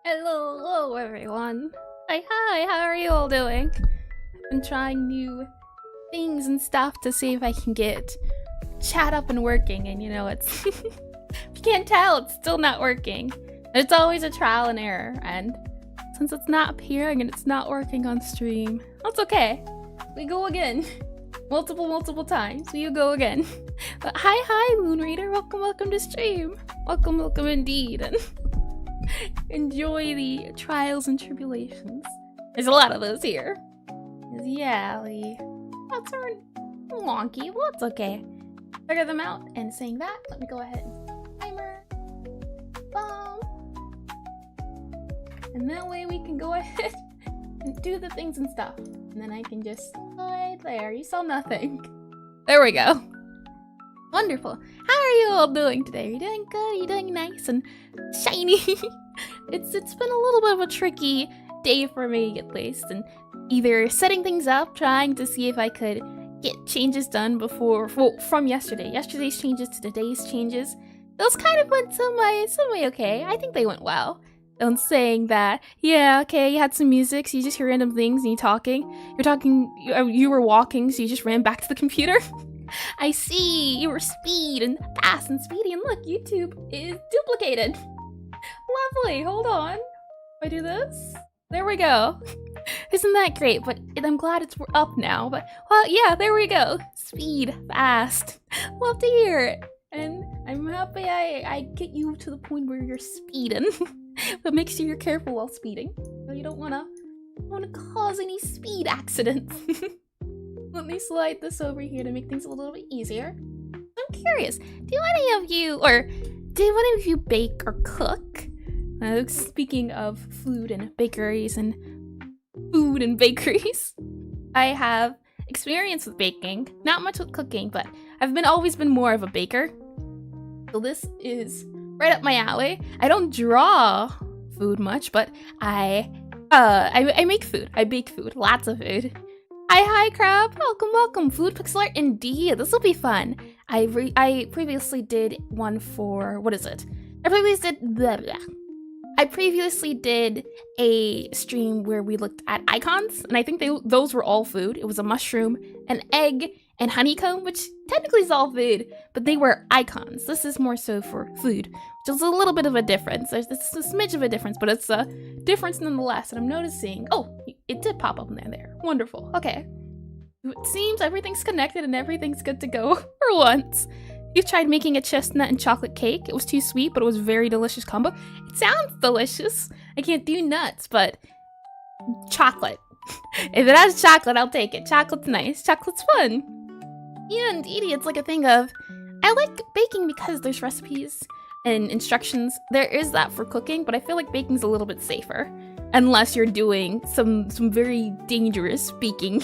Hello everyone. Hi, how are you all doing? I've been trying new things and stuff to see if I can get chat up and working, and you know, it's if you can't tell, it's still not working. It's always a trial and error, and since it's not appearing and it's not working on stream, that's okay. We go again. Multiple times. You go again. But hi, Moonreader. Welcome to stream. Welcome indeed. And enjoy the trials and tribulations. There's a lot of those here. Yeah, that's wonky. Well, it's okay. Figure them out. And saying that, let me go ahead and timer. Boom. And that way we can go ahead and do the things and stuff. And then I can just slide there. You saw nothing. There we go. Wonderful. How are you all doing today? Are you doing good? Are you doing nice and shiny? It's been a little bit of a tricky day for me, at least, and either setting things up, trying to see if I could get changes done from yesterday's changes to today's changes. Those kind of went some way okay. I think they went well. And saying that, yeah, okay, you had some music, so you just hear random things and you were walking, so you just ran back to the computer. I see, you were speed and fast and speedy, and look, YouTube is duplicated. Lovely, hold on. If I do this, there we go. Isn't that great? But I'm glad it's up now, but, well, yeah, there we go. Speed, fast. Love to hear it. And I'm happy I get you to the point where you're speeding. But make sure you're careful while speeding. So you don't wanna cause any speed accidents. Let me slide this over here to make things a little bit easier. I'm curious, do any of you bake or cook? Speaking of food and bakeries, I have experience with baking. Not much with cooking, but I've always been more of a baker. So this is right up my alley. I don't draw food much, but I make food. I bake food. Lots of food. Hi, Crab. Welcome. Food Pixelart, indeed. This will be fun. I previously did one for, what is it? I previously did a stream where we looked at icons, and I think those were all food. It was a mushroom, an egg, and honeycomb, which technically is all food, but they were icons. This is more so for food, which is a little bit of a difference. There's a smidge of a difference, but it's a difference nonetheless. And I'm noticing, oh, it did pop up in there. Wonderful. Okay. It seems everything's connected and everything's good to go for once. You tried making a chestnut and chocolate cake. It was too sweet, but it was a very delicious combo. It sounds delicious. I can't do nuts, but chocolate. If it has chocolate, I'll take it. Chocolate's nice. Chocolate's fun. Yeah, indeed. It's like a thing of, I like baking because there's recipes and instructions. There is that for cooking, but I feel like baking's a little bit safer. Unless you're doing some very dangerous baking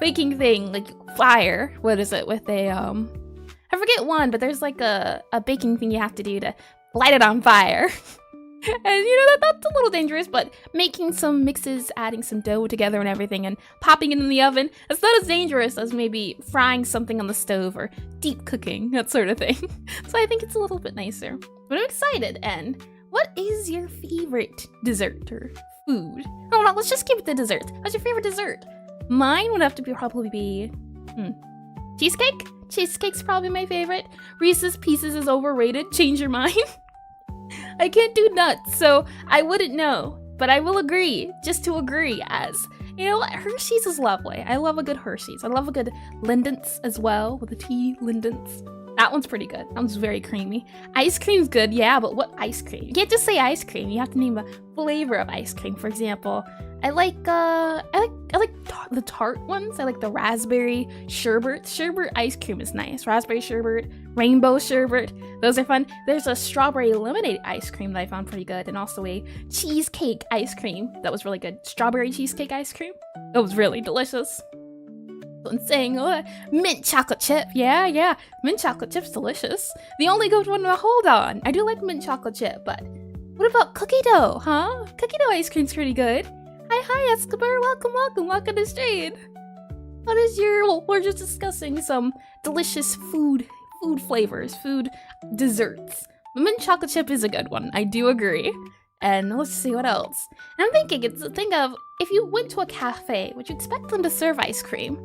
thing, like fire. What is it with a, I forget one, but there's like a baking thing you have to do to light it on fire. And you know, that's a little dangerous, but making some mixes, adding some dough together and everything, and popping it in the oven, it's not as dangerous as maybe frying something on the stove or deep cooking, that sort of thing. So I think it's a little bit nicer. But I'm excited, and what is your favorite dessert or food? Oh no, let's just keep it to dessert. What's your favorite dessert? Mine would have to probably be, cheesecake? Cheesecake's probably my favorite. Reese's Pieces is overrated. Change your mind. I can't do nuts, so I wouldn't know. But I will agree, just to agree, as, you know what, Hershey's is lovely. I love a good Hershey's. I love a good Lindens as well, with a T, Lindens. That one's pretty good. That one's very creamy. Ice cream's good, yeah, but what ice cream? You can't just say ice cream. You have to name a flavor of ice cream. For example, I like the tart ones. I like the raspberry sherbet. Sherbet ice cream is nice. Raspberry sherbet, rainbow sherbet. Those are fun. There's a strawberry lemonade ice cream that I found pretty good, and also a cheesecake ice cream that was really good. Strawberry cheesecake ice cream. It was really delicious. And saying, oh, mint chocolate chip. Yeah, mint chocolate chip's delicious. The only good one to hold on. I do like mint chocolate chip, but what about cookie dough, huh? Cookie dough ice cream's pretty good. Hi, Escobar. Welcome to Strayed. What is your... Well, we're just discussing some delicious food flavors, food desserts. Mint chocolate chip is a good one. I do agree. And let's see what else. And I'm thinking, think of, if you went to a cafe, would you expect them to serve ice cream?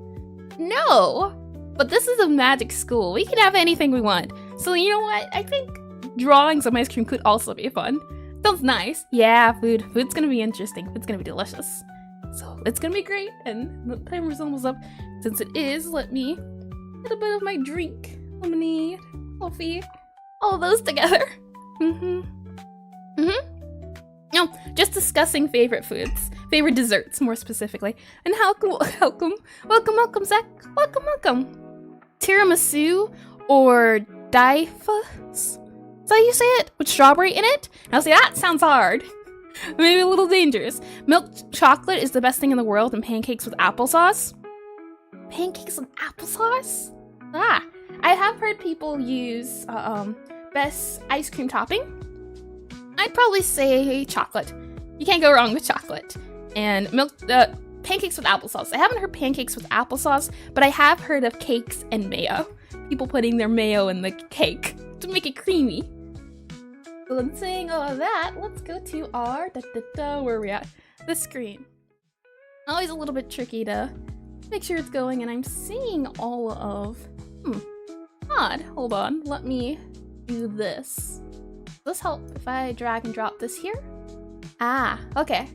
No! But this is a magic school. We can have anything we want. So you know what? I think drawing some ice cream could also be fun. Sounds nice. Yeah, food. Food's gonna be interesting. Food's gonna be delicious. So it's gonna be great. And the timer's almost up. Since it is, let me get a bit of my drink. Lemonade, Lofi, all those together. No, just discussing favorite foods. Favorite desserts, more specifically. And welcome, Zach. Welcome. Tiramisu or daifas? Is that how you say it? With strawberry in it? Now see, that sounds hard. Maybe a little dangerous. Milk chocolate is the best thing in the world, and pancakes with applesauce. Pancakes with applesauce? Ah, I have heard people use best ice cream topping. I'd probably say chocolate. You can't go wrong with chocolate. And pancakes with applesauce. I haven't heard pancakes with applesauce, but I have heard of cakes and mayo. People putting their mayo in the cake to make it creamy. So in saying all of that, let's go to our where are we at? The screen. Always a little bit tricky to make sure it's going, and I'm seeing all of odd. Hold on, let me do this. Does this help if I drag and drop this here? Ah, okay.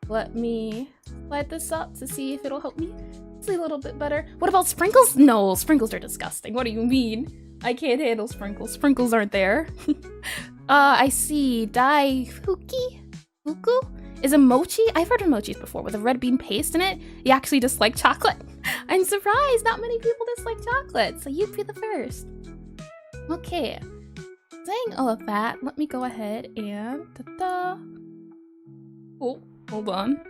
Let me slide this up to see if it'll help me see a little bit better. What about sprinkles? No, sprinkles are disgusting. What do you mean? I can't handle sprinkles. Sprinkles aren't there. I see Fuku is a mochi. I've heard of mochis before with a red bean paste in it. You actually dislike chocolate? I'm surprised. Not many people dislike chocolate, so you'd be the first. Okay. Saying all of that, let me go ahead and oh, hold on.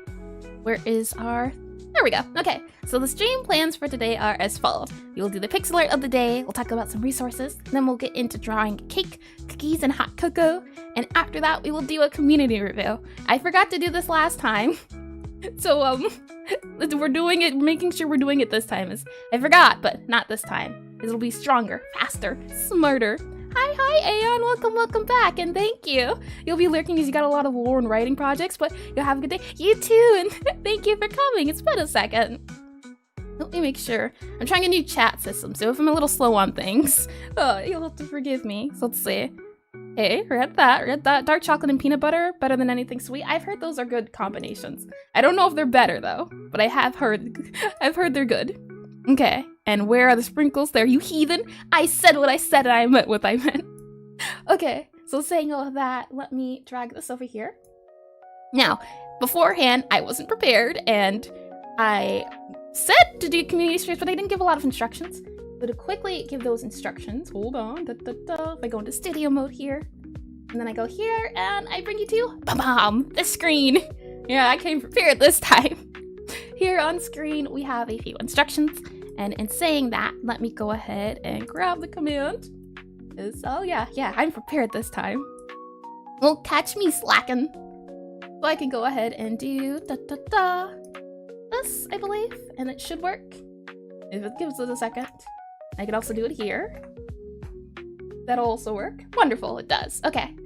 Where is our... There we go. Okay, so the stream plans for today are as follows. We will do the Pixelart of the day, we'll talk about some resources, then we'll get into drawing cake, cookies, and hot cocoa, and after that we will do a community review. I forgot to do this last time, so we're doing it, making sure we're doing it this time. I forgot, but not this time. It'll be stronger, faster, smarter. Hi, Aeon. Welcome back, and thank you. You'll be lurking as you got a lot of lore and writing projects, but you'll have a good day. You too, and thank you for coming. It's been a second. Let me make sure. I'm trying a new chat system, so if I'm a little slow on things, you'll have to forgive me. So let's see. Hey, read that. Dark chocolate and peanut butter, better than anything sweet. I've heard those are good combinations. I don't know if they're better, though, but I've heard they're good. Okay, and where are the sprinkles there, you heathen? I said what I said and I meant what I meant. Okay, so saying all of that, let me drag this over here. Now, beforehand, I wasn't prepared, and I said to do community streams, but I didn't give a lot of instructions. So to quickly give those instructions, hold on, if I go into studio mode here, and then I go here, and I bring you to, the screen. Yeah, I came prepared this time. Here on screen, we have a few instructions. And in saying that, let me go ahead and grab the command. Oh yeah, I'm prepared this time. Well, catch me slacking. So I can go ahead and do this, I believe, and it should work. If it gives it a second. I can also do it here. That'll also work. Wonderful, it does. Okay,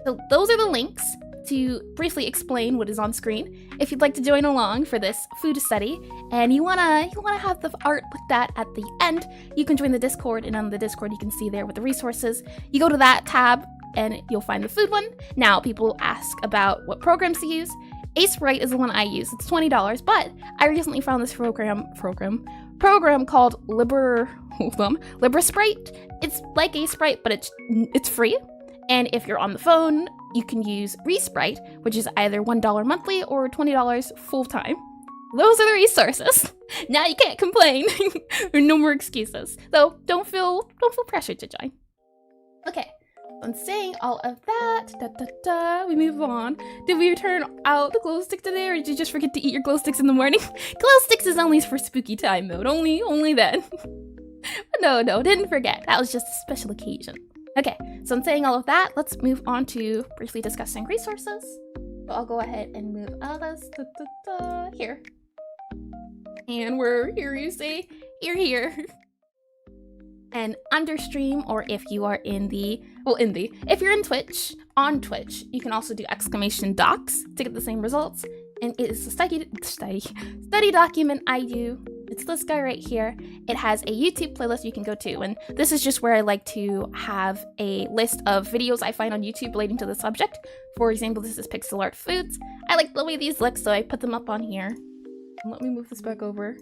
so those are the links to briefly explain what is on screen. If you'd like to join along for this food study and you wanna have the art looked at the end, you can join the Discord, and on the Discord you can see there with the resources. You go to that tab and you'll find the food one. Now people ask about what programs to use. Aseprite is the one I use. It's $20, but I recently found this program called them. Sprite, it's like Aseprite, but it's free. And if you're on the phone, you can use Resprite, which is either $1 monthly or $20 full time. Those are the resources. Now you can't complain. No more excuses. So don't feel pressured to join. Okay. On saying all of that, we move on. Did we turn out the glow stick today, or did you just forget to eat your glow sticks in the morning? Glow sticks is only for spooky time mode, only then. No, didn't forget. That was just a special occasion. Okay, so in saying all of that, let's move on to briefly discussing resources. So I'll go ahead and move all this here. And we're here, you see? You're here. And under stream, or if you are if you're in Twitch, on Twitch, you can also do !docs to get the same results. And it is a study document I do. It's this guy right here. It has a YouTube playlist you can go to, and this is just where I like to have a list of videos I find on YouTube relating to the subject. For example, this is Pixelart foods. I like the way these look, so I put them up on here. And let me move this back over.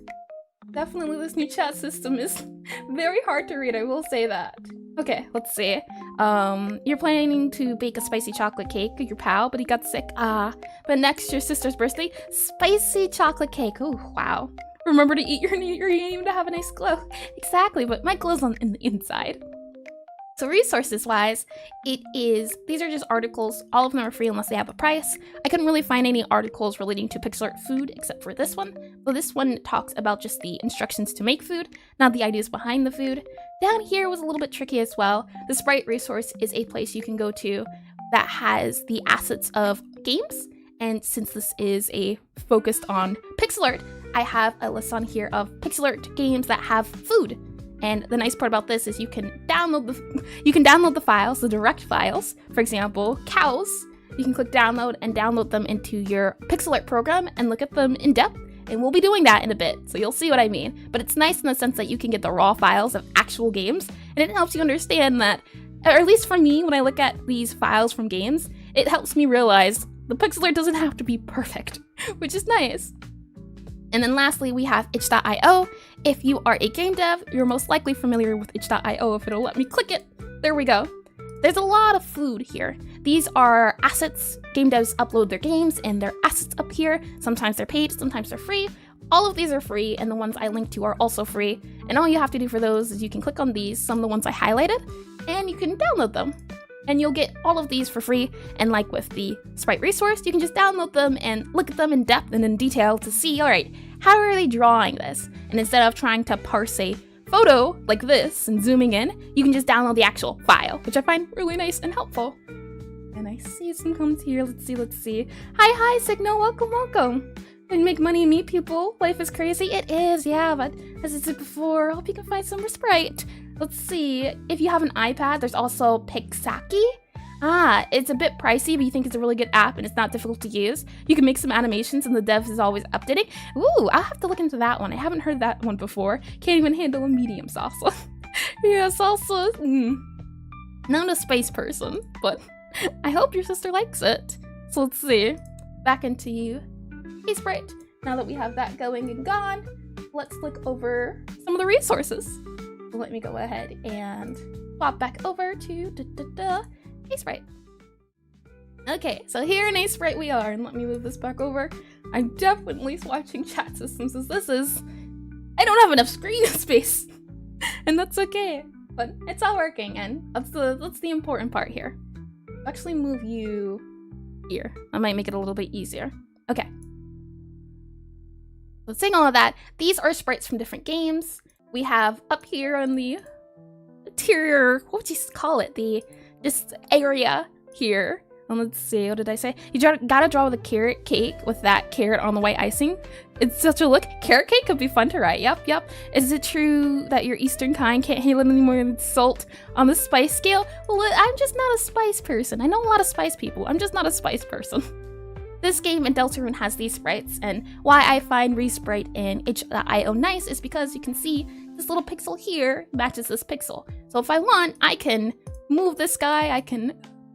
Definitely this new chat system is very hard to read, I will say that. Okay, let's see. You're planning to bake a spicy chocolate cake with your pal, but he got sick. But next, your sister's birthday, spicy chocolate cake. Oh, wow. Remember to eat your name to have a nice glow. Exactly, but my glow's on the inside. So resources-wise, these are just articles. All of them are free unless they have a price. I couldn't really find any articles relating to Pixelart food except for this one. So this one talks about just the instructions to make food, not the ideas behind the food. Down here was a little bit tricky as well. The Sprite resource is a place you can go to that has the assets of games. And since this is focused on Pixelart, I have a list on here of Pixelart games that have food. And the nice part about this is you can download the files, the direct files. For example, cows. You can click download and download them into your Pixelart program and look at them in depth. And we'll be doing that in a bit, so you'll see what I mean. But it's nice in the sense that you can get the raw files of actual games, and it helps you understand that, or at least for me, when I look at these files from games, it helps me realize the Pixelart doesn't have to be perfect, which is nice. And then lastly, we have itch.io. If you are a game dev, you're most likely familiar with itch.io if it'll let me click it. There we go. There's a lot of food here. These are assets. Game devs upload their games and their assets up here. Sometimes they're paid, sometimes they're free. All of these are free, and the ones I linked to are also free. And all you have to do for those is you can click on these, some of the ones I highlighted, and you can download them. And you'll get all of these for free. And like with the Sprite resource, you can just download them and look at them in depth and in detail to see, all right, how are they drawing this? And instead of trying to parse a photo like this and zooming in, you can just download the actual file, which I find really nice and helpful. And I see some comments here. Let's see. Hi, Signal. Welcome. And make money and meet people. Life is crazy. It is, yeah, but as I said before, I hope you can find some Sprite. Let's see. If you have an iPad, there's also Pixaki. It's a bit pricey, but you think it's a really good app and it's not difficult to use. You can make some animations and the dev is always updating. Ooh, I'll have to look into that one. I haven't heard that one before. Can't even handle a medium salsa. Yeah, salsa. Not a spice person, but I hope your sister likes it. So let's see. Back into you. Hey, Sprite. Now that we have that going and gone, let's look over some of the resources. Let me go ahead and swap back over to Aseprite. Okay, so here in Aseprite we are, and let me move this back over. I'm definitely swatching chat systems as I don't have enough screen space, and that's okay. But it's all working, and that's the important part here. I'll actually move you here. I might make it a little bit easier. Okay. So saying all of that, these are sprites from different games. We have up here on the interior, what would you call it? This area here. And let's see, what did I say? You gotta draw with a carrot cake with that carrot on the white icing. It's such a look. Carrot cake could be fun to write. Yep. Is it true that your Eastern kind can't handle any more than salt on the spice scale? Well, I'm just not a spice person. I know a lot of spice people. I'm just not a spice person. This game in Deltarune has these sprites, and why I find Resprite in itch.io nice is because you can see this little pixel here matches this pixel. So if I want, I can move this guy, I can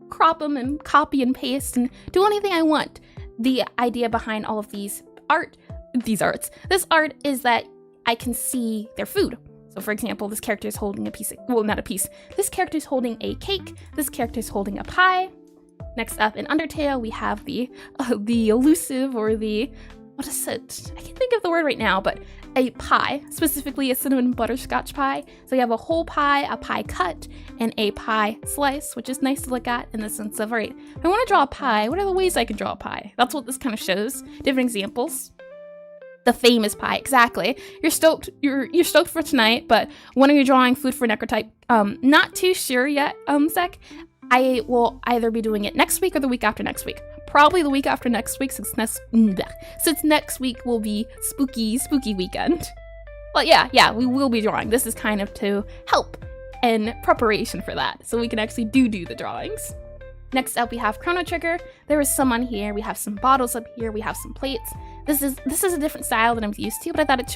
crop him and copy and paste and do anything I want. The idea behind all of this art is that I can see their food. So for example, this character is holding a piece of, well, not a piece. This character is holding a cake. This character is holding a pie. Next up in Undertale, we have the elusive, or the, what is it? I can't think of the word right now, but a pie, specifically a cinnamon butterscotch pie. So you have a whole pie, a pie cut, and a pie slice, which is nice to look at in the sense of, all right, if I want to draw a pie, what are the ways I can draw a pie? That's what this kind of shows. Different examples. The famous pie, exactly. You're stoked for tonight, but when are you drawing food for Necrotype? Not too sure yet, Zach. I will either be doing it next week or the week after next week. Probably the week after next week, since next week will be spooky weekend. But yeah, we will be drawing. This is kind of to help in preparation for that, so we can actually do the drawings. Next up, we have Chrono Trigger. There is some on here. We have some bottles up here. We have some plates. This is a different style than I'm used to, but I thought it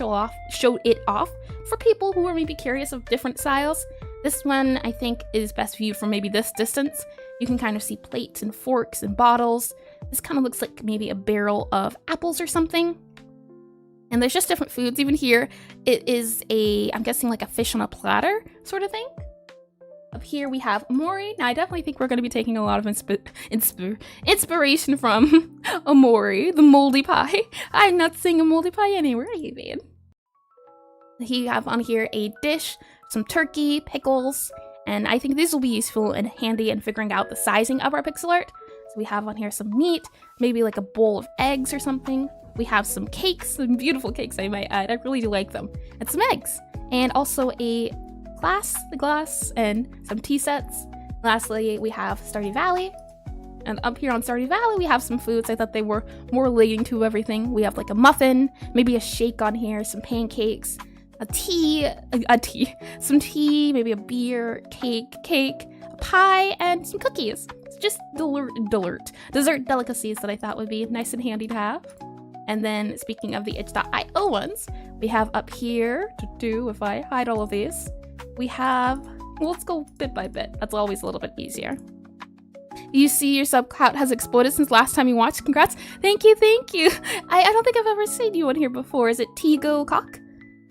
showed it off for people who are maybe curious of different styles. This one, I think, is best viewed from maybe this distance. You can kind of see plates and forks and bottles. This kind of looks like maybe a barrel of apples or something. And there's just different foods. Even here, it is I'm guessing like a fish on a platter sort of thing. Up here we have Mori. Now I definitely think we're going to be taking a lot of inspiration from Mori, the moldy pie. I'm not seeing a moldy pie anywhere, even. You have on here a dish, some turkey, pickles, and I think these will be useful and handy in figuring out the sizing of our pixel art. So we have on here some meat, maybe like a bowl of eggs or something. We have some cakes, some beautiful cakes I might add. I really do like them. And some eggs. And also a glass, and some tea sets. Lastly, we have Stardew Valley. And up here on Stardew Valley, we have some foods. I thought they were more relating to everything. We have like a muffin, maybe a shake on here, some pancakes, some tea, maybe a beer, cake, a pie, and some cookies. It's just dessert delicacies that I thought would be nice and handy to have. And then speaking of the itch.io ones, we have up here, if I hide all of these, we have, well, let's go bit by bit. That's always a little bit easier. You see your sub count has exploded since last time you watched. Congrats. Thank you. I don't think I've ever seen you on here before. Is it Tigo Cock?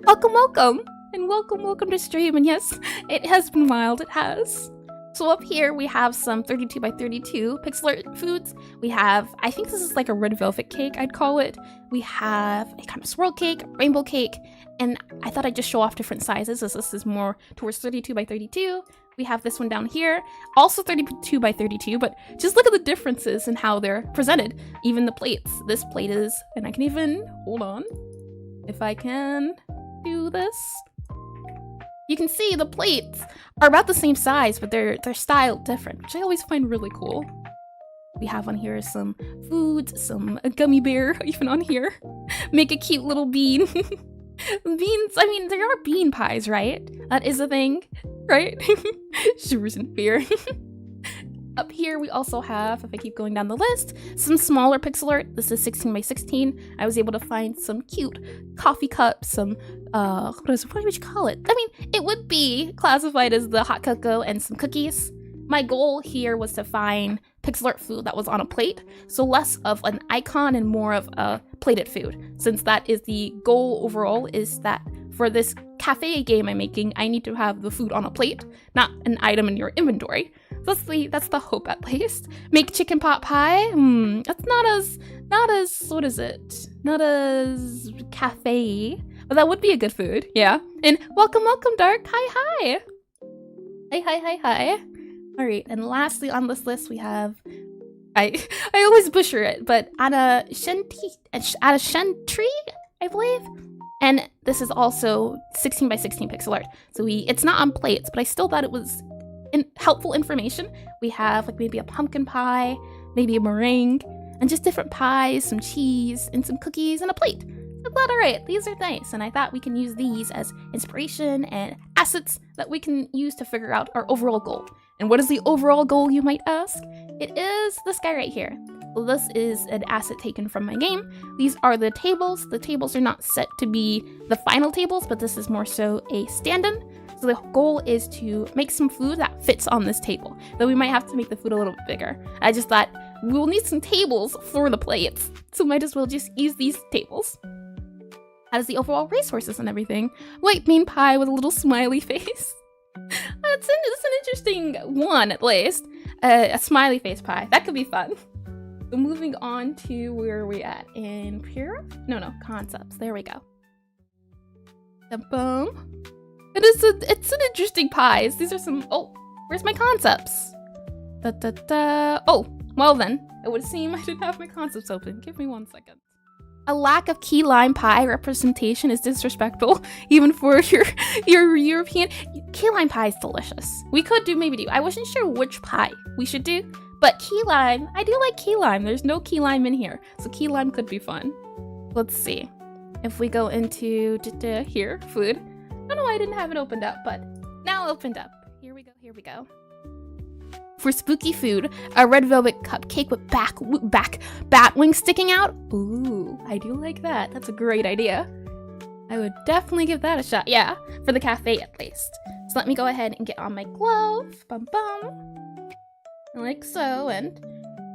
Welcome. And welcome to stream. And yes, it has been wild. It has. So up here we have some 32 by 32 pixel art foods. We have, I think this is like a red velvet cake, I'd call it. We have a kind of swirl cake, rainbow cake, and I thought I'd just show off different sizes as this is more towards 32 by 32. We have this one down here, also 32 by 32, but just look at the differences in how they're presented. Even the plates. This plate is, and I can even, hold on, if I can do this. You can see the plates are about the same size, but they're styled different, which I always find really cool. We have on here some foods, some gummy bear, even on here. Make a cute little bean. Beans, I mean, there are bean pies, right? That is a thing, right? Shivers in fear. Up here, we also have, if I keep going down the list, some smaller pixel art. This is 16 by 16. I was able to find some cute coffee cups, some, what would you call it? I mean, it would be classified as the hot cocoa and some cookies. My goal here was to find pixel art food that was on a plate, so less of an icon and more of a plated food, since that is the goal overall, is that for this cafe game I'm making, I need to have the food on a plate, not an item in your inventory. That's the hope, at least. Make chicken pot pie. That's not as what is it? Not as cafe, but that would be a good food. Yeah. And welcome, Dark. Hi. Hi. All right. And lastly on this list we have, I always butcher it, but Aseprite, I believe. And this is also 16 by 16 pixel art. So it's not on plates, but I still thought it was helpful information. We have like maybe a pumpkin pie, maybe a meringue, and just different pies, some cheese, and some cookies, and a plate. I thought, all right, these are nice, and I thought we can use these as inspiration and assets that we can use to figure out our overall goal. And what is the overall goal, you might ask? It is this guy right here. Well, this is an asset taken from my game. These are the tables. The tables are not set to be the final tables, but this is more so a stand-in. So the goal is to make some food that fits on this table, though we might have to make the food a little bit bigger. I just thought we'll need some tables for the plates, so might as well just use these tables. how does the overall resources and everything? White bean pie with a little smiley face. That's an interesting one, at least. A smiley face pie. That could be fun. So moving on to where are we at? In pure? No, concepts. There we go. Boom. It's an interesting pies. These are some. Oh, where's my concepts? Oh, well then, it would seem I didn't have my concepts open. Give me 1 second. A lack of key lime pie representation is disrespectful, even for your European. Key lime pie is delicious. We could maybe do. I wasn't sure which pie we should do, but key lime. I do like key lime. There's no key lime in here, so key lime could be fun. Let's see. If we go into here, food. I don't know why I didn't have it opened up, but now opened up. Here we go. For spooky food, a red velvet cupcake with bat wings sticking out. Ooh, I do like that. That's a great idea. I would definitely give that a shot. Yeah, for the cafe at least. So let me go ahead and get on my glove. Bum bum. Like so, and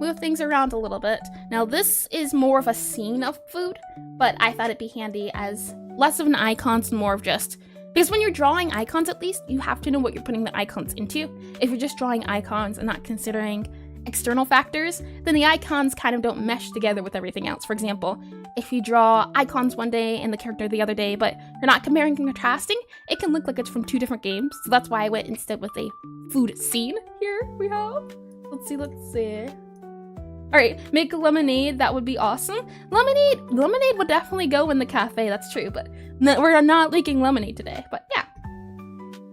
move things around a little bit. Now this is more of a scene of food, but I thought it'd be handy as less of an icons and more of just, because when you're drawing icons, at least, you have to know what you're putting the icons into. If you're just drawing icons and not considering external factors, then the icons kind of don't mesh together with everything else. For example, if you draw icons one day and the character the other day, but you're not comparing and contrasting, it can look like it's from 2 different games. So that's why I went instead with a food scene here we have. Let's see. All right, make a lemonade. That would be awesome. Lemonade would definitely go in the cafe. That's true, but we're not making lemonade today. But yeah.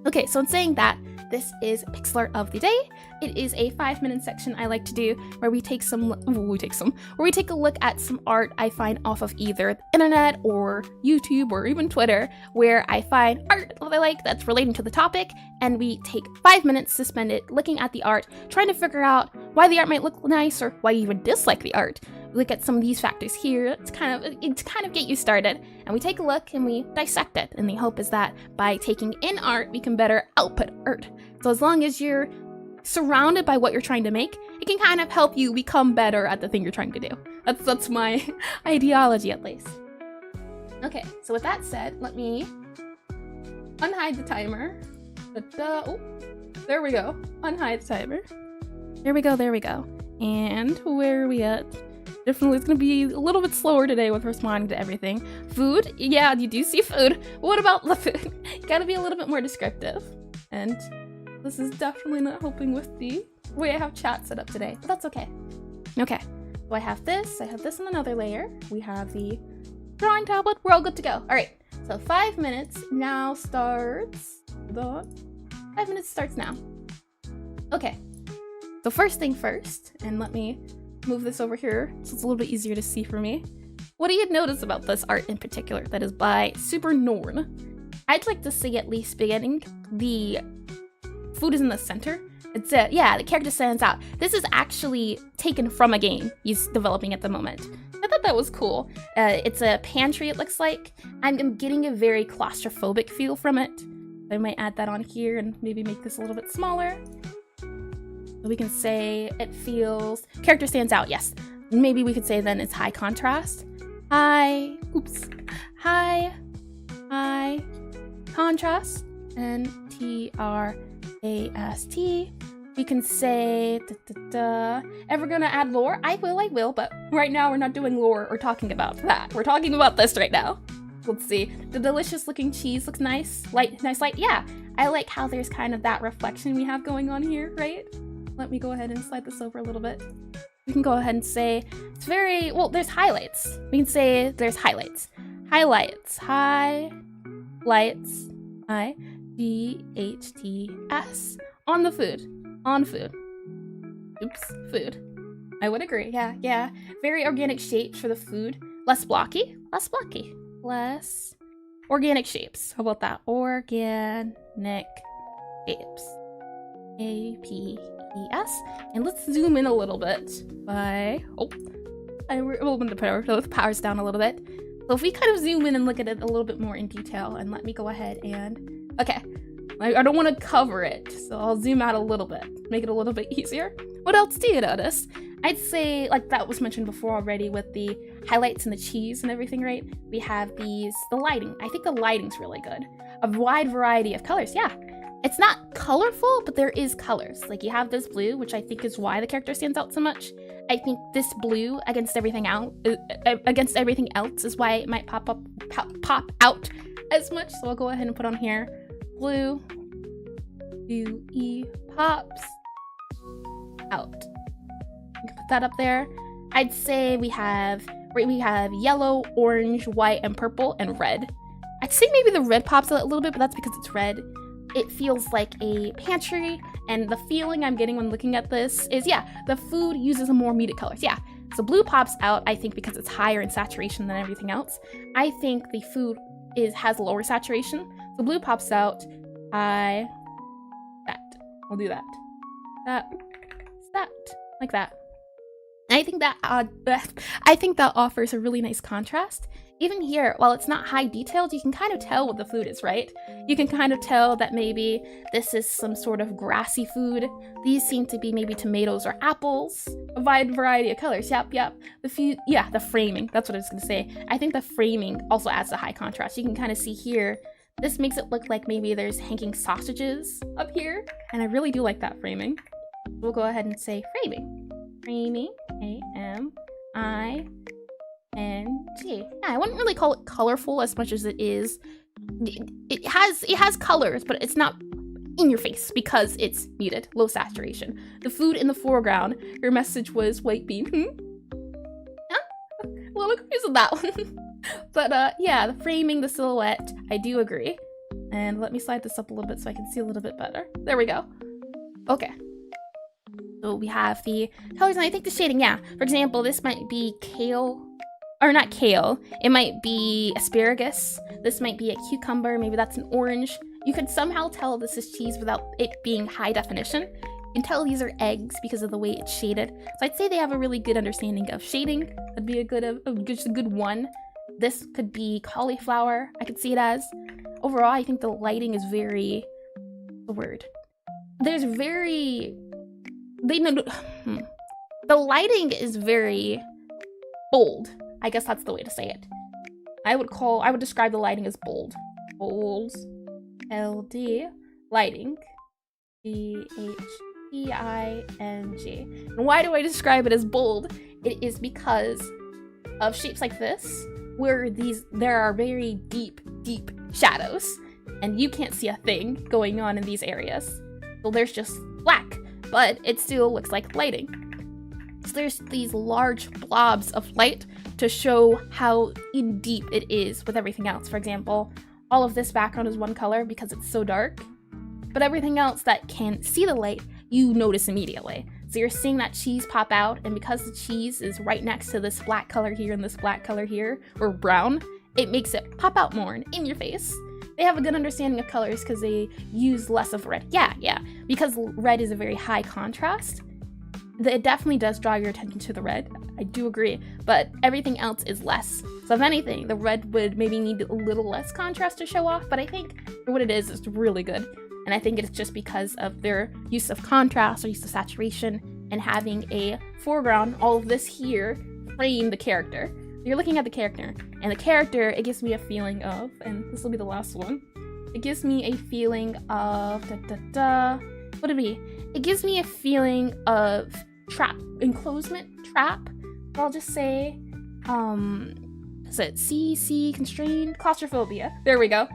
Okay, so in saying that, this is Pixelart of the day. It is a 5-minute section I like to do where we take a look at some art I find off of either the internet or YouTube or even Twitter, where I find art that I like that's relating to the topic, and we take 5 minutes to spend it looking at the art, trying to figure out why the art might look nice or why you even dislike the art. We look at some of these factors here to kind of get you started, and we take a look and we dissect it, and the hope is that by taking in art, we can better output art. So as long as you're surrounded by what you're trying to make, it can kind of help you become better at the thing you're trying to do. That's my ideology, at least. Okay, so with that said, let me unhide the timer. Oh, there we go. Unhide the timer. There we go. And where are we at? Definitely, it's gonna be a little bit slower today with responding to everything. Food? Yeah, you do see food. What about the food? You gotta be a little bit more descriptive. And this is definitely not helping with the way I have chat set up today, but that's okay. Okay, so I have this in another layer. We have the drawing tablet. We're all good to go. All right, so 5 minutes now starts. 5 minutes starts now. Okay, so first thing first, and let me move this over here so it's a little bit easier to see for me. What do you notice about this art in particular that is by Super Norn? I'd like to see at least beginning the food is in the center. It's yeah, the character stands out. This is actually taken from a game he's developing at the moment. I thought that was cool. It's a pantry, it looks like. I'm getting a very claustrophobic feel from it. I might add that on here and maybe make this a little bit smaller. So we can say it feels, character stands out, yes. Maybe we could say then it's high contrast. High contrast, and TRAST. We can say, ever gonna add lore? I will, but right now we're not doing lore or talking about that. We're talking about this right now. Let's see, the delicious looking cheese looks nice. Nice light, yeah. I like how there's kind of that reflection we have going on here, right? Let me go ahead and slide this over a little bit. We can go ahead and say, it's very, well, there's highlights. We can say there's highlights. Highlights, IGHTS. On the food. On food. Oops, food. I would agree, yeah. Very organic shapes for the food. Less blocky. Less organic shapes. How about that? Organic shapes. APES. And let's zoom in a little bit by, I opened the powers down a little bit. So if we kind of zoom in and look at it a little bit more in detail, and let me go ahead and, okay. I don't want to cover it, so I'll zoom out a little bit, make it a little bit easier. What else do you notice? I'd say, like that was mentioned before already with the highlights and the cheese and everything, right? We have the lighting. I think the lighting's really good. A wide variety of colors, yeah. It's not colorful, but there is colors. Like you have this blue, which I think is why the character stands out so much. I think this blue against everything else is why it might pop out as much. So I'll go ahead and put on here blue, pops out. You can put that up there. I'd say we have yellow, orange, white, and purple, and red. I'd say maybe the red pops out a little bit, but that's because it's red. It feels like a pantry, and the feeling I'm getting when looking at this is, yeah, the food uses more muted colors. Yeah, so blue pops out, I think, because it's higher in saturation than everything else. I think the food has lower saturation, so blue pops out. We'll do that. That, like that. And I think that offers a really nice contrast. Even here, while it's not high detailed, you can kind of tell what the food is, right? You can kind of tell that maybe this is some sort of grassy food. These seem to be maybe tomatoes or apples. A wide variety of colors. Yep. The framing. That's what I was gonna say. I think the framing also adds a high contrast. You can kind of see here, this makes it look like maybe there's hanging sausages up here. And I really do like that framing. We'll go ahead and say framing. Framing, A-M-I-N-G. Yeah, I wouldn't really call it colorful as much as it is. It has colors, but it's not in your face because it's muted, low saturation. The food in the foreground, your message was white bean. Yeah, a little confused with that one. But yeah, the framing, the silhouette, I do agree. And let me slide this up a little bit so I can see a little bit better. There we go. Okay. So we have the colors, and I think the shading, yeah. For example, this might be kale, or not kale. It might be asparagus. This might be a cucumber. Maybe that's an orange. You could somehow tell this is cheese without it being high definition. You can tell these are eggs because of the way it's shaded. So I'd say they have a really good understanding of shading. That'd be just a good one. This could be cauliflower. I could see it as. Overall, I think the lighting is very. The lighting is very bold. I guess that's the way to say it. I would describe the lighting as bold. Bold. LD. Lighting. DHTING. And why do I describe it as bold? It is because of shapes like this, where there are very deep shadows, and you can't see a thing going on in these areas. So there's just black, but it still looks like lighting. So there's these large blobs of light to show how in deep it is with everything else. For example, all of this background is one color because it's so dark, but everything else that can see the light, you notice immediately. So you're seeing that cheese pop out, and because the cheese is right next to this black color here and this black color here, or brown, it makes it pop out more and in your face. They have a good understanding of colors because they use less of red. Yeah, because red is a very high contrast. It definitely does draw your attention to the red. I do agree, but everything else is less. So if anything, the red would maybe need a little less contrast to show off, but I think for what it is, it's really good. And I think it's just because of their use of contrast or use of saturation and having a foreground, all of this here, frame the character. You're looking at the character, and the character, it gives me a feeling of, and this will be the last one, it gives me a feeling of, what would it be? It gives me a feeling of enclosement, trap. I'll just say, is it C, constrained, claustrophobia. There we go.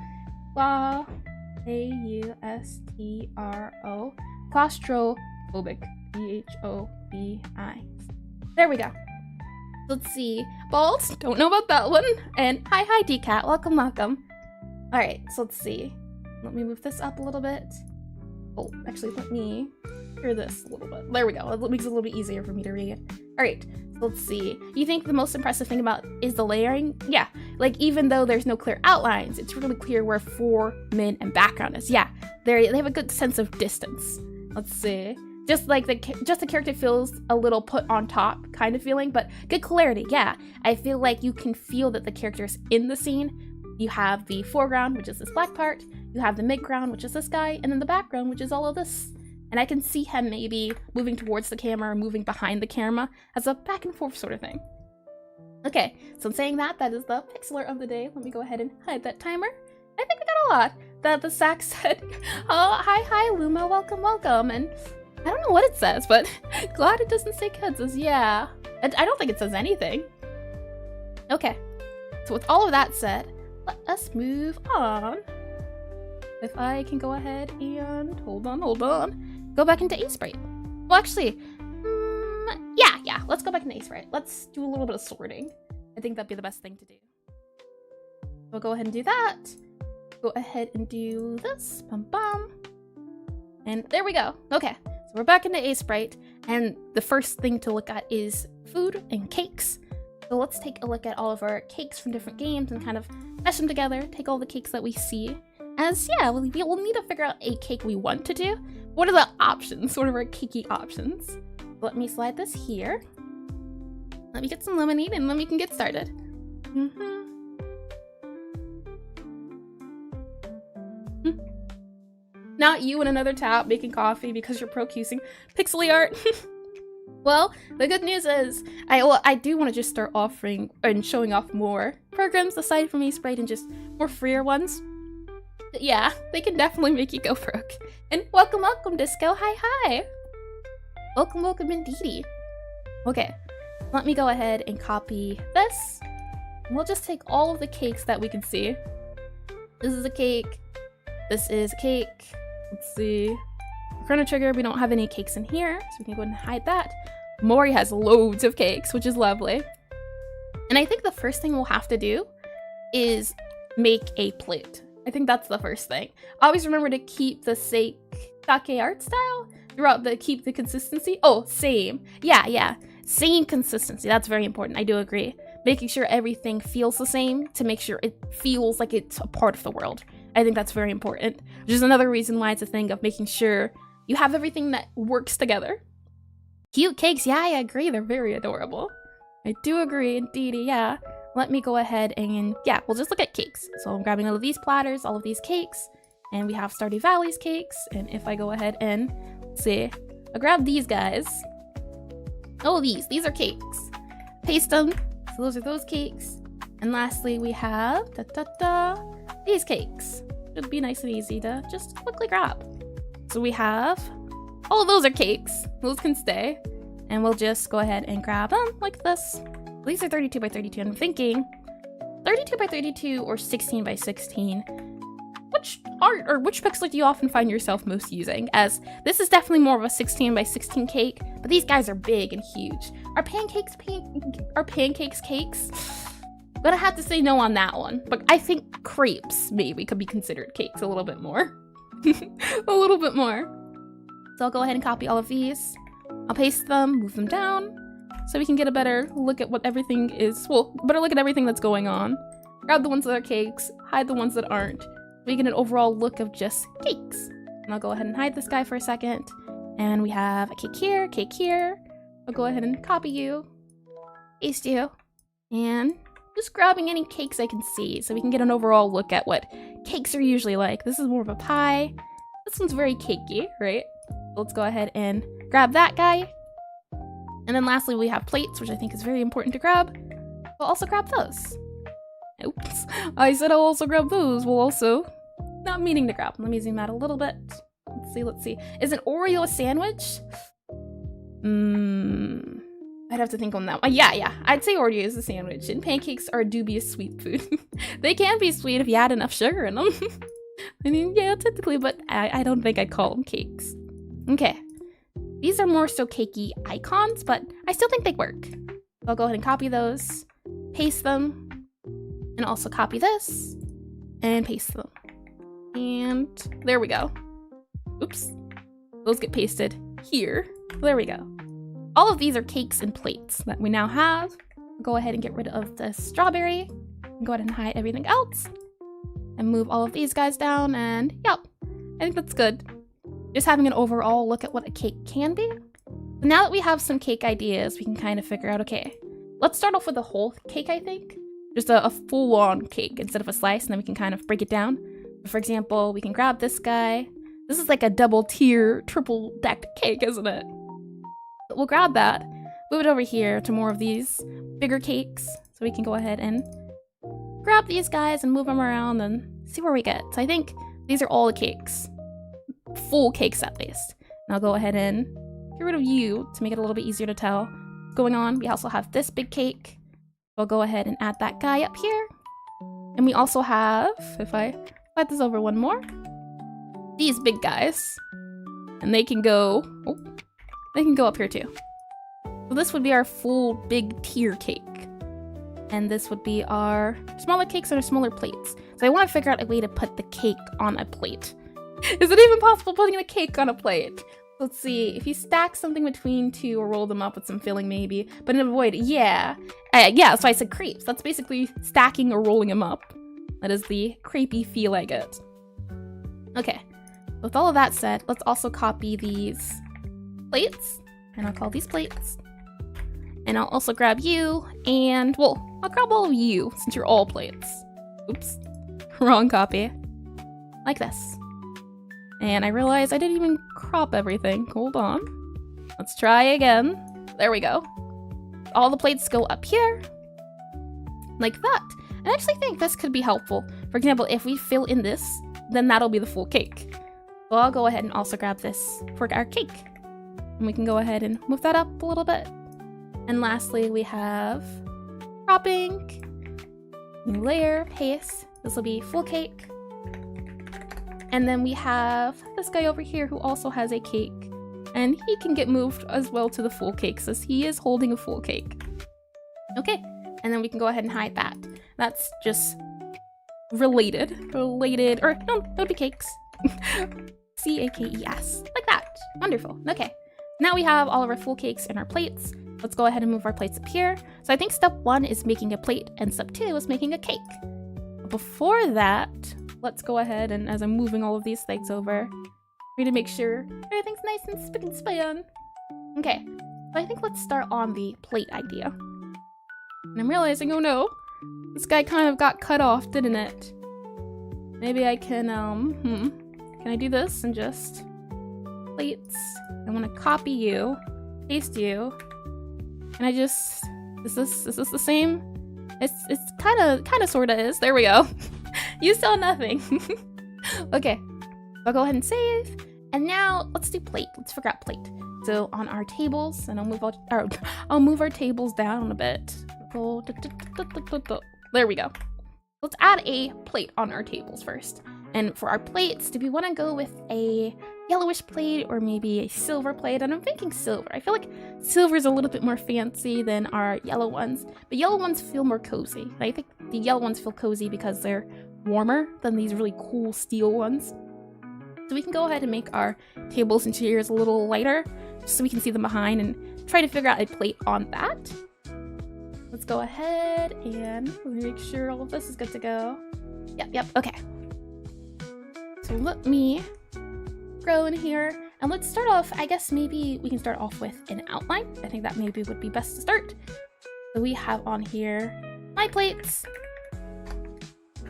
A-U-S-T-R-O, claustrophobic, B-H-O-B-I. There we go. Let's see. Balls, don't know about that one. And hi, D-Cat, welcome. Alright, so let's see. Let me move this up a little bit. Oh, actually, let me clear this a little bit. There we go. It makes it a little bit easier for me to read. Alright, so let's see. You think the most impressive thing about is the layering? Yeah, like even though there's no clear outlines, it's really clear where fore, mid, and background is. Yeah, they have a good sense of distance. Let's see. Just the character feels a little put on top kind of feeling, but good clarity. Yeah, I feel like you can feel that the character's in the scene. You have the foreground, which is this black part. You have the midground, which is this guy, and then the background, which is all of this. and I can see him maybe moving towards the camera or moving behind the camera as a back and forth sort of thing. Okay, so in saying that, that is the pixel art of the day. Let me go ahead and hide that timer. I think we got a lot. The sack said, oh, hi, Luma, welcome. And I don't know what it says, but glad it doesn't say kids. It says, yeah. I don't think it says anything. Okay, so with all of that said, let us move on. If I can go ahead and, hold on, go back into Aseprite. Well, actually, yeah, let's go back into Aseprite. Let's do a little bit of sorting. I think that'd be the best thing to do. We'll go ahead and do that. Go ahead and do this, and there we go. Okay, so we're back into Aseprite, and the first thing to look at is food and cakes. So let's take a look at all of our cakes from different games and kind of mesh them together, take all the cakes that we see. As, yeah, we'll need to figure out a cake we want to do. What are the options? What are our cakey options? Let me slide this here. Let me get some lemonade and then we can get started. Not you in another tab making coffee because you're using Pixelart. Well, the good news is, I do want to just start offering and showing off more programs aside from Aseprite and just more freer ones. Yeah, they can definitely make you go broke. And welcome, Disco. Hi. Welcome, indeedy. Okay, let me go ahead and copy this. And we'll just take all of the cakes that we can see. This is a cake. This is a cake. Let's see. Chrono Trigger, we don't have any cakes in here, so we can go ahead and hide that. Mori has loads of cakes, which is lovely. And I think the first thing we'll have to do is make a plate. I think that's the first thing. Always remember to keep the sake art style throughout keep the consistency. Oh, same. Yeah. Same consistency. That's very important. I do agree. Making sure everything feels the same to make sure it feels like it's a part of the world. I think that's very important. Which is another reason why it's a thing of making sure you have everything that works together. Cute cakes. Yeah, I agree. They're very adorable. I do agree, indeed. Yeah. Let me go ahead and, yeah, we'll just look at cakes. So I'm grabbing all of these platters, all of these cakes, and we have Stardew Valley's cakes. And if I go ahead and, let's see, I'll grab these guys. Oh, these are cakes. Paste them. So those are those cakes. And lastly, we have, these cakes. It'll be nice and easy to just quickly grab. So we have, all of those are cakes. Those can stay. And we'll just go ahead and grab them like this. These are 32 by 32, and I'm thinking 32 by 32 or 16 by 16. Which art or which pixel do you often find yourself most using? As this is definitely more of a 16 by 16 cake, but these guys are big and huge. Are pancakes cakes? I'm gonna have to say no on that one, but I think crepes maybe could be considered cakes a little bit more. A little bit more. So I'll go ahead and copy all of these. I'll paste them, move them down, so we can get a better look at what everything is, well, better look at everything that's going on. Grab the ones that are cakes, hide the ones that aren't. We get an overall look of just cakes. And I'll go ahead and hide this guy for a second. And we have a cake here. I'll go ahead and copy you, paste you, and just grabbing any cakes I can see so we can get an overall look at what cakes are usually like. This is more of a pie. This one's very cakey, right? Let's go ahead and grab that guy. And then lastly, we have plates, which I think is very important to grab. We'll also grab those. Oops. I said I'll also grab those. We'll also, not meaning to grab them. Let me zoom out a little bit. Let's see. Is an Oreo a sandwich? I'd have to think on that one. Yeah. I'd say Oreo is a sandwich, and pancakes are a dubious sweet food. They can be sweet if you add enough sugar in them. I mean, yeah, typically, but I don't think I'd call them cakes. Okay. These are more so cakey icons, but I still think they work. I'll go ahead and copy those, paste them, and also copy this, and paste them. And there we go. Oops. Those get pasted here. There we go. All of these are cakes and plates that we now have. Go ahead and get rid of the strawberry. Go ahead and hide everything else. And move all of these guys down, and yep. I think that's good. Just having an overall look at what a cake can be. But now that we have some cake ideas, we can kind of figure out, okay, let's start off with a whole cake, I think. Just a full-on cake instead of a slice, and then we can kind of break it down. For example, we can grab this guy. This is like a double tier, triple decked cake, isn't it? But we'll grab that, move it over here to more of these bigger cakes. So we can go ahead and grab these guys and move them around and see where we get. So I think these are all the cakes. Full cakes at least. And I'll go ahead and get rid of you to make it a little bit easier to tell what's going on. We also have this big cake. I'll go ahead and add that guy up here. And we also have, if I slide this over one more, these big guys. And they can go, they can go up here too. So this would be our full big tier cake. And this would be our smaller cakes and our smaller plates. So I want to figure out a way to put the cake on a plate. Is it even possible putting the cake on a plate? Let's see, if you stack something between two or roll them up with some filling maybe, but avoid, yeah, that's why I said crepes. That's basically stacking or rolling them up. That is the crepey feel I get. Okay, with all of that said, let's also copy these plates, and I'll call these plates. And I'll also grab you, and, well, I'll grab all of you, since you're all plates. Oops, wrong copy. Like this. And I realized I didn't even crop everything. Hold on. Let's try again. There we go. All the plates go up here. Like that. I actually think this could be helpful. For example, if we fill in this, then that'll be the full cake. So I'll go ahead and also grab this for our cake. And we can go ahead and move that up a little bit. And lastly, we have cropping, new layer, paste. This will be full cake. And then we have this guy over here who also has a cake. And he can get moved as well to the full cake since he is holding a full cake. Okay, and then we can go ahead and hide that. That's just related, or no, that would be cakes. C-A-K-E-S, like that. Wonderful, okay. Now we have all of our full cakes in our plates. Let's go ahead and move our plates up here. So I think step 1 is making a plate and step 2 is making a cake. But before that, let's go ahead and as I'm moving all of these things over, we need to make sure everything's nice and spick and span. Okay, so I think let's start on the plate idea. And I'm realizing, oh no, this guy kind of got cut off, didn't it? Maybe I can, can I do this and just plates? I want to copy you, paste you, and I just, is this the same? It's kind of sorta is. There we go. You saw nothing. Okay, I'll go ahead and save. And now let's do plate. Let's figure out plate. So on our tables, and I'll move our tables down a bit. There we go. Let's add a plate on our tables first. And for our plates, do we want to go with a yellowish plate or maybe a silver plate? And I'm thinking silver. I feel like silver is a little bit more fancy than our yellow ones. But yellow ones feel more cozy. I think the yellow ones feel cozy because they're warmer than these really cool steel ones. So we can go ahead and make our tables and chairs a little lighter just so we can see them behind and try to figure out a plate on that. Let's go ahead and make sure all of this is good to go. Yep, okay. So let me go in here and let's start off, I guess maybe we can start off with an outline. I think that maybe would be best to start. So we have on here my plates.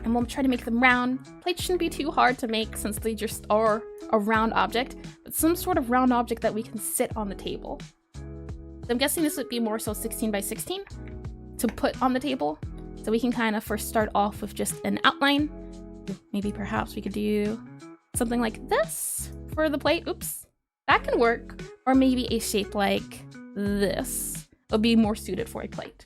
And we'll try to make them round. Plates shouldn't be too hard to make since they just are a round object, but some sort of round object that we can sit on the table. So I'm guessing this would be more so 16 by 16 to put on the table. So we can kind of first start off with just an outline. Maybe perhaps we could do something like this for the plate. Oops, that can work. Or maybe a shape like this would be more suited for a plate.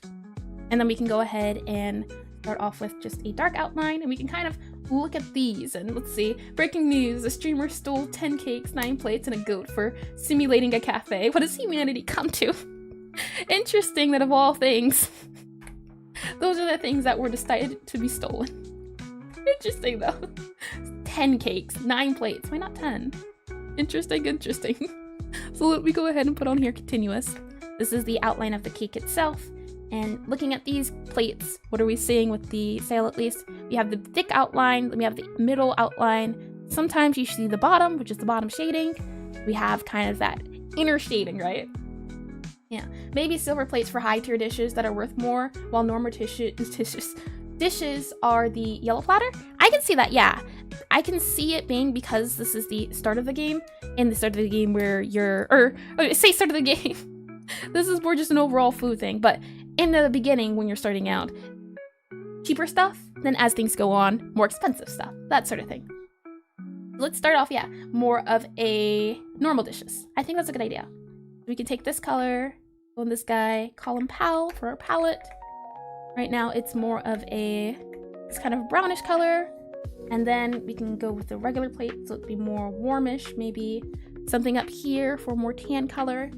And then we can go ahead and start off with just a dark outline, and we can kind of look at these. And let's see, breaking news, a streamer stole 10 cakes, 9 plates, and a goat for simulating a cafe. What has humanity come to? Interesting that of all things, those are the things that were decided to be stolen. Interesting though. 10 cakes, 9 plates, why not 10? Interesting. So let me go ahead and put on here continuous. This is the outline of the cake itself. And looking at these plates, what are we seeing with the sail at least? We have the thick outline, then we have the middle outline. Sometimes you see the bottom, which is the bottom shading. We have kind of that inner shading, right? Yeah, maybe silver plates for high tier dishes that are worth more, while normal dishes are the yellow platter. I can see that, yeah. I can see it being because this is the start of the game, and the start of the game where say start of the game. This is more just an overall food thing, but in the beginning when you're starting out, cheaper stuff, then as things go on, more expensive stuff, that sort of thing. Let's start off, more of a normal dishes. I think that's a good idea. We can take this color, go in this guy, call him Pal for our palette. Right now it's more of this kind of brownish color. And then we can go with the regular plate, so it'd be more warmish, maybe something up here for more tan color.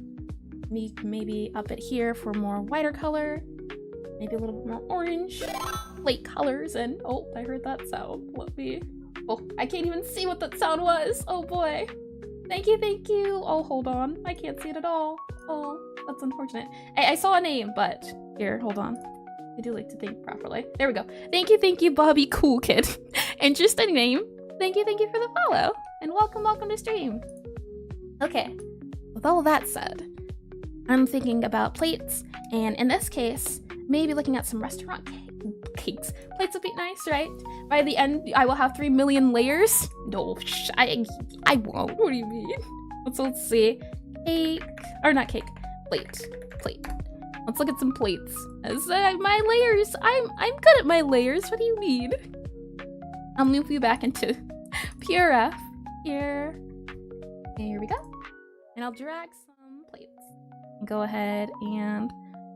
Maybe up at here for more whiter color. Maybe a little bit more orange. Plate colors, and oh, I heard that sound. Oh, I can't even see what that sound was. Oh boy. Thank you. Oh, hold on. I can't see it at all. Oh, that's unfortunate. I saw a name, but here, hold on. I do like to think properly. There we go. Thank you, Bobby Cool Kid. Interesting name. Thank you for the follow. And welcome to stream. Okay, with all that said, I'm thinking about plates, and in this case, maybe looking at some restaurant cakes. Plates would be nice, right? By the end, I will have 3 million layers. No, I won't. What do you mean? Let's see. Cake, or not cake. Plate. Let's look at some plates. My layers. I'm good at my layers. What do you need? I'll move you back into pure F. Here we go. And I'll drag some plates. Go ahead and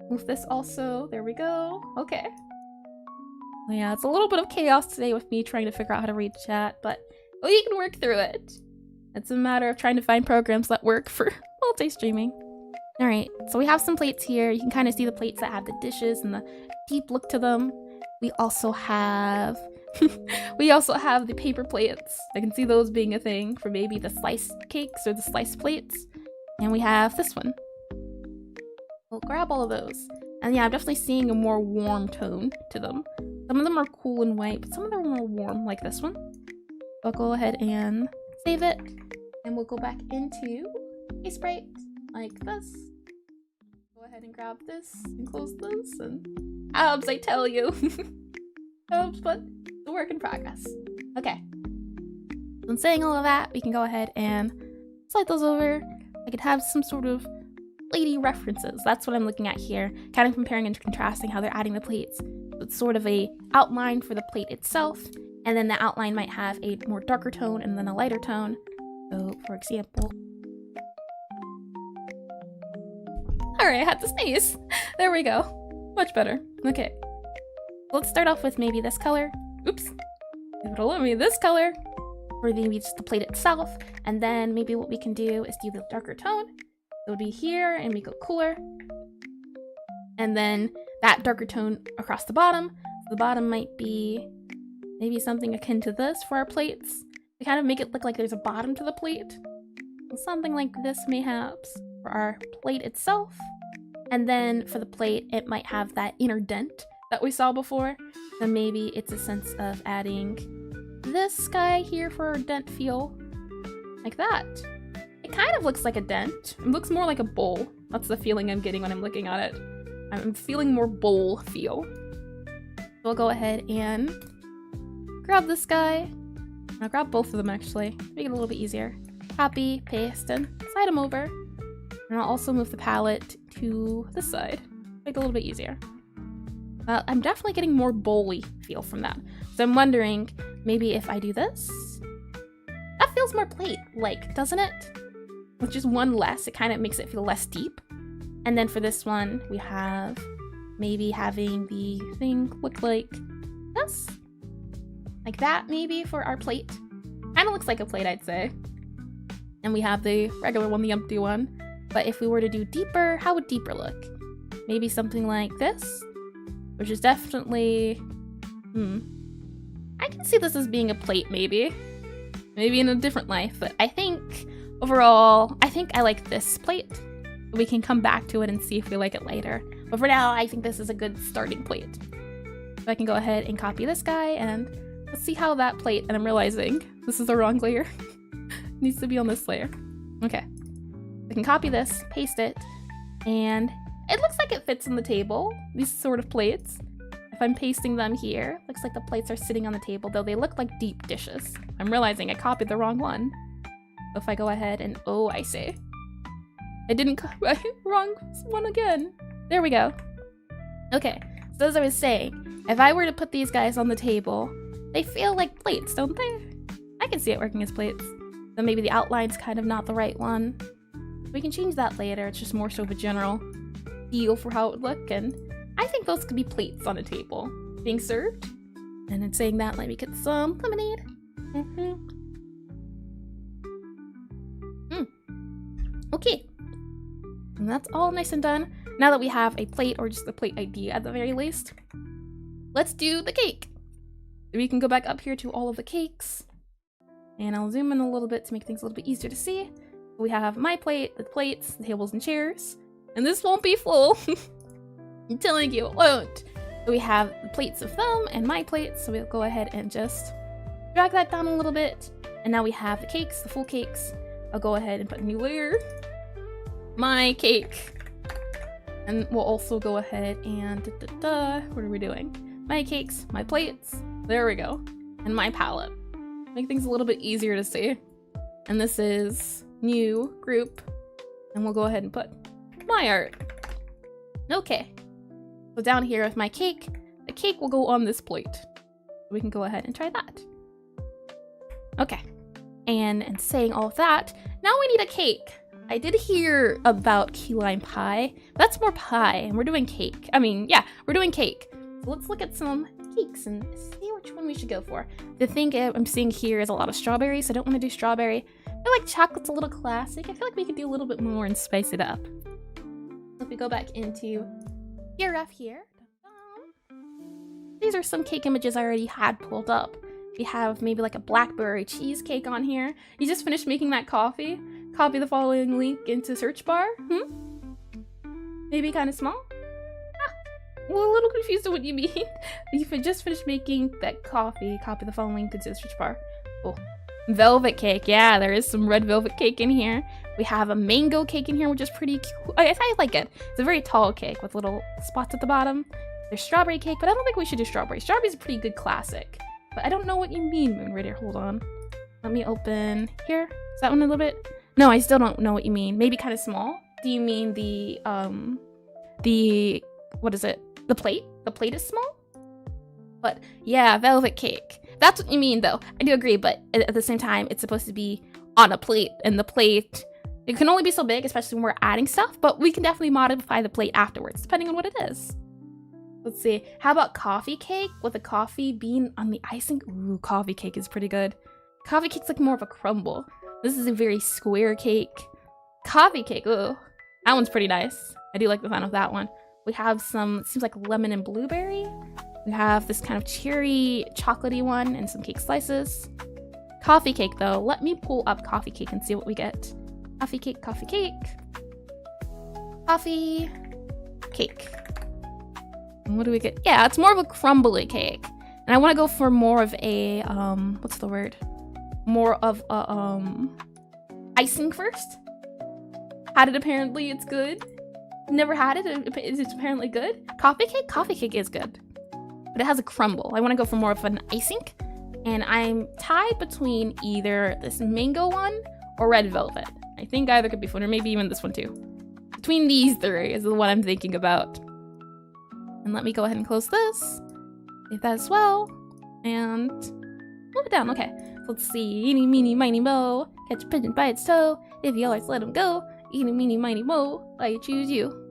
move this also. There we go. Okay. Yeah, it's a little bit of chaos today with me trying to figure out how to read chat, but we can work through it. It's a matter of trying to find programs that work for multi-streaming. Alright, so we have some plates here. You can kind of see the plates that have the dishes and the deep look to them. We also have the paper plates. I can see those being a thing for maybe the sliced cakes or the sliced plates. And we have this one. We'll grab all of those. And yeah, I'm definitely seeing a more warm tone to them. Some of them are cool and white, but some of them are more warm, like this one. I'll go ahead and save it. And we'll go back into Aseprite, like this. Go ahead and grab this and close this, and I tell you. But it's a work in progress. Okay. So saying all of that, we can go ahead and slide those over. I could have some sort of platey references. That's what I'm looking at here. Kind of comparing and contrasting how they're adding the plates. So it's sort of a outline for the plate itself, and then the outline might have a more darker tone and then a lighter tone. So for example, alright, I had to sneeze. There we go. Much better. Okay. Let's start off with maybe this color. Oops. It'll let me this color. Or maybe just the plate itself. And then maybe what we can do is do the darker tone. It'll be here and we go cooler. And then that darker tone across the bottom. So the bottom might be maybe something akin to this for our plates. To kind of make it look like there's a bottom to the plate. Something like this mayhaps for our plate itself. And then for the plate, it might have that inner dent that we saw before. So maybe it's a sense of adding this guy here for our dent feel. Like that. It kind of looks like a dent. It looks more like a bowl. That's the feeling I'm getting when I'm looking at it. I'm feeling more bowl feel. So I'll go ahead and grab this guy. I'll grab both of them actually. Make it a little bit easier. Copy, paste, and slide them over. And I'll also move the palette to this side. Make it a little bit easier. I'm definitely getting more bowly feel from that. So I'm wondering, maybe if I do this? That feels more plate-like, doesn't it? With just one less, it kind of makes it feel less deep. And then for this one, we have maybe having the thing look like this. Like that, maybe, for our plate. Kind of looks like a plate, I'd say. And we have the regular one, the empty one. But if we were to do deeper, how would deeper look? Maybe something like this? Which is definitely... I can see this as being a plate, maybe. Maybe in a different life, but I think, overall, I like this plate. We can come back to it and see if we like it later. But for now, I think this is a good starting plate. So I can go ahead and copy this guy, and let's see how that plate, and I'm realizing this is the wrong layer. It needs to be on this layer. Okay. I can copy this, paste it, and it looks like it fits on the table, these sort of plates. if I'm pasting them here, looks like the plates are sitting on the table, though they look like deep dishes. I'm realizing I copied the wrong one. So if I go ahead and, oh, I see. I didn't wrong one again. There we go. Okay, so as I was saying, if I were to put these guys on the table, they feel like plates, don't they? I can see it working as plates. So maybe the outline's kind of not the right one. We can change that later. It's just more so of a general feel for how it would look, and I think those could be plates on a table being served. And in saying that, let me get some lemonade. Okay, and that's all nice and done. Now that we have a plate, or just a plate idea at the very least, let's do the cake. We can go back up here to all of the cakes, and I'll zoom in a little bit to make things a little bit easier to see. We have my plate, the plates, the tables and chairs, and this won't be full. I'm telling you, it won't. So we have the plates of them and my plates, so we'll go ahead and just drag that down a little bit. And now we have the cakes, the full cakes. I'll go ahead and put a new layer. My cake. And we'll also go ahead and what are we doing? My cakes, my plates, there we go. And my palette. Make things a little bit easier to see. And this is new group. And we'll go ahead and put my art. Okay. So down here with my cake, the cake will go on this plate. We can go ahead and try that. Okay. And saying all of that, now we need a cake. I did hear about key lime pie. That's more pie, and we're doing cake. I mean, yeah, we're doing cake. So let's look at some cakes and see which one we should go for. The thing I'm seeing here is a lot of strawberry, so I don't want to do strawberry. I feel like chocolate's a little classic. I feel like we could do a little bit more and spice it up. If we go back into here, these are some cake images I already had pulled up. We have maybe like a blackberry cheesecake on here. You just finished making that coffee? Copy the following link into search bar? Maybe kind of small? Well, a little confused with what you mean. If you just finished making that coffee, copy the following link into the search bar. Oh, velvet cake. Yeah, there is some red velvet cake in here. We have a mango cake in here, which is pretty cute. I like it. It's a very tall cake with little spots at the bottom. There's strawberry cake, but I don't think we should do strawberry. Strawberry's a pretty good classic. But I don't know what you mean, Moonraider. Hold on. Let me open here. Is that one a little bit? No, I still don't know what you mean. Maybe kind of small? Do you mean the what is it? The plate? The plate is small? But yeah, velvet cake. That's what you mean though. I do agree, but at the same time, it's supposed to be on a plate, and the plate, it can only be so big, especially when we're adding stuff, but we can definitely modify the plate afterwards, depending on what it is. Let's see. How about coffee cake with a coffee bean on the icing? Ooh, coffee cake is pretty good. Coffee cake's like more of a crumble. This is a very square cake. Coffee cake, ooh. That one's pretty nice. I do like the sound of that one. We have some, it seems like lemon and blueberry. We have this kind of cherry chocolatey one and some cake slices. Coffee cake though. Let me pull up coffee cake and see what we get. Coffee cake, coffee cake. Coffee cake. And what do we get? Yeah, it's more of a crumbly cake. And I want to go for more of a, what's the word? More of a, icing first. Had it, apparently it's good. Never had it, it's apparently good. Coffee cake? Coffee cake is good. But it has a crumble. I want to go for more of an icing. And I'm tied between either this mango one or red velvet. I think either could be fun, or maybe even this one too. Between these three is the one I'm thinking about. And let me go ahead and close this. Save that as well. And move it down. Okay. So let's see. Eeny, meeny, miny, mo. Catch a pigeon by its toe. If you always let him go. Eeny, meeny, miny, mo. I choose you.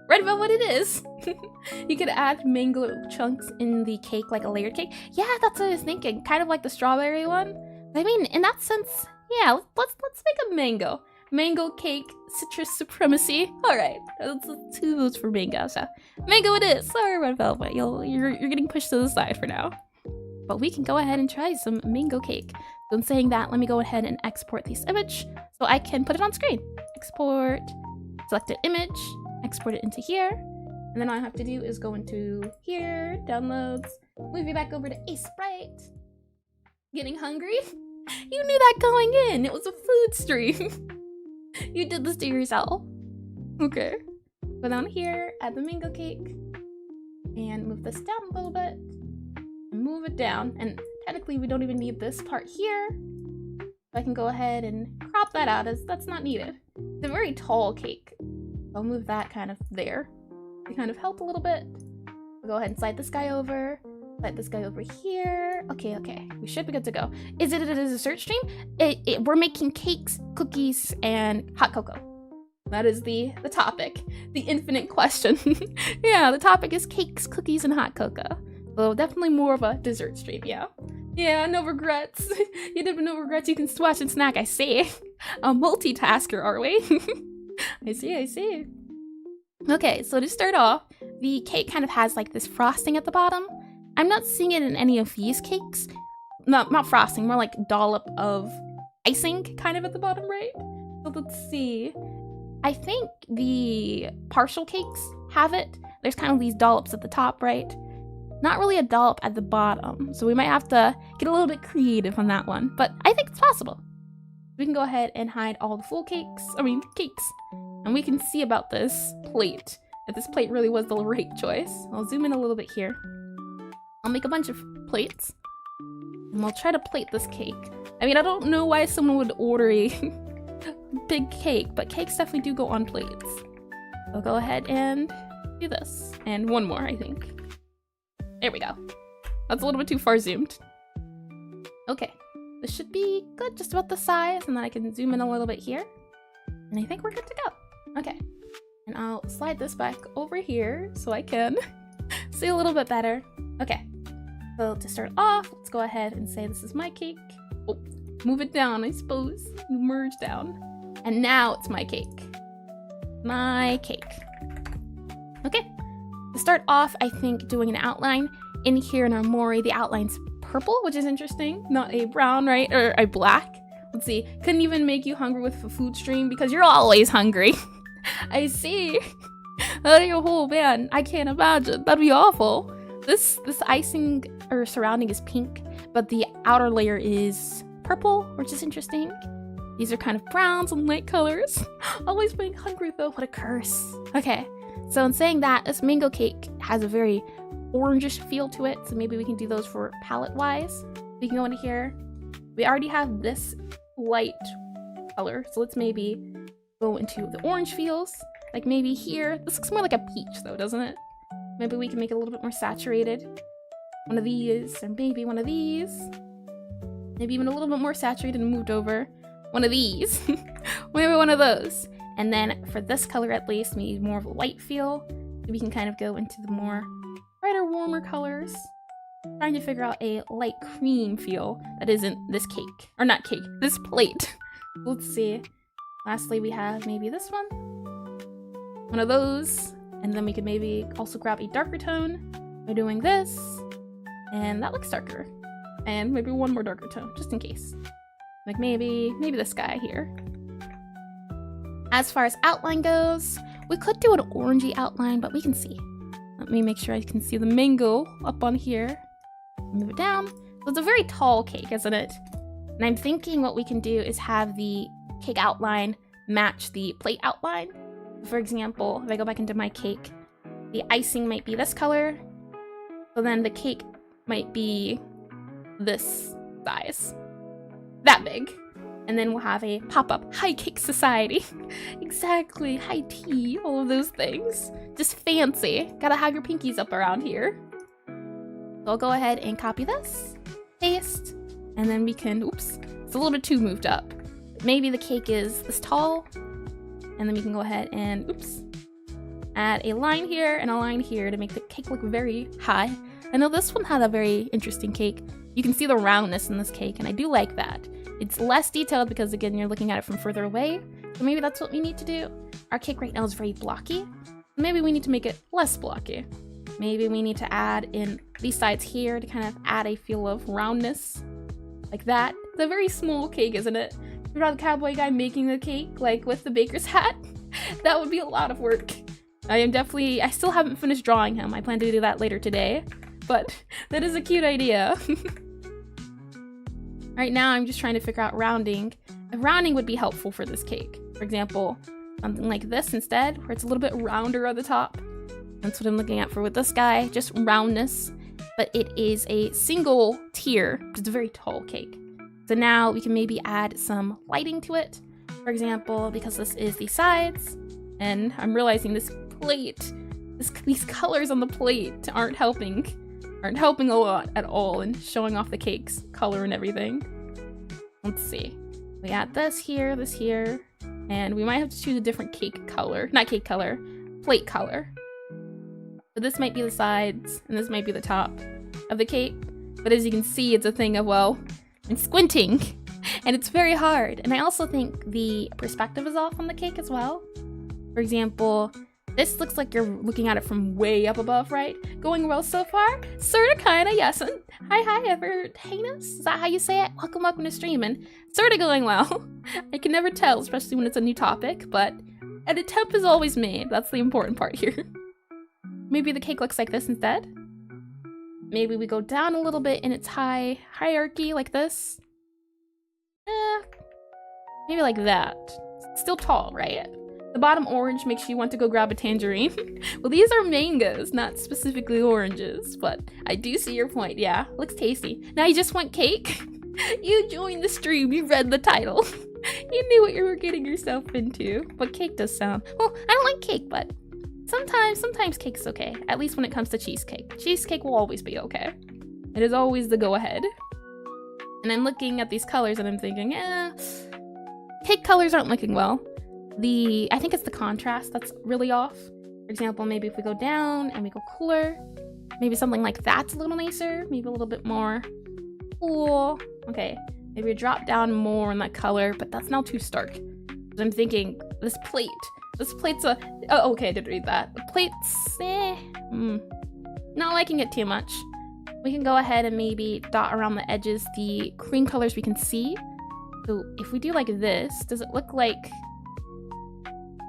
Red velvet it is. You could add mango chunks in the cake, like a layered cake. Yeah, that's what I was thinking. Kind of like the strawberry one. I mean, in that sense, yeah. Let's make a mango. Mango cake, citrus supremacy. All right, let's 2 votes for mango. So mango it is. Sorry, red velvet. You're getting pushed to the side for now. But we can go ahead and try some mango cake. So in saying that, let me go ahead and export this image so I can put it on screen. Export, select an image, export it into here. And then all I have to do is go into here, downloads, move you back over to Aseprite. Getting hungry? You knew that going in. It was a food stream. You did this to yourself. Okay. Go down here, add the mango cake. and move this down a little bit, and move it down. And technically we don't even need this part here. I can go ahead and crop that out as that's not needed. It's a very tall cake. I'll move that kind of there to kind of help a little bit. We'll go ahead and slide this guy over. Slide this guy over here. Okay, we should be good to go. Is it a dessert stream? We're making cakes, cookies, and hot cocoa. That is the topic. The infinite question. Yeah, the topic is cakes, cookies, and hot cocoa. So definitely more of a dessert stream, yeah. Yeah, no regrets. You did no regrets, you can watch and snack, I see. A multitasker, are we? I see. Okay, so to start off, the cake kind of has like this frosting at the bottom. I'm not seeing it in any of these cakes. Not frosting, more like dollop of icing kind of at the bottom, right? So let's see. I think the partial cakes have it. There's kind of these dollops at the top, right? Not really a dollop at the bottom, so we might have to get a little bit creative on that one, but I think it's possible. We can go ahead and hide all the full cakes, and we can see about this plate, if this plate really was the right choice. I'll zoom in a little bit here. I'll make a bunch of plates, and we'll try to plate this cake. I mean, I don't know why someone would order a big cake, but cakes definitely do go on plates. I'll go ahead and do this, and one more, I think. There we go. That's a little bit too far zoomed. Okay, this should be good, just about the size, and then I can zoom in a little bit here. And I think we're good to go. Okay, and I'll slide this back over here so I can see a little bit better. Okay, so to start off, let's go ahead and say this is my cake. Oh, move it down, I suppose. Merge down. And now it's my cake. My cake. Okay. To start off, I think doing an outline. In here in our mori, the outline's purple, which is interesting. Not a brown, right? Or a black. Let's see. Couldn't even make you hungry with a food stream because you're always hungry. I see. Oh man, I can't imagine. That'd be awful. This icing or surrounding is pink, but the outer layer is purple, which is interesting. These are kind of browns and light colors. Always being hungry though, what a curse. Okay. So in saying that, this mango cake has a very orangish feel to it, so maybe we can do those for palette-wise. We can go into here. We already have this light color, so let's maybe go into the orange feels. Like maybe here. This looks more like a peach though, doesn't it? Maybe we can make it a little bit more saturated. One of these, or maybe one of these. Maybe even a little bit more saturated and moved over. One of these. Maybe one of those. And then for this color at least, we need more of a light feel. We can kind of go into the more brighter, warmer colors. Trying to figure out a light cream feel that isn't this cake. Or not cake, this plate. Let's see. Lastly, we have maybe this one. One of those. And then we could maybe also grab a darker tone by doing this. And that looks darker. And maybe one more darker tone, just in case. Like maybe this guy here. As far as outline goes, we could do an orangey outline, but we can see. Let me make sure I can see the mango up on here. Move it down. So it's a very tall cake, isn't it? And I'm thinking what we can do is have the cake outline match the plate outline. For example, if I go back into my cake, the icing might be this color. So then the cake might be this size. That big. And then we'll have a pop-up high cake society. Exactly, high tea, all of those things. Just fancy. Gotta have your pinkies up around here. So I'll go ahead and copy this, paste, and then we can, oops, it's a little bit too moved up. Maybe the cake is this tall, and then we can go ahead and, oops, add a line here and a line here to make the cake look very high. I know this one had a very interesting cake. You can see the roundness in this cake, and I do like that. It's less detailed because, again, you're looking at it from further away. So maybe that's what we need to do. Our cake right now is very blocky. Maybe we need to make it less blocky. Maybe we need to add in these sides here to kind of add a feel of roundness. Like that. It's a very small cake, isn't it? You'd rather the cowboy guy making the cake, like with the baker's hat? That would be a lot of work. I still haven't finished drawing him. I plan to do that later today. But that is a cute idea. Right now, I'm just trying to figure out rounding. A rounding would be helpful for this cake. For example, something like this instead, where it's a little bit rounder at the top. That's what I'm looking at for with this guy, just roundness. But it is a single tier, just a very tall cake. So now we can maybe add some lighting to it. For example, because this is the sides, and I'm realizing this plate, these colors on the plate aren't helping a lot at all in showing off the cake's color and everything. Let's see. We add this here, and we might have to choose a different cake color. Not cake color, plate color. So this might be the sides, and this might be the top of the cake. But as you can see, it's a thing of, well, I'm squinting, and it's very hard. And I also think the perspective is off on the cake as well. For example, this looks like you're looking at it from way up above, right? Going well so far? Sorta, kinda, yes. And hi, Evertainus? Is that how you say it? Welcome to streaming. Sorta going well. I can never tell, especially when it's a new topic, but an attempt is always made. That's the important part here. Maybe the cake looks like this instead. Maybe we go down a little bit in its hierarchy like this. Maybe like that. It's still tall, right? The bottom orange makes you want to go grab a tangerine. Well, these are mangoes, not specifically oranges, but I do see your point. Yeah, looks tasty. Now you just want cake? You joined the stream, you read the title. You knew what you were getting yourself into. But cake does sound, well, I don't like cake, but sometimes cake's okay. At least when it comes to cheesecake. Cheesecake will always be okay. It is always the go-ahead. And I'm looking at these colors and I'm thinking, cake colors aren't looking well. I think it's the contrast that's really off. For example, maybe if we go down and we go cooler, maybe something like that's a little nicer, maybe a little bit more cool. Okay, maybe we drop down more in that color, but that's now too stark. I'm thinking, this plate's a, oh, okay, I did read that. The plate's, not liking it too much. We can go ahead and maybe dot around the edges the cream colors we can see. So if we do like this, does it look like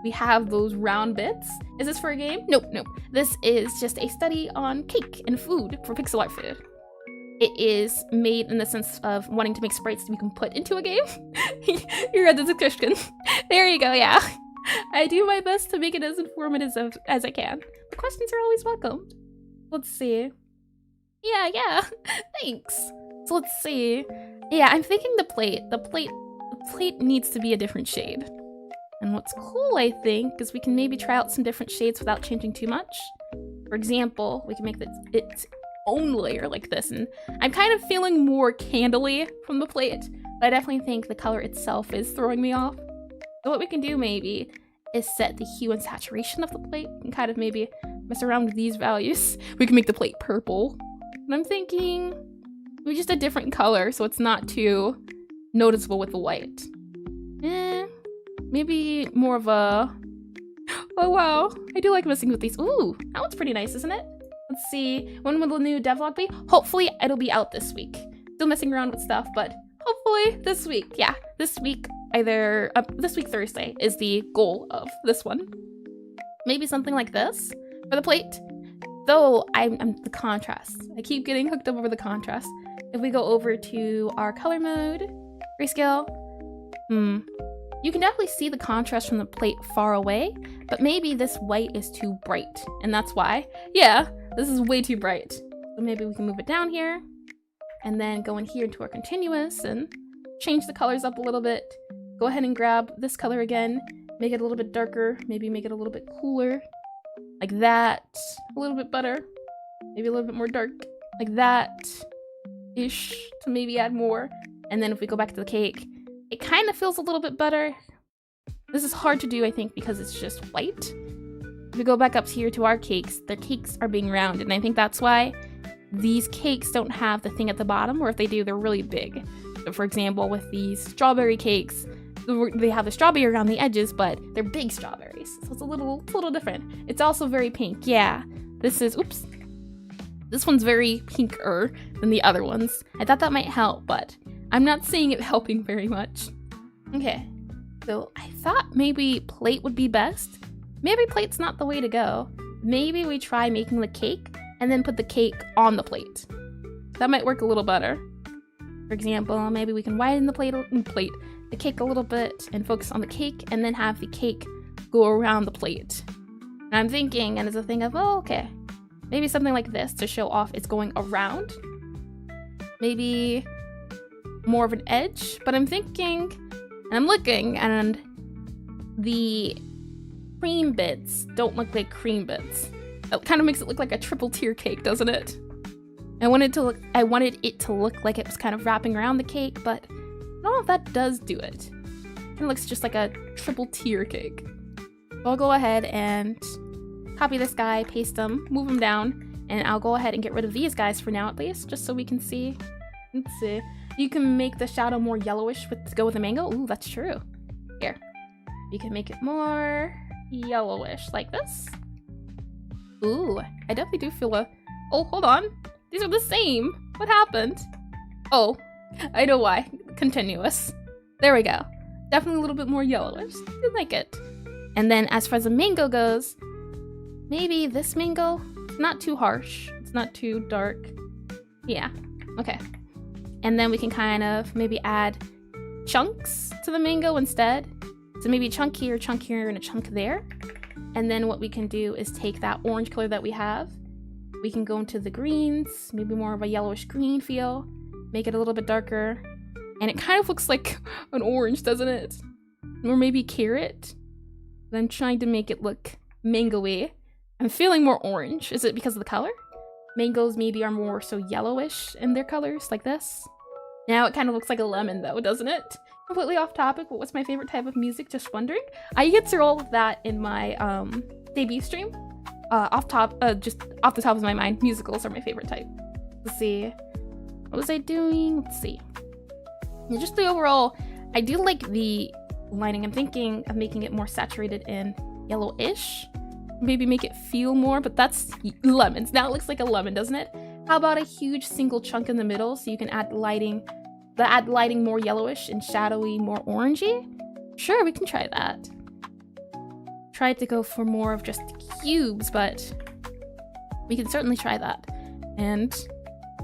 we have those round bits? Is this for a game? Nope. This is just a study on cake and food for Pixelart food. It is made in the sense of wanting to make sprites that we can put into a game. You read the description. There you go, yeah. I do my best to make it as informative as I can. The questions are always welcomed. Let's see. Yeah, thanks. So let's see. Yeah, I'm thinking the plate needs to be a different shade. And what's cool, I think, is we can maybe try out some different shades without changing too much. For example, we can make its own layer like this, and I'm kind of feeling more candly from the plate, but I definitely think the color itself is throwing me off. So what we can do maybe is set the hue and saturation of the plate and kind of maybe mess around with these values. We can make the plate purple. And I'm thinking maybe just a different color so it's not too noticeable with the white. Maybe more of a, oh wow, I do like messing with these. Ooh, that one's pretty nice, isn't it? Let's see, when will the new devlog be? Hopefully it'll be out this week. Still messing around with stuff, but hopefully this week. Yeah, this week, this week Thursday is the goal of this one. Maybe something like this for the plate. Though I'm the contrast. I keep getting hooked up over the contrast. If we go over to our color mode, grayscale, you can definitely see the contrast from the plate far away, but maybe this white is too bright, and that's why. Yeah, this is way too bright. So maybe we can move it down here, and then go in here into our continuous and change the colors up a little bit. Go ahead and grab this color again, make it a little bit darker, maybe make it a little bit cooler, like that, a little bit better, maybe a little bit more dark, like that-ish, to maybe add more. And then if we go back to the cake, it kind of feels a little bit better. This is hard to do, I think, because it's just white. If we go back up here to our cakes, their cakes are being rounded, and I think that's why these cakes don't have the thing at the bottom, or if they do, they're really big. So for example, with these strawberry cakes, they have the strawberry around the edges, but they're big strawberries, so it's a little different. It's also very pink. Yeah, this is, oops. This one's very pinker than the other ones. I thought that might help, but I'm not seeing it helping very much. Okay, so I thought maybe plate would be best. Maybe plate's not the way to go. Maybe we try making the cake and then put the cake on the plate. That might work a little better. For example, maybe we can widen the cake a little bit and focus on the cake and then have the cake go around the plate. And I'm thinking, and it's a thing of, oh, okay, maybe something like this to show off it's going around. Maybe more of an edge, but I'm thinking, and I'm looking, and the cream bits don't look like cream bits. It kind of makes it look like a triple tier cake, doesn't it? I wanted it to look like it was kind of wrapping around the cake, but I don't know if that does do it. It kind of looks just like a triple tier cake. So I'll go ahead and copy this guy, paste him, move him down, and I'll go ahead and get rid of these guys for now at least, just so we can see. Let's see. You can make the shadow more yellowish to go with the mango. Ooh, that's true. Here. You can make it more yellowish, like this. Ooh, I definitely do feel a... Oh, hold on. These are the same. What happened? Oh, I know why. Continuous. There we go. Definitely a little bit more yellowish. I like it. And then as far as the mango goes, maybe this mango? It's not too harsh. It's not too dark. Yeah, okay. And then we can kind of maybe add chunks to the mango instead. So maybe a chunk here, and a chunk there. And then what we can do is take that orange color that we have. We can go into the greens, maybe more of a yellowish green feel. Make it a little bit darker. And it kind of looks like an orange, doesn't it? Or maybe carrot. But I'm trying to make it look mango-y. I'm feeling more orange. Is it because of the color? Mangoes maybe are more so yellowish in their colors, like this. Now it kind of looks like a lemon though, doesn't it? Completely off topic, but what's my favorite type of music? Just wondering. I answer all of that in my debut stream. Just off the top of my mind, musicals are my favorite type. Let's see. What was I doing? Let's see. Yeah, just the overall, I do like the lighting. I'm thinking of making it more saturated in yellowish. Maybe make it feel more, but that's lemons. Now it looks like a lemon, doesn't it? How about a huge single chunk in the middle so you can add lighting more yellowish and shadowy, more orangey? Sure, we can try that. Tried to go for more of just cubes, but we can certainly try that. And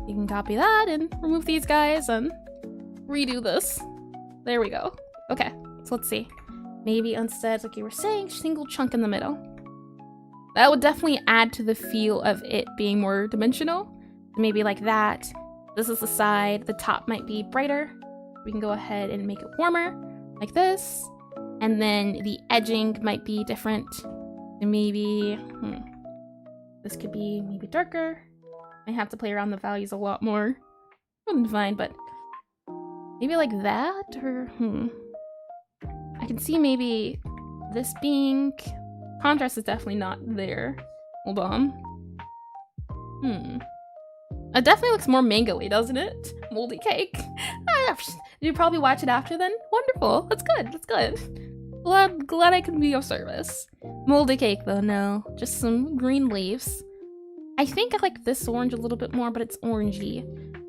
you can copy that and remove these guys and redo this. There we go. Okay, so let's see. Maybe instead, like you were saying, single chunk in the middle. That would definitely add to the feel of it being more dimensional. Maybe like that. This is the side. The top might be brighter. We can go ahead and make it warmer, like this. And then the edging might be different. And maybe, this could be maybe darker. I have to play around the values a lot more. Wouldn't fine, but maybe like that, or I can see maybe this being... Contrast is definitely not there. Hold on. It definitely looks more mango-y, doesn't it? Moldy cake. You probably watch it after then? Wonderful. That's good. That's good. Glad I could be of service. Moldy cake though, no. Just some green leaves. I think I like this orange a little bit more, but it's orangey.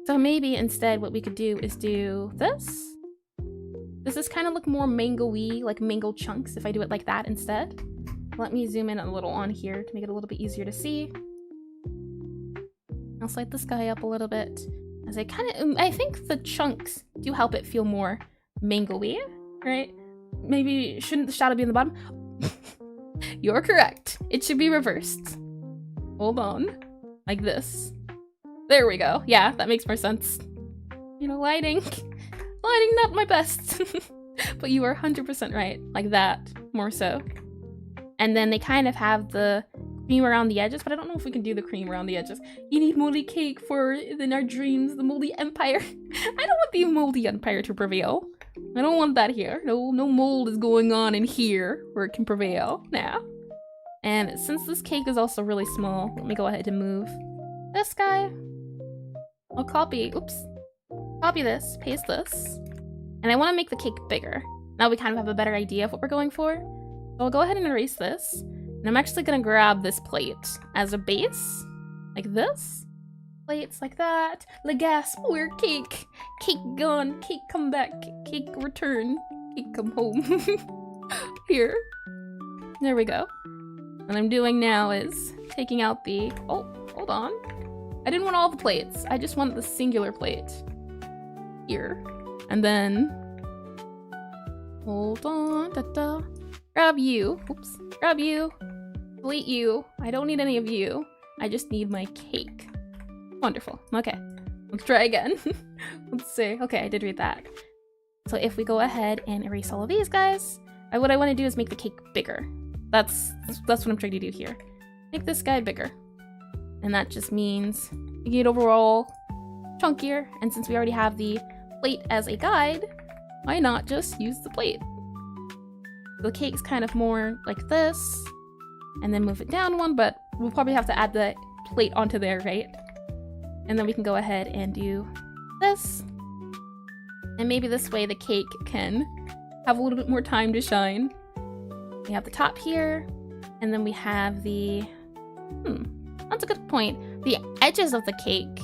So maybe instead what we could do is do this. Does this kind of look more mango-y, like mango chunks, if I do it like that instead? Let me zoom in a little on here to make it a little bit easier to see. I'll slide this guy up a little bit. As I think the chunks do help it feel more mango-y, right? Maybe, shouldn't the shadow be in the bottom? You're correct. It should be reversed. Hold on. Like this. There we go. Yeah, that makes more sense. You know, lighting not my best. But you are 100% right. Like that, more so. And then they kind of have the cream around the edges, but I don't know if we can do the cream around the edges. You need moldy cake for, in our dreams, the moldy empire. I don't want the moldy empire to prevail. I don't want that here. No mold is going on in here where it can prevail. Nah. And since this cake is also really small, let me go ahead and move this guy. I'll copy this, paste this. And I want to make the cake bigger. Now we kind of have a better idea of what we're going for. So I'll go ahead and erase this. And I'm actually gonna grab this plate as a base. Like this. Plates like that. Le gasp, we're cake. Cake gone, cake come back, cake return, cake come home. Here. There we go. What I'm doing now is taking out the... Oh, hold on. I didn't want all the plates. I just want the singular plate. Here. And then... Hold on. Grab you. Oops. Grab you. Delete you. I don't need any of you. I just need my cake. Wonderful. Okay. Let's try again. Let's see. Okay, I did read that. So if we go ahead and erase all of these guys, what I want to do is make the cake bigger. That's what I'm trying to do here. Make this guy bigger. And that just means making it overall chunkier. And since we already have the plate as a guide, why not just use the plate? The cake's kind of more like this, and then move it down one, but we'll probably have to add the plate onto there, right? And then we can go ahead and do this. And maybe this way the cake can have a little bit more time to shine. We have the top here, and then we have the, that's a good point. The edges of the cake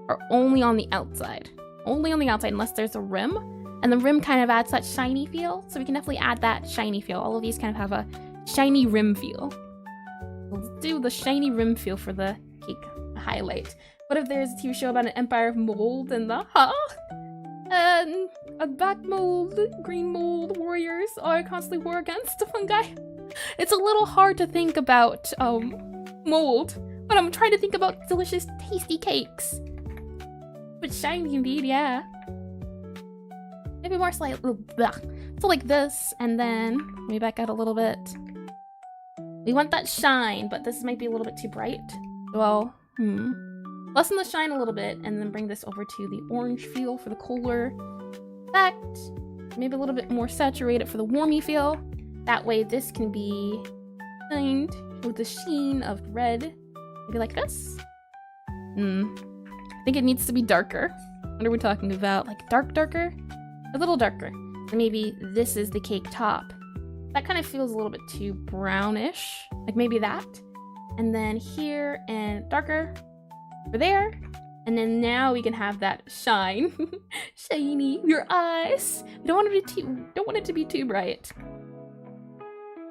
are only on the outside. Only on the outside unless there's a rim. And the rim kind of adds that shiny feel, so we can definitely add that shiny feel. All of these kind of have a shiny rim feel. Let's do the shiny rim feel for the cake highlight. What if there's a TV show about an empire of mold and and a black mold, green mold warriors are constantly war against the fungi? It's a little hard to think about mold, but I'm trying to think about delicious, tasty cakes. But shiny indeed, yeah. Maybe more slightly. So like this, and then let me back out a little bit. We want that shine, but this might be a little bit too bright. Well, lessen the shine a little bit, and then bring this over to the orange feel for the cooler effect. Maybe a little bit more saturated for the warmy feel. That way this can be shined with the sheen of red. Maybe like this. I think it needs to be darker. What are we talking about? Like darker? A little darker. So maybe this is the cake top. That kind of feels a little bit too brownish. Like maybe that. And then here and darker over there. And then now we can have that shine. Shiny. Your eyes. We don't want it to be too bright.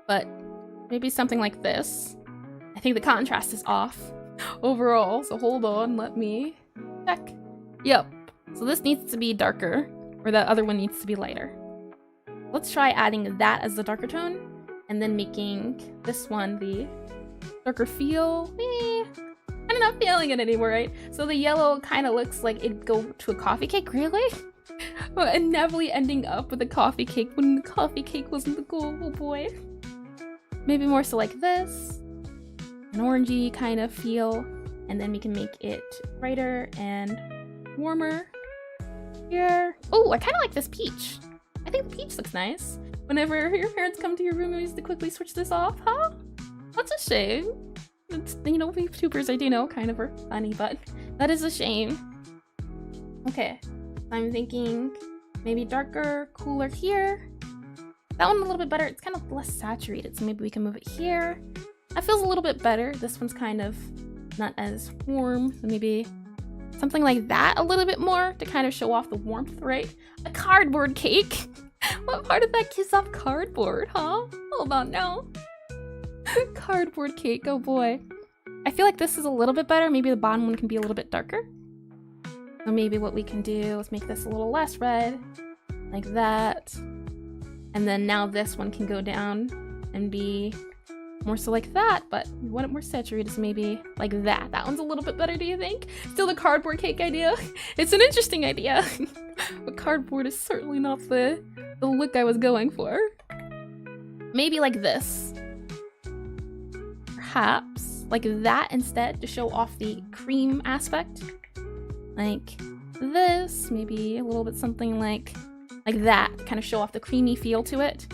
But maybe something like this. I think the contrast is off overall. So hold on, let me check. Yep. So this needs to be darker. Or that other one needs to be lighter. Let's try adding that as the darker tone, and then making this one the darker feel. I'm not feeling it anymore, right? So the yellow kind of looks like it'd go to a coffee cake, really? And inevitably ending up with a coffee cake when the coffee cake wasn't the goal, oh boy. Maybe more so like this, an orangey kind of feel, and then we can make it brighter and warmer. Here. Oh, I kind of like this peach. I think the peach looks nice. Whenever your parents come to your room, we used to quickly switch this off, huh? That's a shame. It's, you know, VTubers I do know kind of are funny, but that is a shame. Okay, I'm thinking maybe darker, cooler here. That one a little bit better. It's kind of less saturated, so maybe we can move it here. That feels a little bit better. This one's kind of not as warm, so maybe something like that a little bit more to kind of show off the warmth, right? A cardboard cake? What part of that gives off cardboard, huh? Hold on now. Cardboard cake, oh boy. I feel like this is a little bit better. Maybe the bottom one can be a little bit darker. So maybe what we can do is make this a little less red, like that. And then now this one can go down and be more so like that, but we want it more saturated, so maybe like that. That one's a little bit better, do you think? Still the cardboard cake idea? It's an interesting idea. But cardboard is certainly not the look I was going for. Maybe like this. Perhaps like that instead to show off the cream aspect. Like this, maybe a little bit something like that, kind of show off the creamy feel to it.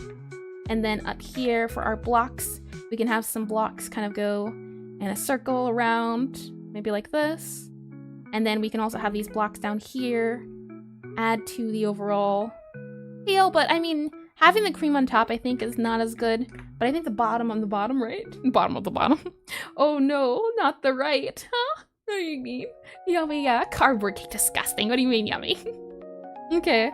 And then up here for our blocks, we can have some blocks kind of go in a circle around, maybe like this. And then we can also have these blocks down here, add to the overall feel. But I mean, having the cream on top I think is not as good. But I think the bottom on the bottom, right? Bottom of the bottom. Oh no, not the right, huh? What do you mean? Yummy, yeah. Cardboard cake, disgusting. What do you mean, yummy? Okay.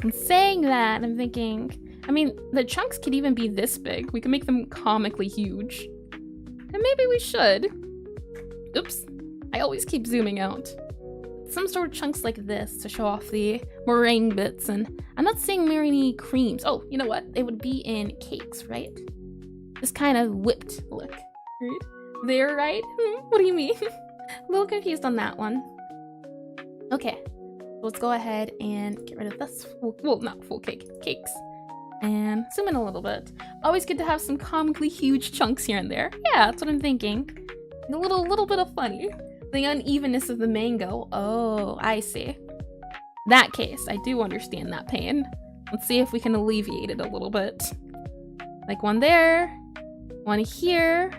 I'm saying that, I'm thinking, I mean, the chunks could even be this big. We can make them comically huge. And maybe we should. Oops. I always keep zooming out. Some sort of chunks like this to show off the meringue bits. And I'm not saying meringue creams. Oh, you know what? They would be in cakes, right? this kind of whipped look. Right? There, right? What do you mean? A little confused on that one. Okay, let's go ahead and get rid of this. Well, not full cakes. And zoom in a little bit. Always good to have some comically huge chunks here and there. Yeah, that's what I'm thinking. A little bit of funny. The unevenness of the mango. Oh, I see. That case, I do understand that pain. Let's see if we can alleviate it a little bit. Like one there, one here.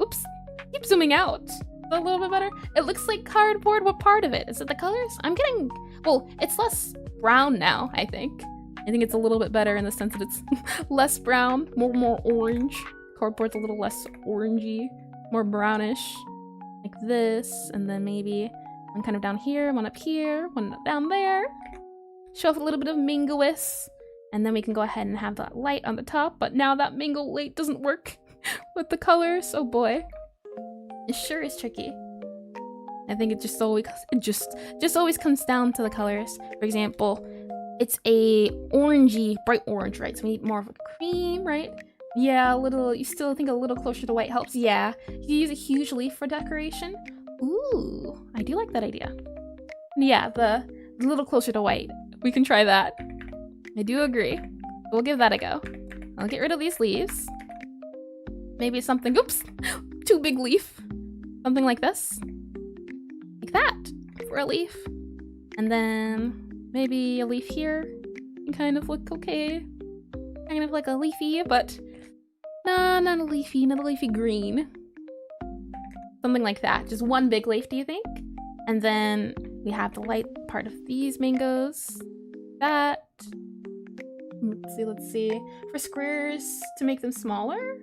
Oops, keep zooming out. A little bit better. It looks like cardboard. What part of it? Is it the colors? I'm getting, well, it's less brown now, I think. I think it's a little bit better in the sense that it's less brown, more orange. Cardboard's a little less orangey, more brownish. Like this, and then maybe one kind of down here, one up here, one down there. Show off a little bit of mangoist. And then we can go ahead and have that light on the top, but now that mango light doesn't work with the colors. Oh boy. It sure is tricky. I think it just always comes down to the colors. For example, it's a orangey, bright orange, right? So we need more of a cream, right? Yeah, you still think a little closer to white helps. Yeah, you use a huge leaf for decoration. Ooh, I do like that idea. Yeah, the little closer to white. We can try that. I do agree. We'll give that a go. I'll get rid of these leaves. Maybe something, oops, too big leaf. Something like this. Like that for a leaf. And then maybe a leaf here can kind of look okay. Kind of like a leafy, but nah, not a leafy green. Something like that. Just one big leaf, do you think? And then we have the light part of these mangoes. That. Let's see. For squares, to make them smaller?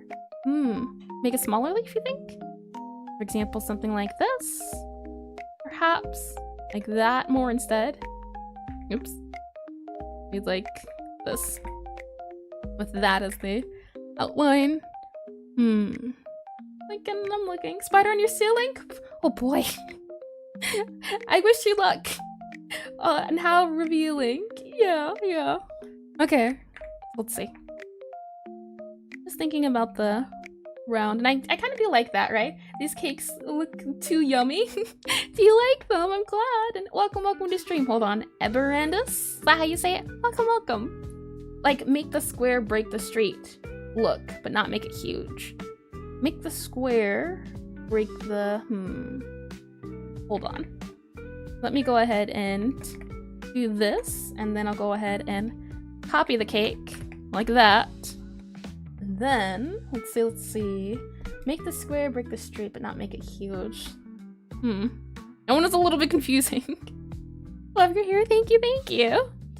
Make a smaller leaf, you think? For example, something like this. Perhaps. Like that more instead. Oops. We'd like this. With that as the outline. I'm looking. Spider on your ceiling? Oh boy. I wish you luck. And how revealing. Yeah. Okay, let's see. Just thinking about the round, and I kind of do like that, right? These cakes look too yummy. Do you like them? I'm glad. And welcome to stream. Hold on, Eberandus? Is that how you say it? Welcome. Like, make the square break the street. Look, but not make it huge. Make the square break the, Hold on. Let me go ahead and do this, and then I'll go ahead and copy the cake like that. And then, let's see. Make the square break the street, but not make it huge. That one is a little bit confusing. Love your hair, thank you.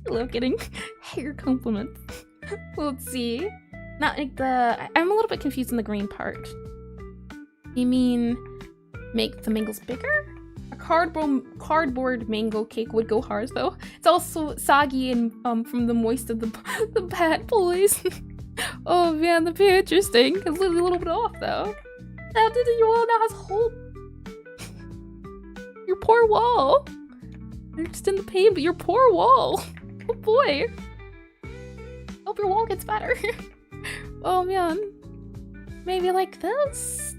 I love getting hair compliments. Let's see. Not like I'm a little bit confused in the green part. You mean make the mangoes bigger? A cardboard mango cake would go hard though. It's also soggy and from the moist of the bad boys. Oh man, the picture stink. It's a little bit off though. Now your wall now has a hole. Your poor wall. I understand the pain, but your poor wall. Oh boy. Hope your wall gets better. Oh man. Maybe like this?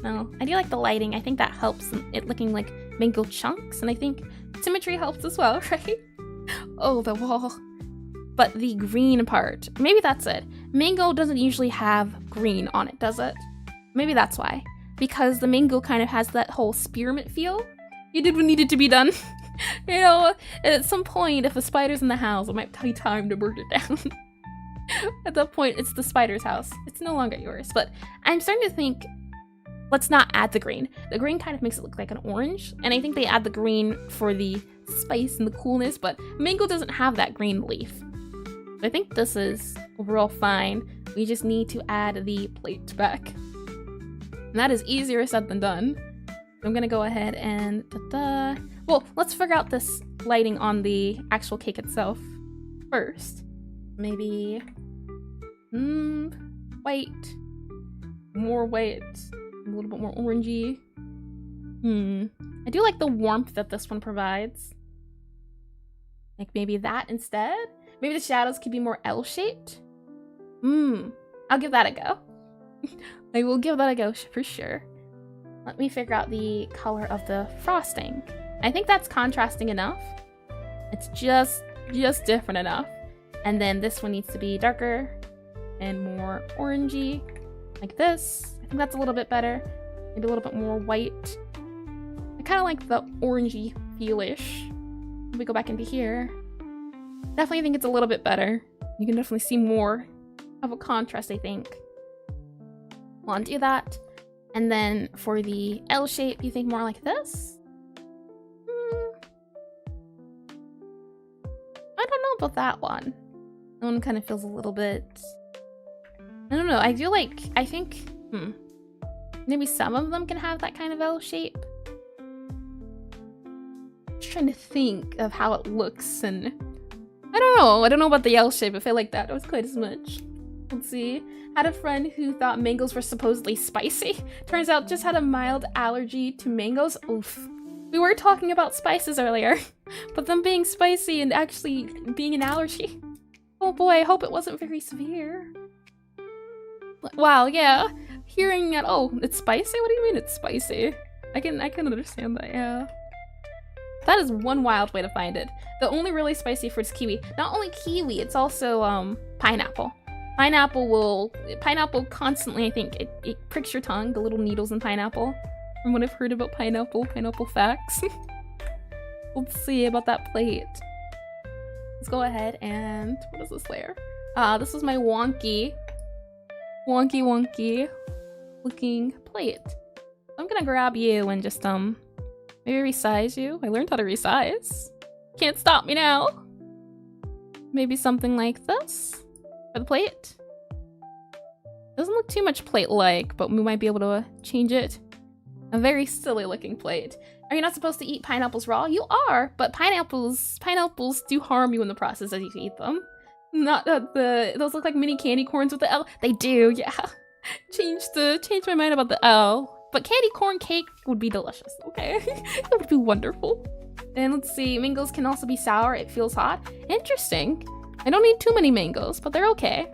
No, I do like the lighting. I think that helps it looking like mango chunks, and I think symmetry helps as well, right? Oh, the wall. But the green part, maybe that's it. Mango doesn't usually have green on it, does it? Maybe that's why. Because the mango kind of has that whole spearmint feel. You did what needed to be done. You know, at some point, if a spider's in the house, it might be time to burn it down. At that point, it's the spider's house. It's no longer yours. But I'm starting to think, let's not add the green. The green kind of makes it look like an orange, and I think they add the green for the spice and the coolness, but mango doesn't have that green leaf. So I think this is overall fine. We just need to add the plate back. And that is easier said than done. So I'm gonna go ahead and well, let's figure out this lighting on the actual cake itself first. Maybe white. More white. A little bit more orangey. I do like the warmth that this one provides. Like maybe that instead? Maybe the shadows could be more L-shaped? I'll give that a go. I will give that a go for sure. Let me figure out the color of the frosting. I think that's contrasting enough. It's just different enough. And then this one needs to be darker and more orangey, like this. I think that's a little bit better. Maybe a little bit more white. I kind of like the orangey feel-ish. If we go back into here, definitely think it's a little bit better. You can definitely see more of a contrast, I think. We'll undo that. And then for the L shape, you think more like this? I don't know about that one. That one kind of feels a little bit... I don't know, I think, maybe some of them can have that kind of L shape. Just trying to think of how it looks, and I don't know about the L shape if I like that. It was quite as much. Let's see. Had a friend who thought mangoes were supposedly spicy. Turns out just had a mild allergy to mangoes. Oof. We were talking about spices earlier, but them being spicy and actually being an allergy. Oh boy, I hope it wasn't very severe. Wow, yeah. Hearing that, oh, it's spicy? What do you mean it's spicy? I can understand that, yeah. That is one wild way to find it. The only really spicy fruit is kiwi. Not only kiwi, it's also pineapple. Pineapple constantly, I think, it pricks your tongue, the little needles in pineapple. From what I've heard about pineapple facts. Let's see about that plate. Let's go ahead and, what is this layer? This is my wonky looking plate. I'm gonna grab you and just, maybe resize you. I learned how to resize. Can't stop me now. Maybe something like this for the plate. Doesn't look too much plate-like, but we might be able to change it. A very silly looking plate. Are you not supposed to eat pineapples raw? You are, but pineapples do harm you in the process as you eat them. Not that those look like mini candy corns with the L. They do, yeah. Changed my mind about the L. But candy corn cake would be delicious, okay? That would be wonderful. And let's see, mangoes can also be sour. It feels hot. Interesting. I don't need too many mangoes, but they're okay.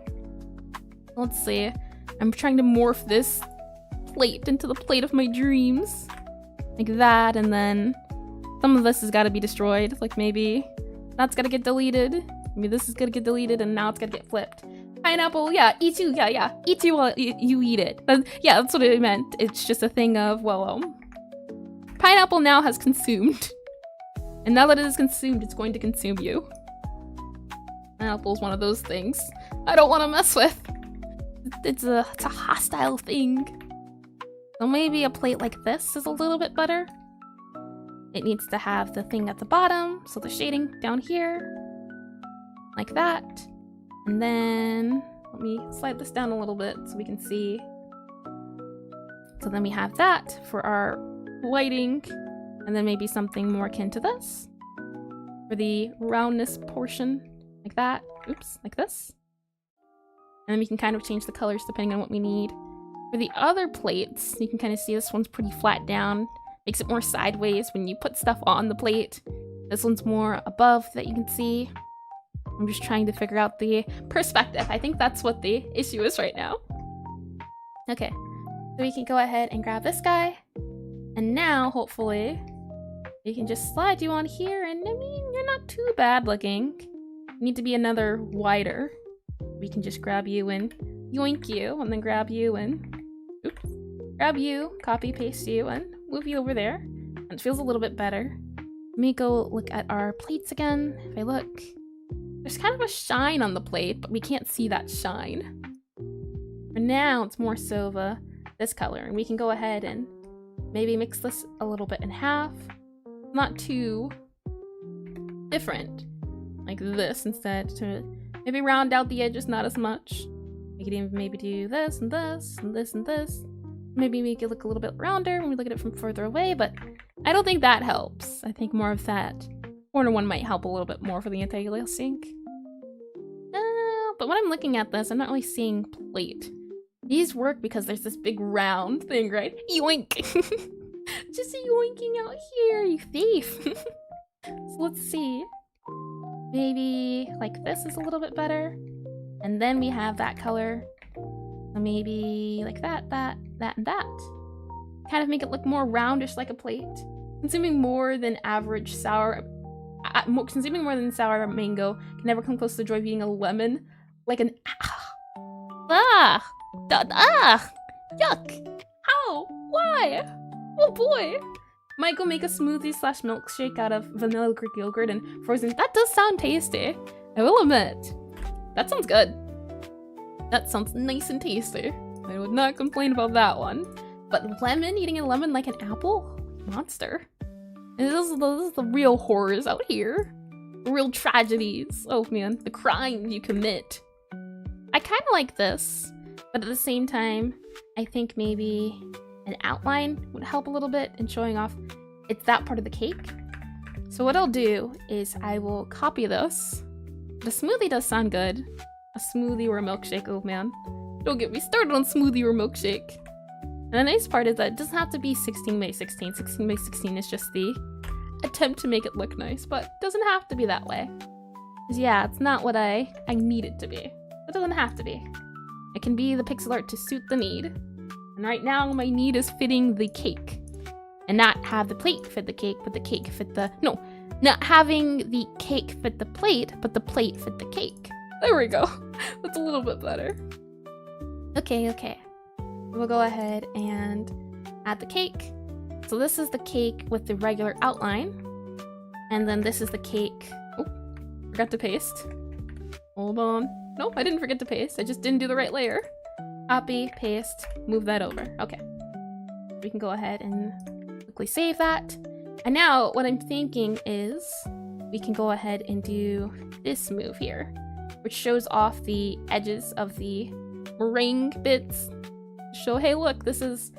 Let's see. I'm trying to morph this plate into the plate of my dreams. Like that, and then some of this has got to be destroyed. Like maybe that's got to get deleted. Maybe this is gonna get deleted, and now it's gonna get flipped. Pineapple, yeah, eat you, yeah. Eat you while you eat it. Yeah, that's what it meant. It's just a thing of, well, pineapple now has consumed. And now that it is consumed, it's going to consume you. Pineapple's one of those things I don't want to mess with. It's a hostile thing. So maybe a plate like this is a little bit better. It needs to have the thing at the bottom, so the shading down here. Like that. And then let me slide this down a little bit so we can see. So then we have that for our lighting, and then maybe something more akin to this for the roundness portion, like that. Oops, like this. And then we can kind of change the colors depending on what we need. For the other plates, you can kind of see this one's pretty flat down. Makes it more sideways when you put stuff on the plate. This one's more above that you can see. I'm just trying to figure out the perspective. I think that's what the issue is right now. Okay, so we can go ahead and grab this guy. And now, hopefully, we can just slide you on here. And I mean, you're not too bad looking. You need to be another wider. We can just grab you and yoink you, and then grab you and oops, grab you, copy, paste you, and move you over there. And it feels a little bit better. Let me go look at our plates again. If I look, there's kind of a shine on the plate, but we can't see that shine. For now, it's more so this color, and we can go ahead and maybe mix this a little bit in half. Not too different, like this instead, to maybe round out the edges not as much. We could even maybe do this and this and this and this. Maybe make it look a little bit rounder when we look at it from further away, but I don't think that helps. I think more of that corner one might help a little bit more for the anti-aliasing. But when I'm looking at this, I'm not really seeing plate. These work because there's this big round thing, right? Yoink! Just yoinking out here, you thief! So let's see. Maybe like this is a little bit better. And then we have that color. So maybe like that, and that. Kind of make it look more roundish like a plate. Consuming more than average sour... consuming more than sour mango can never come close to the joy of eating a lemon. Like an... Yuck! How? Why? Oh boy! Might go make a smoothie / milkshake out of vanilla Greek yogurt and frozen... That does sound tasty, I will admit. That sounds good. That sounds nice and tasty. I would not complain about that one. But lemon? Eating a lemon like an apple? Monster. And this is the real horrors out here. The real tragedies. Oh man, the crimes you commit. I kind of like this, but at the same time, I think maybe an outline would help a little bit in showing off it's that part of the cake. So what I'll do is I will copy this. The smoothie does sound good. A smoothie or a milkshake, oh man. Don't get me started on smoothie or milkshake. And the nice part is that it doesn't have to be 16 by 16. 16 by 16 is just the attempt to make it look nice, but it doesn't have to be that way. Because yeah, it's not what I need it to be. It doesn't have to be. It can be the pixel art to suit the need. And right now, my need is fitting the cake. And not have the plate fit the cake, but the cake fit the... No, not having the cake fit the plate, but the plate fit the cake. There we go. That's a little bit better. Okay. We'll go ahead and add the cake. So this is the cake with the regular outline. And then this is the cake... Oh, forgot to paste. Hold on. Nope, I didn't forget to paste. I just didn't do the right layer. Copy, paste, move that over. Okay. We can go ahead and quickly save that. And now what I'm thinking is we can go ahead and do this move here, which shows off the edges of the meringue bits. Show, hey, look, this is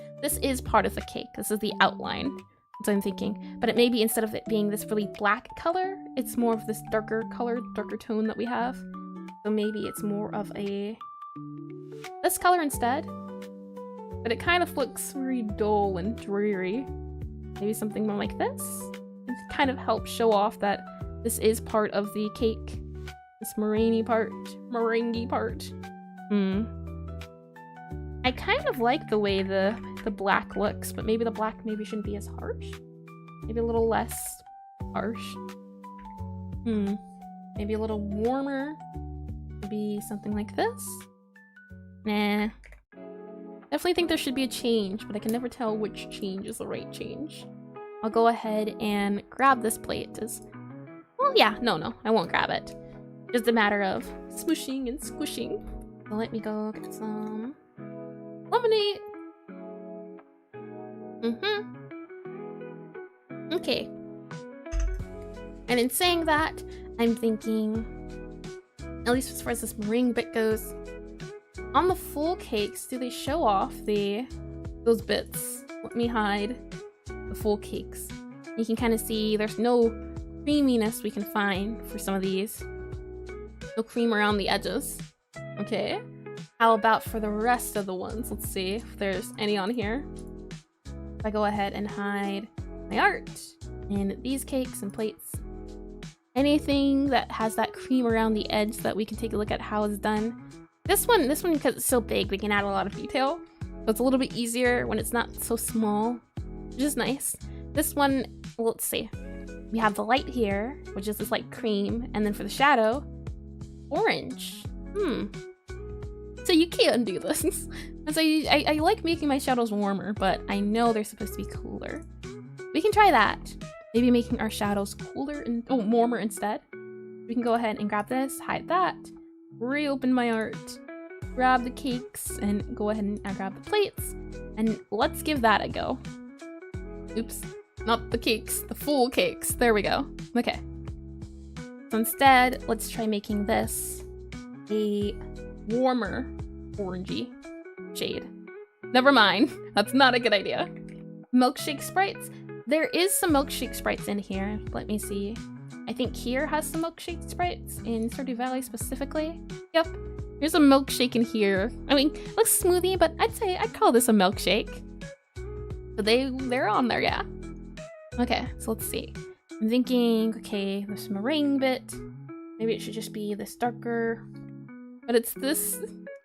part of the cake. This is the outline. That's what I'm thinking. But it maybe instead of it being this really black color, it's more of this darker color, darker tone that we have. So maybe it's more of this color instead. But it kind of looks very dull and dreary. Maybe something more like this. It kind of helps show off that this is part of the cake. This meringue part. I kind of like the way the black looks, but maybe the black shouldn't be as harsh. Maybe a little less harsh. Maybe a little warmer. Maybe something like this. Nah. Definitely think there should be a change, but I can never tell which change is the right change. I'll go ahead and grab this plate as... Well, yeah, no, I won't grab it. Just a matter of smooshing and squishing. So let me go get some lemonade. Okay. And in saying that, I'm thinking, at least as far as this meringue bit goes, on the full cakes, do they show off those bits? Let me hide the full cakes. You can kind of see there's no creaminess we can find for some of these. No cream around the edges. Okay. How about for the rest of the ones? Let's see if there's any on here. If I go ahead and hide my art and these cakes and plates. Anything that has that cream around the edge that we can take a look at how it's done. This one, because it's so big, we can add a lot of detail. So it's a little bit easier when it's not so small, which is nice. This one, well, let's see. We have the light here, which is this light cream, and then for the shadow, orange. So you can do this. And so I like making my shadows warmer, but I know they're supposed to be cooler. We can try that. Maybe making our shadows cooler and warmer instead. We can go ahead and grab this, hide that. Reopen my art, grab the cakes, and go ahead and grab the plates, and let's give that a go. Oops, not the cakes, the full cakes. There we go. Okay. So instead, let's try making this a warmer orangey shade. Never mind, that's not a good idea. Milkshake sprites. There is some milkshake sprites in here. Let me see. I think here has some milkshake sprites in Stardew Valley specifically. Yep, there's a milkshake in here. I mean, it looks smoothie, but I'd call this a milkshake. But they're on there, yeah. Okay, so let's see. I'm thinking, okay, there's some meringue bit. Maybe it should just be this darker but it's this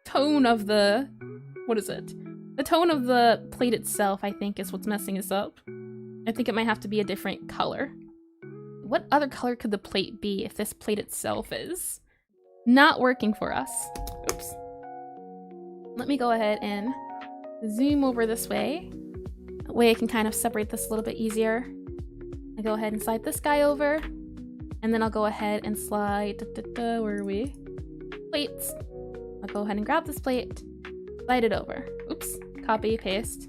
tone of the, what is it? The tone of the plate itself, I think, is what's messing us up. I think it might have to be a different color. What other color could the plate be if this plate itself is not working for us? Oops. Let me go ahead and zoom over this way. That way I can kind of separate this a little bit easier. I go ahead and slide this guy over, and then I'll go ahead and slide, where are we? Plates. I'll go ahead and grab this plate, slide it over. Oops, copy, paste.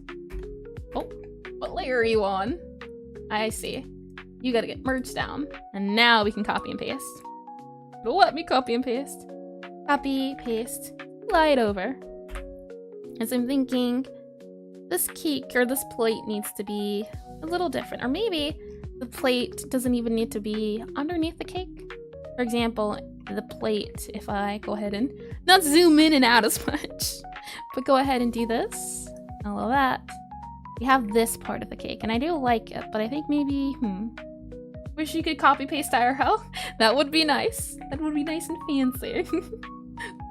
Oh, what layer are you on? I see. You gotta get merged down, and now we can copy and paste. It'll let me copy and paste. Copy, paste, slide over. As I'm thinking, this cake or this plate needs to be a little different, or maybe the plate doesn't even need to be underneath the cake. For example, the plate, if I go ahead and not zoom in and out as much, but go ahead and do this, all of that, we have this part of the cake, and I do like it, but I think maybe, wish you could copy paste IRL. That would be nice. That would be nice and fancy.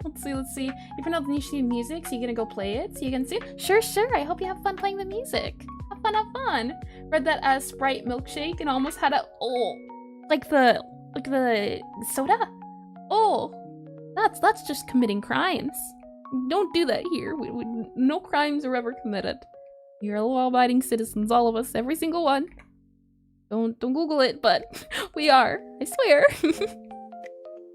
Let's see. You print out the new music, so you're gonna go play it, so you can see it? Sure, I hope you have fun playing the music. Have fun. Read that Aseprite milkshake and almost had a, like the soda? Oh, that's just committing crimes. Don't do that here. No crimes are ever committed. You're law-abiding citizens, all of us, every single one. Don't Google it, but we are, I swear.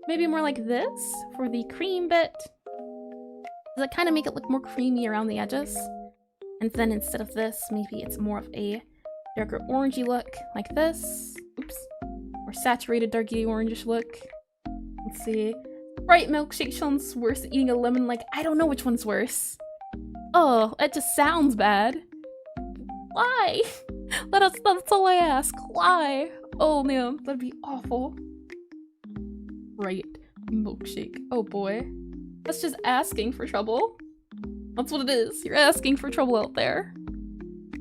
Maybe more like this for the cream bit. Does that kind of make it look more creamy around the edges? And then instead of this, maybe it's more of a darker orangey look, like this. Oops. Or saturated darky orangish look. Let's see. Bright milkshake sounds worse than eating a lemon. Like, I don't know which one's worse. Oh, it just sounds bad. Why? That's all I ask. Why? Oh man, that'd be awful. Bright milkshake. Oh boy. That's just asking for trouble. That's what it is. You're asking for trouble out there.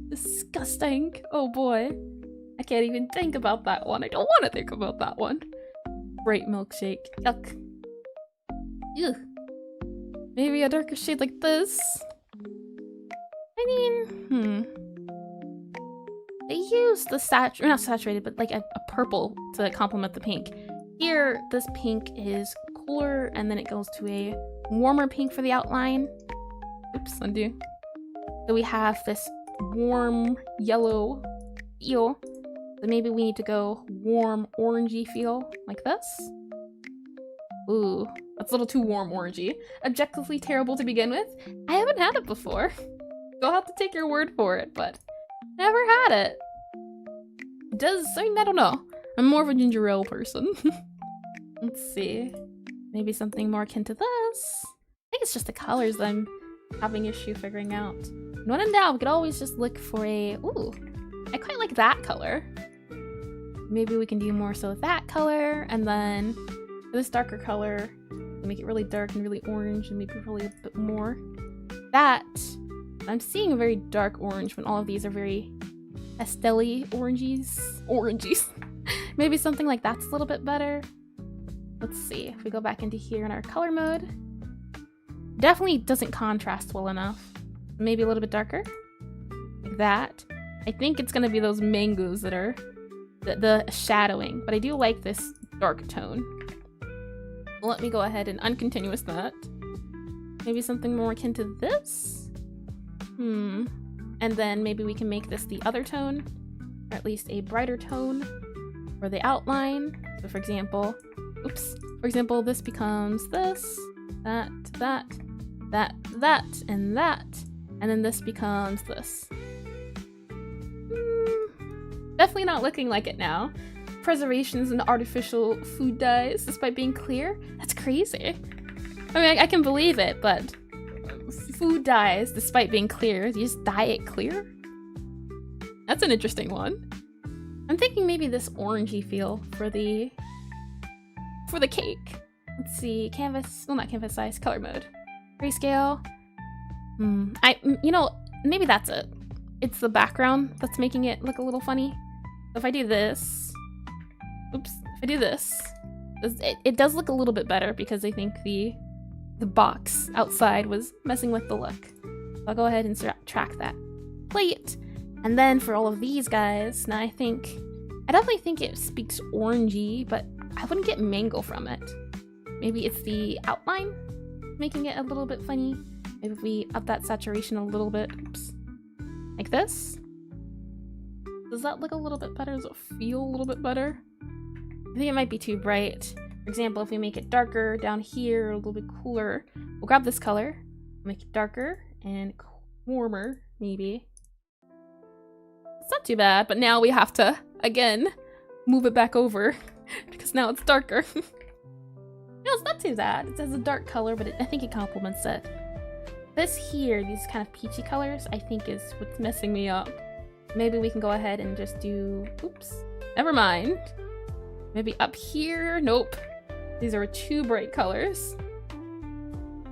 Disgusting. Oh boy. I can't even think about that one. I don't want to think about that one. Bright milkshake. Yuck. Ugh. Maybe a darker shade like this. I mean, they use the not saturated, but like a purple to complement the pink. Here, this pink is cooler, and then it goes to a warmer pink for the outline. Oops, undo. So we have this warm yellow feel. So maybe we need to go warm orangey feel, like this. Ooh, that's a little too warm orangey. Objectively terrible to begin with. I haven't had it before. I'll have to take your word for it, but never had it. I don't know. I'm more of a ginger ale person. Let's see. Maybe something more akin to this. I think it's just the colors that I'm having issue figuring out. When in doubt, we could always just look for a, ooh, I quite like that color. Maybe we can do more so with that color, and then this darker color, make it really dark and really orange, and maybe really a bit more. That, I'm seeing a very dark orange when all of these are very pastel-y oranges. Maybe something like that's a little bit better. Let's see, if we go back into here in our color mode. Definitely doesn't contrast well enough. Maybe a little bit darker. Like that. I think it's gonna be those mangoes that are the shadowing, but I do like this dark tone. Let me go ahead and uncontinuous that. Maybe something more akin to this? And then maybe we can make this the other tone, or at least a brighter tone for the outline. So for example, this becomes this, that, and that. And then this becomes this. Definitely not looking like it now. Preservations and artificial food dyes despite being clear? That's crazy. I mean, I can believe it, but food dyes despite being clear. Do you just dye it clear? That's an interesting one. I'm thinking maybe this orangey feel for the cake. Let's see, canvas, well not canvas size, color mode. Grayscale. You know, maybe that's it. It's the background that's making it look a little funny. So if I do this, if I do this, it does look a little bit better because I think the the box outside was messing with the look. So I'll go ahead and track that plate. And then for all of these guys, now I definitely think it speaks orangey, but I wouldn't get mango from it. Maybe it's the outline making it a little bit funny. Maybe if we up that saturation a little bit. Oops. Like this. Does that look a little bit better? Does it feel a little bit better? I think it might be too bright. For example, if we make it darker down here, a little bit cooler, we'll grab this color, make it darker and warmer, maybe. It's not too bad, but now we have to, again, move it back over because now it's darker. No, it's not too bad. It has a dark color, but I think it complements it. This here, these kind of peachy colors, I think is what's messing me up. Maybe we can go ahead and just do, oops, never mind. Maybe up here, nope. These are too bright colors.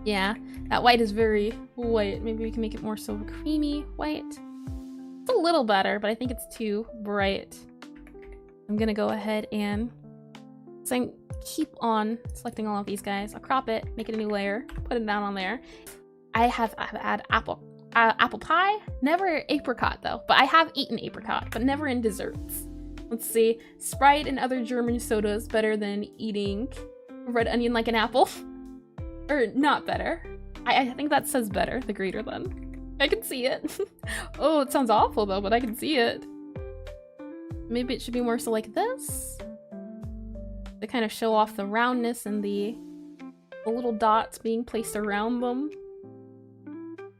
Yeah, that white is very white. Maybe we can make it more so creamy white. It's a little better, but I think it's too bright. I'm gonna go ahead and, so I keep on selecting all of these guys. I'll crop it, make it a new layer, put it down on there. I've had apple pie, never apricot though, but I have eaten apricot, but never in desserts. Let's see, Sprite and other German sodas better than eating red onion like an apple? Or not better. I think that says better, the greater than. I can see it. Oh, it sounds awful though, but I can see it. Maybe it should be more so like this. To kind of show off the roundness and the little dots being placed around them.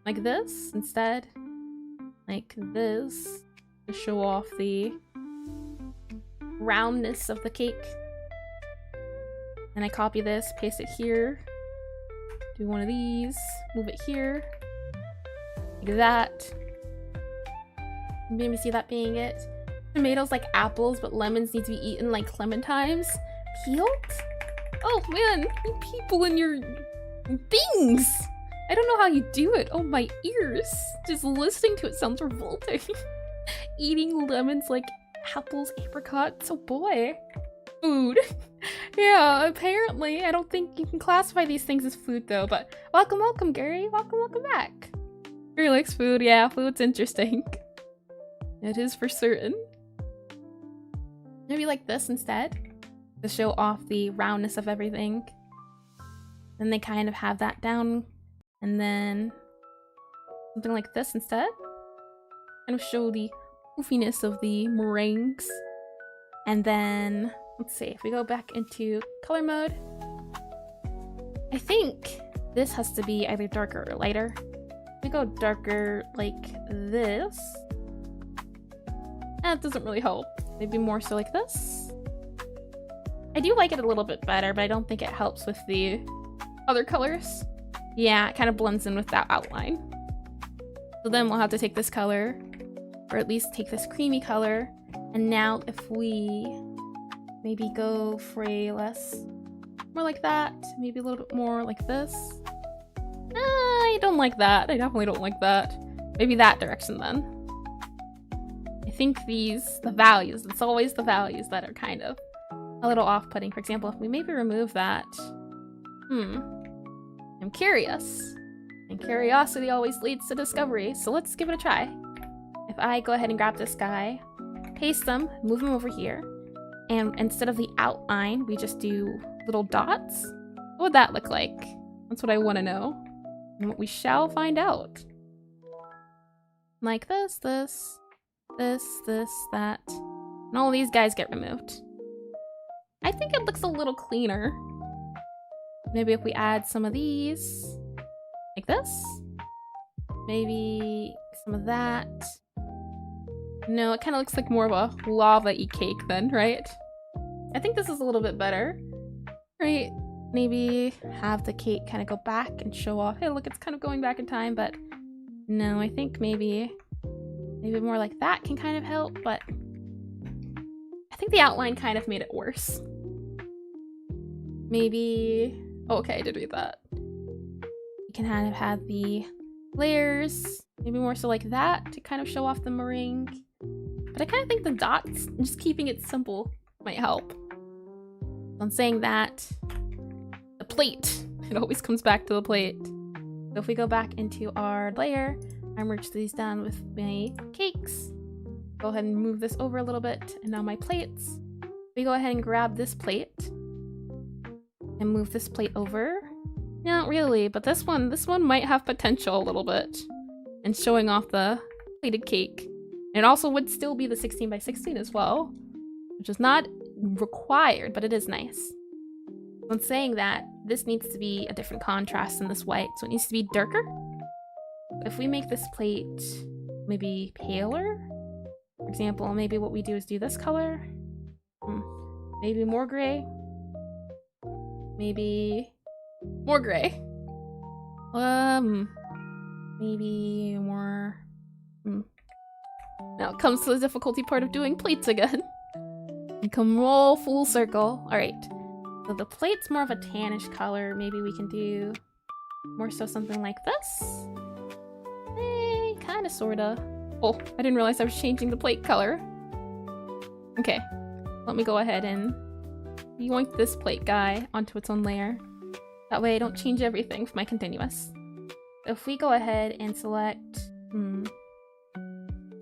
Like this instead. Like this. To show off the roundness of the cake. And I copy this, paste it here. Do one of these, move it here. Like that. Maybe see that being it. Tomatoes like apples, but lemons need to be eaten like clementines. Peeled? Oh man, you people and your things! I don't know how you do it. Oh, my ears. Just listening to it sounds revolting. Eating lemons like apples, apricots. Oh boy. Food. Yeah, apparently. I don't think you can classify these things as food though, but welcome, Gary. Welcome back. Gary likes food. Yeah, food's interesting. It is for certain. Maybe like this instead, to show off the roundness of everything. Then they kind of have that down, and then something like this instead. Kind of show the goofiness of the meringues. And then, let's see, if we go back into color mode, I think this has to be either darker or lighter. If we go darker like this, that doesn't really help. Maybe more so like this. I do like it a little bit better, but I don't think it helps with the other colors. Yeah, it kind of blends in with that outline. So then we'll have to take this color, or at least take this creamy color. And now if we maybe go for a more like that, maybe a little bit more like this. I don't like that. I definitely don't like that. Maybe that direction then. I think the values, it's always the values that are kind of a little off-putting. For example, if we maybe remove that, I'm curious. And curiosity always leads to discovery, so let's give it a try. If I go ahead and grab this guy, paste them, move them over here, and instead of the outline, we just do little dots, what would that look like? That's what I want to know. And what we shall find out. Like this, this, that. And all these guys get removed. I think it looks a little cleaner. Maybe if we add some of these, like this. Maybe some of that. No, it kind of looks like more of a lava-y cake then, right? I think this is a little bit better, right? Maybe have the cake kind of go back and show off, hey look, it's kind of going back in time, but no, I think maybe more like that can kind of help, but I think the outline kind of made it worse. Maybe, oh, okay, I did read that. You can kind of have the layers, maybe more so like that to kind of show off the meringue. But I kind of think the dots, just keeping it simple, might help. On saying that, the plate It always comes back to the plate. So if we go back into our layer, I merge these down with my cakes. Go ahead and move this over a little bit, and now my plates. We go ahead and grab this plate and move this plate over. Not really, but this one might have potential a little bit. And showing off the plated cake. It also would still be the 16 by 16 as well, which is not required, but it is nice. When saying that, this needs to be a different contrast than this white, so it needs to be darker. If we make this plate maybe paler, for example, maybe what we do is do this color. Maybe more gray. Maybe more gray. Maybe more... Now it comes to the difficulty part of doing plates again. And come roll full circle. Alright. So the plate's more of a tannish color. Maybe we can do more so something like this. Kinda, sorta. Oh, I didn't realize I was changing the plate color. Okay. Let me go ahead and yoink this plate guy onto its own layer. That way I don't change everything for my continuous. So if we go ahead and select...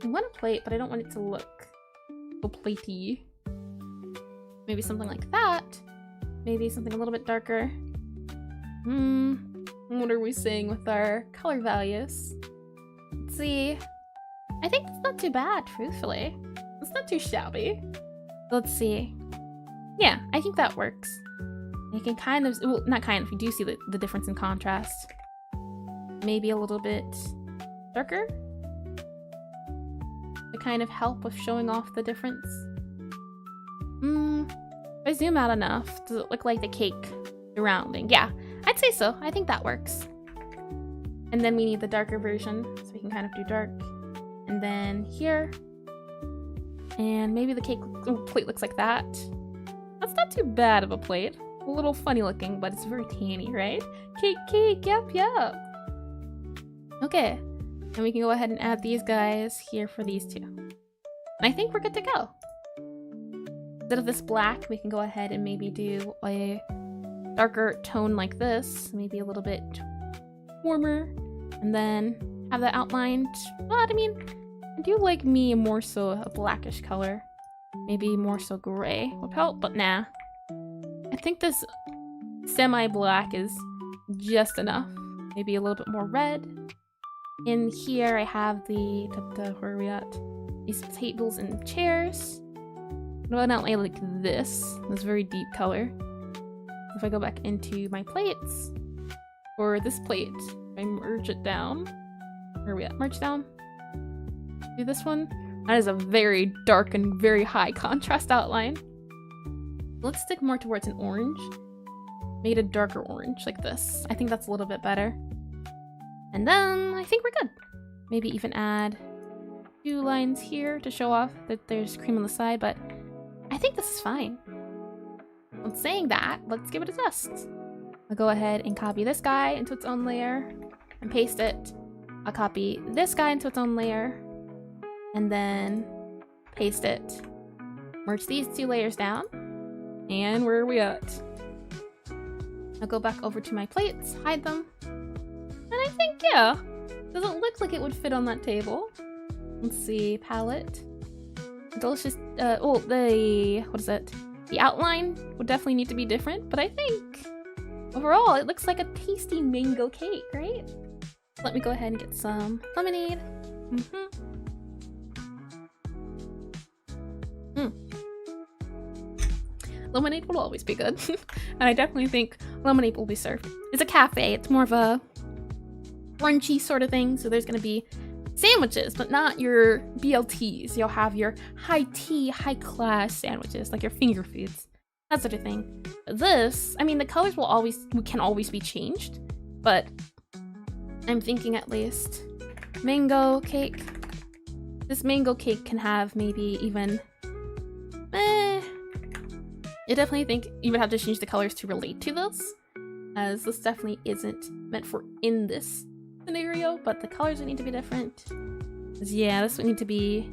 I want a plate, but I don't want it to look so platey. Maybe something like that. Maybe something a little bit darker. What are we saying with our color values? Let's see. I think that's not too bad, truthfully. It's not too shabby. Let's see. Yeah, I think that works. You can kind of, well, not kind of, you do see the difference in contrast. Maybe a little bit darker to kind of help with showing off the difference. If I zoom out enough, does it look like the cake surrounding? Yeah, I'd say so. I think that works. And then we need the darker version, so we can kind of do dark. And then here. And maybe the plate looks like that. That's not too bad of a plate. A little funny looking, but it's very tanny, right? Cake, yep. Okay, and we can go ahead and add these guys here for these two. And I think we're good to go. Instead of this black, we can go ahead and maybe do a darker tone like this, maybe a little bit warmer, and then have that outlined. But I mean, I do like me more so a blackish color. Maybe more so gray would help, but nah. I think this semi-black is just enough. Maybe a little bit more red. In here I have where are we at? These tables and chairs. Well, not like this very deep color. If I go back into my plates, for this plate, I merge it down. Where are we at? Merge down. Do this one. That is a very dark and very high contrast outline. Let's stick more towards an orange. Made a darker orange like this. I think that's a little bit better. And then I think we're good. Maybe even add 2 lines here to show off that there's cream on the side, but I think this is fine. When saying that, let's give it a test. I'll go ahead and copy this guy into its own layer and paste it. I'll copy this guy into its own layer and then paste it. Merge these 2 layers down. And where are we at? I'll go back over to my plates, hide them. And I think, yeah, doesn't look like it would fit on that table. Let's see, palette. Delicious, what is it? The outline would definitely need to be different, but I think overall it looks like a tasty mango cake, right? Let me go ahead and get some lemonade. Lemonade will always be good. And I definitely think lemonade will be served. It's a cafe, it's more of a brunchy sort of thing, so there's gonna be sandwiches, but not your BLTs. You'll have your high tea, high class sandwiches, like your finger foods, that sort of thing. But this, I mean, the colors can always be changed, but I'm thinking at least mango cake. This mango cake can have maybe even, I definitely think you would have to change the colors to relate to this, as this definitely isn't meant for in this scenario, but the colors would need to be different. Yeah, this would need to be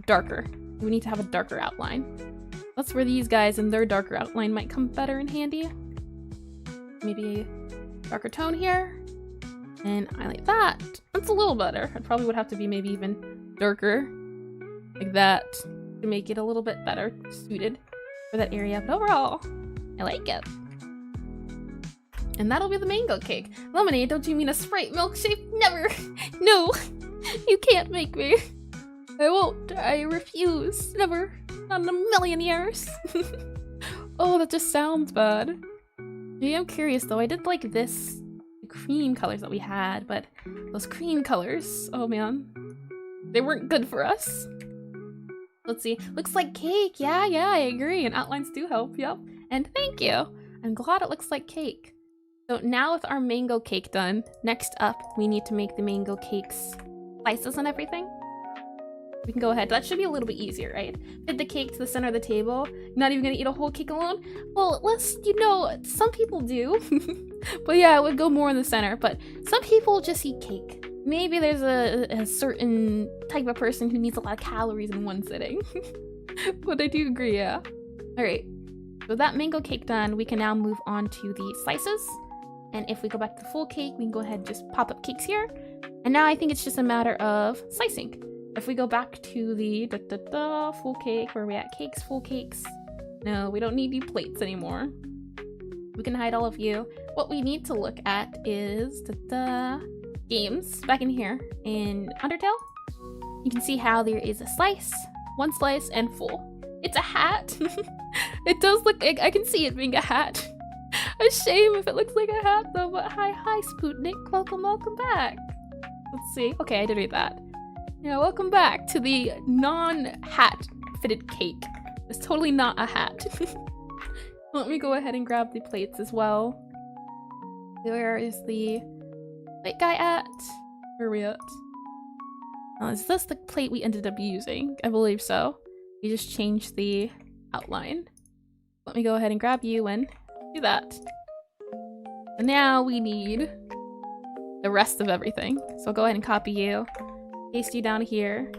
darker. We need to have a darker outline. That's where these guys and their darker outline might come better in handy. Maybe darker tone here. And I like that. That's a little better. It probably would have to be maybe even darker, like that, to make it a little bit better suited for that area. But overall, I like it. And that'll be the mango cake. Lemonade, don't you mean a Sprite milkshake? Never! No! You can't make me! I won't. I refuse. Never. Not in a million years. Oh, that just sounds bad. Yeah, I'm curious though. I did like this cream colors that we had, but those cream colors, oh man, they weren't good for us. Let's see. Looks like cake. Yeah, I agree. And outlines do help. Yep. And thank you. I'm glad it looks like cake. So now with our mango cake done, next up we need to make the mango cake's slices and everything. We can go ahead. That should be a little bit easier, right? Fit the cake to the center of the table. Not even gonna eat a whole cake alone? Well, some people do. But yeah, I would go more in the center. But some people just eat cake. Maybe there's a certain type of person who needs a lot of calories in one sitting. But I do agree, yeah. Alright. So that mango cake done, we can now move on to the slices. And if we go back to the full cake, we can go ahead and just pop up cakes here. And now I think it's just a matter of slicing. If we go back to the full cake, where are we at? Cakes, full cakes. No, we don't need you plates anymore. We can hide all of you. What we need to look at is games back in here in Undertale. You can see how there is a slice, one slice, and full. It's a hat. It does look like, I can see it being a hat. A shame if it looks like a hat though, but hi Sputnik, welcome back. Let's see. Okay, I did read that. Yeah, welcome back to the non-hat fitted cake. It's totally not a hat. Let me go ahead and grab the plates as well. Where is the plate guy at? Where are we at? Is this the plate we ended up using? I believe so. You just changed the outline. Let me go ahead and grab you and do that. And now we need the rest of everything. So I'll go ahead and copy you. Paste you down here,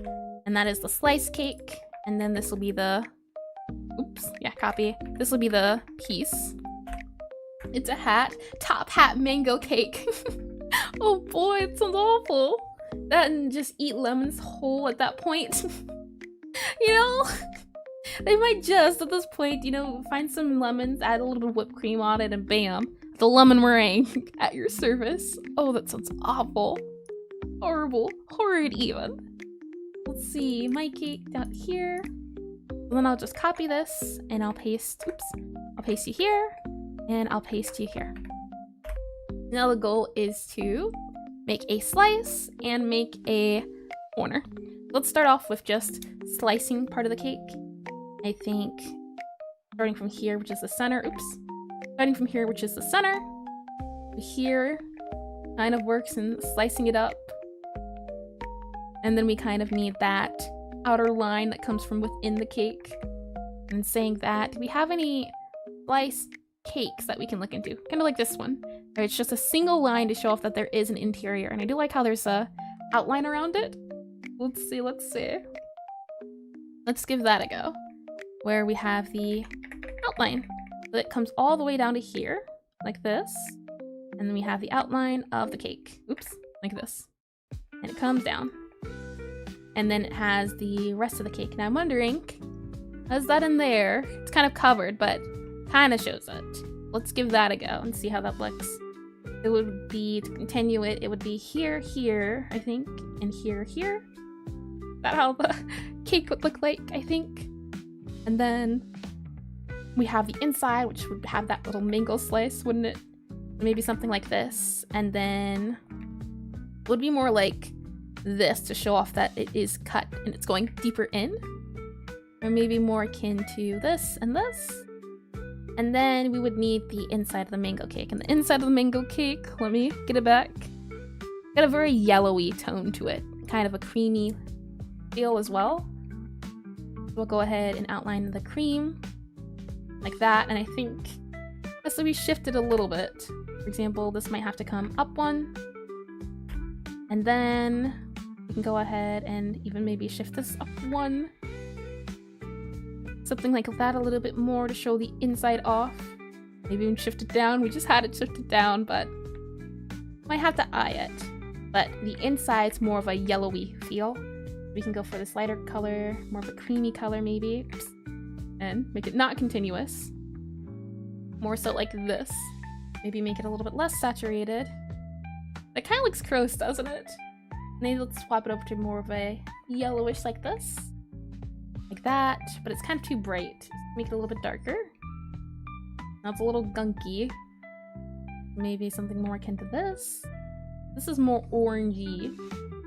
and that is the slice cake, and then this will be the copy. This will be the piece. It's a hat. Top hat mango cake. Oh boy, it sounds awful. That and just eat lemons whole at that point. You know, they might just at this point, you know, find some lemons, add a little bit of whipped cream on it, and bam, the lemon meringue at your service. Oh, that sounds awful. Horrible. Horrid even. Let's see, my cake down here. And then I'll just copy this and I'll paste, I'll paste you here and I'll paste you here. Now the goal is to make a slice and make a corner. Let's start off with just slicing part of the cake. I think starting from here, which is the center, starting from here, which is the center, here kind of works in slicing it up. And then we kind of need that outer line that comes from within the cake. And saying that, do we have any sliced cakes that we can look into? Kind of like this one. Where it's just a single line to show off that there is an interior. And I do like how there's a outline around it. Let's see. Let's give that a go. Where we have the outline. So it comes all the way down to here, like this. And then we have the outline of the cake. Like this. And it comes down. And then it has the rest of the cake. Now I'm wondering, is that in there? It's kind of covered, but kind of shows it. Let's give that a go and see how that looks. It would be, to continue it, it would be here, I think, and here. Is that how the cake would look like, I think? And then we have the inside, which would have that little mango slice, wouldn't it? Maybe something like this. And then it would be more like this to show off that it is cut and it's going deeper in, or maybe more akin to this and this. And then we would need the inside of the mango cake, and the inside of the mango cake, let me get it back, got a very yellowy tone to it, kind of a creamy feel as well. We'll go ahead and outline the cream like that, and I think this will be shifted a little bit. For example, this might have to come up one, and then we can go ahead and even maybe shift this up one. Something like that, a little bit more to show the inside off. Maybe even shift it down. We just had it shifted down, but Might have to eye it. But the inside's more of a yellowy feel. We can go for this lighter color, more of a creamy color maybe. Oops. And make it not continuous. More so like this. Maybe make it a little bit less saturated. That kind of looks gross, doesn't it? Maybe let's swap it over to more of a yellowish like this. Like that, but it's kind of too bright. Make it a little bit darker. Now it's a little gunky. Maybe something more akin to this. This is more orangey.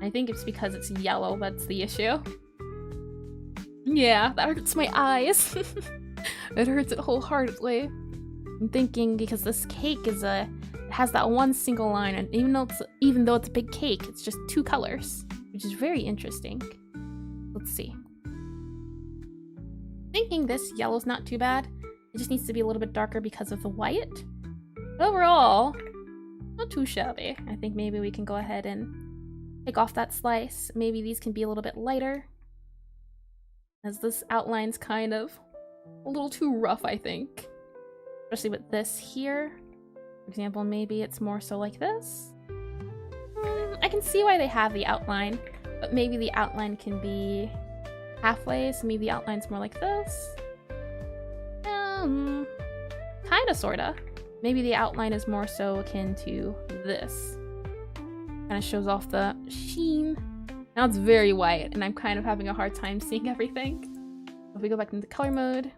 I think it's because it's yellow that's the issue. Yeah, that hurts my eyes. It hurts it wholeheartedly. I'm thinking because this cake is it has that one single line, and even though it's a big cake, it's just 2 colors, which is very interesting. Let's see. Thinking this yellow's not too bad. It just needs to be a little bit darker because of the white. But overall, not too shabby. I think maybe we can go ahead and take off that slice. Maybe these can be a little bit lighter, as this outline's kind of a little too rough, I think. Especially with this here. For example, maybe it's more so like this. I can see why they have the outline, but maybe the outline can be halfway, so maybe the outline's more like this. Kinda, sorta. Maybe the outline is more so akin to this. Kinda shows off the sheen. Now it's very white, and I'm kind of having a hard time seeing everything. If we go back into color mode.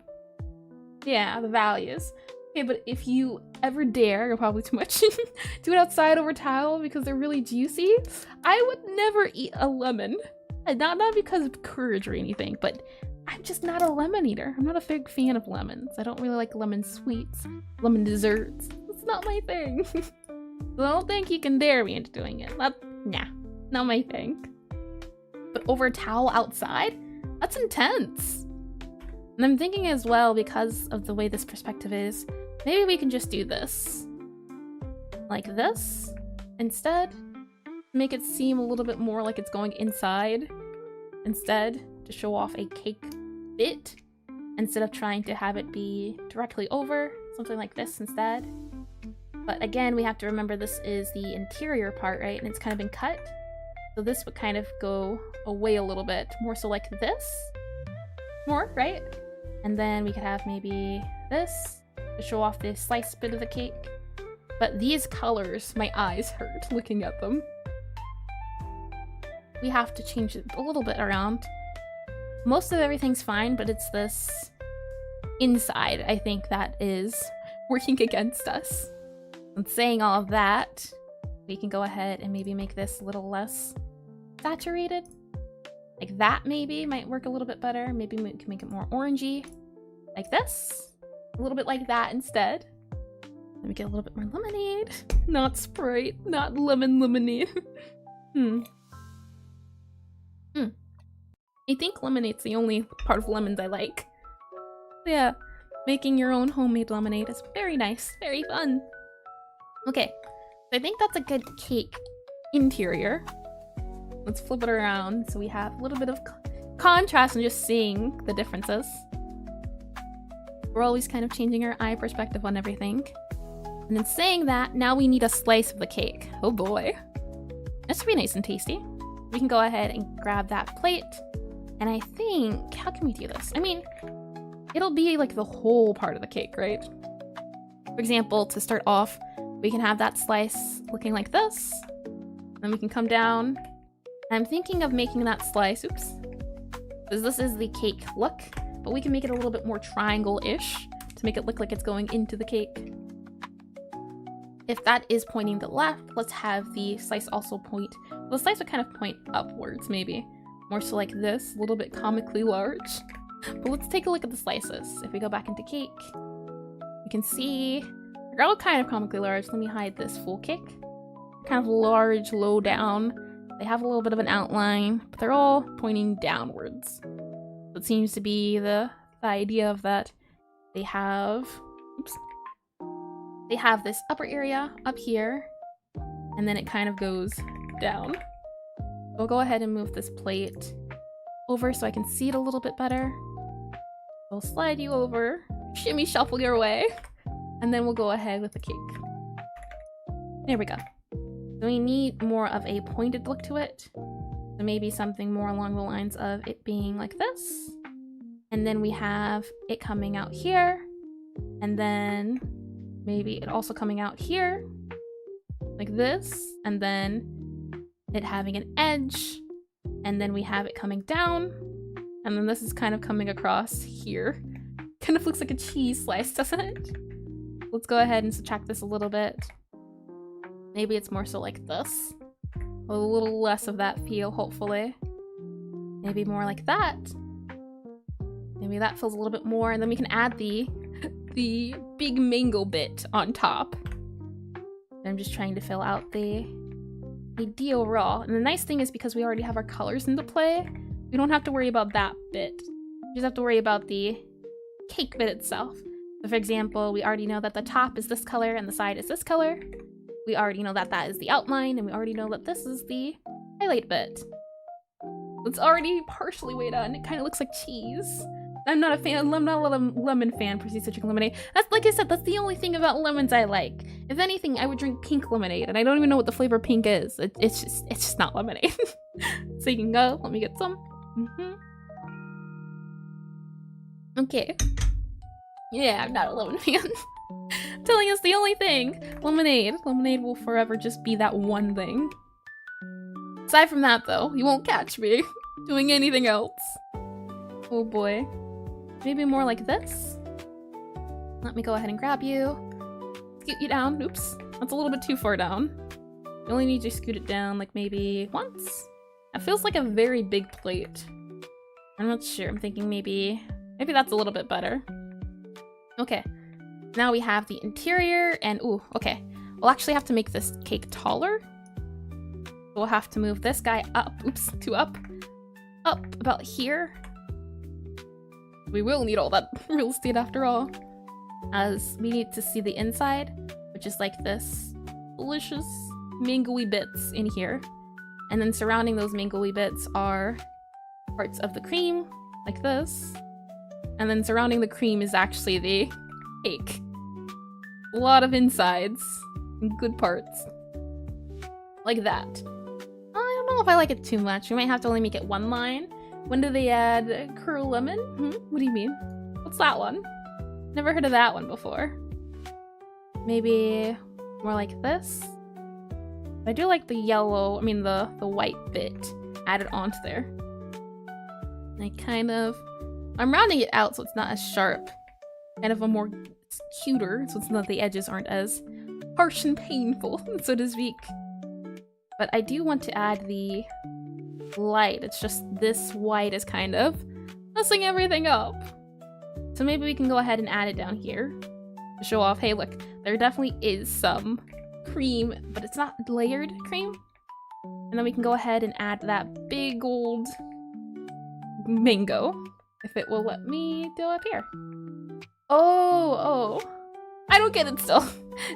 Yeah, the values. Okay, but if you ever dare, or probably too much, do it outside over tile because they're really juicy. I would never eat a lemon. And not because of courage or anything, but I'm just not a lemon eater. I'm not a big fan of lemons. I don't really like lemon sweets, lemon desserts. It's not my thing. So I don't think you can dare me into doing it. Nah, not my thing. But over towel outside? That's intense. And I'm thinking as well, because of the way this perspective is, maybe we can just do this. Like this, instead. Make it seem a little bit more like it's going inside, instead, to show off a cake bit, instead of trying to have it be directly over, something like this instead. But again, we have to remember this is the interior part, right? And it's kind of been cut. So this would kind of go away a little bit, more so like this. More, right? And then we could have maybe this to show off the sliced bit of the cake. But these colors, my eyes hurt looking at them. We have to change it a little bit around. Most of everything's fine, but it's this inside, I think, that is working against us. And saying all of that, we can go ahead and maybe make this a little less saturated. Like that maybe might work a little bit better. Maybe we can make it more orangey. Like this. A little bit like that instead. Let me get a little bit more lemonade. Not Sprite, not lemon lemonade. I think lemonade's the only part of lemons I like. Yeah, making your own homemade lemonade is very nice, very fun. Okay, so I think that's a good cake interior. Let's flip it around so we have a little bit of contrast and just seeing the differences. We're always kind of changing our eye perspective on everything. And in saying that, now we need a slice of the cake. Oh boy. This should be nice and tasty. We can go ahead and grab that plate. And I think, how can we do this? I mean, it'll be like the whole part of the cake, right? For example, to start off, we can have that slice looking like this. Then we can come down. I'm thinking of making that slice, oops, because this is the cake look, but we can make it a little bit more triangle-ish to make it look like it's going into the cake. If that is pointing to the left, let's have the slice also point, well, the slice would kind of point upwards, maybe. More so like this, a little bit comically large. But let's take a look at the slices. If we go back into cake, you can see they're all kind of comically large. Let me hide this full cake. Kind of large, low down. They have a little bit of an outline, but they're all pointing downwards. It seems to be the idea of that they have, oops, they have this upper area up here, and then it kind of goes down. We'll go ahead and move this plate over so I can see it a little bit better. We'll slide you over, shimmy shuffle your way, and then we'll go ahead with the cake. There we go. So we need more of a pointed look to it. So maybe something more along the lines of it being like this. And then we have it coming out here. And then maybe it also coming out here. Like this. And then it having an edge. And then we have it coming down. And then this is kind of coming across here. Kind of looks like a cheese slice, doesn't it? Let's go ahead and subtract this a little bit. Maybe it's more so like this. A little less of that feel, hopefully. Maybe more like that. Maybe that feels a little bit more, and then we can add the big mango bit on top. I'm just trying to fill out the ideal raw. And the nice thing is because we already have our colors into play, we don't have to worry about that bit. We just have to worry about the cake bit itself. So for example, we already know that the top is this color and the side is this color. We already know that that is the outline, and we already know that this is the highlight bit. It's already partially way done. It kind of looks like cheese. I'm not a fan. I'm not a lemon fan for citric lemonade. That's, like I said, that's the only thing about lemons I like. If anything, I would drink pink lemonade, and I don't even know what the flavor pink is. It's just not lemonade. So you can go. Let me get some. Okay. Yeah, I'm not a lemon fan. I'm telling us the only thing. Lemonade. Lemonade will forever just be that one thing. Aside from that, though, you won't catch me doing anything else. Oh boy. Maybe more like this. Let me go ahead and grab you. Scoot you down. Oops. That's a little bit too far down. You only need to scoot it down like maybe once. That feels like a very big plate. I'm not sure. I'm thinking maybe that's a little bit better. Okay. Now we have the interior and ooh, okay. We'll actually have to make this cake taller. We'll have to move this guy up. Oops, up about here. We will need all that real estate after all, as we need to see the inside, which is like this delicious mango-y bits in here. And then surrounding those mango-y bits are parts of the cream, like this. And then surrounding the cream is actually the cake. A lot of insides and good parts. Like that. I don't know if I like it too much. We might have to only make it one line. When do they add curl lemon? What do you mean? What's that one? Never heard of that one before. Maybe more like this. I do like the yellow, the white bit added onto there. I'm rounding it out so it's not as sharp. Kind of it's cuter, so it's not, the edges aren't as harsh and painful, so to speak. But I do want to add the light. It's just this white is kind of messing everything up. So maybe we can go ahead and add it down here to show off, hey look, there definitely is some cream, but it's not layered cream. And then we can go ahead and add that big old mango, if it will let me go up here. Oh, I don't get it still.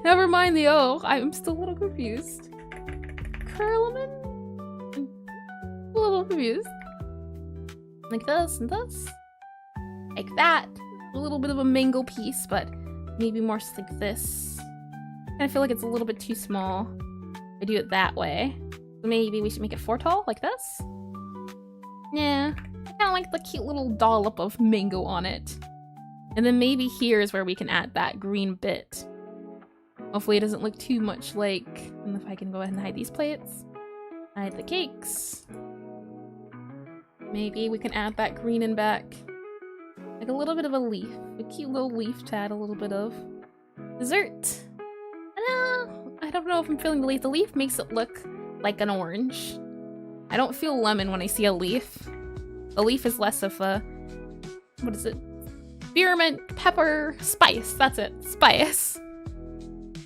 Never mind the I'm still a little confused. Curleman? A little confused. Like this and this. Like that. A little bit of a mango piece, but maybe more like this. I feel like it's a little bit too small. I do it that way. So maybe we should make it 4 tall, like this. Yeah, I kind of like the cute little dollop of mango on it. And then maybe here is where we can add that green bit. Hopefully it doesn't look too much like... And if I can go ahead and hide these plates. Hide the cakes. Maybe we can add that green in back. Like a little bit of a leaf. A cute little leaf to add a little bit of dessert. I don't know if I'm feeling the leaf. The leaf makes it look like an orange. I don't feel lemon when I see a leaf. A leaf is less of a... What is it? Spearmint, pepper, spice. That's it. Spice.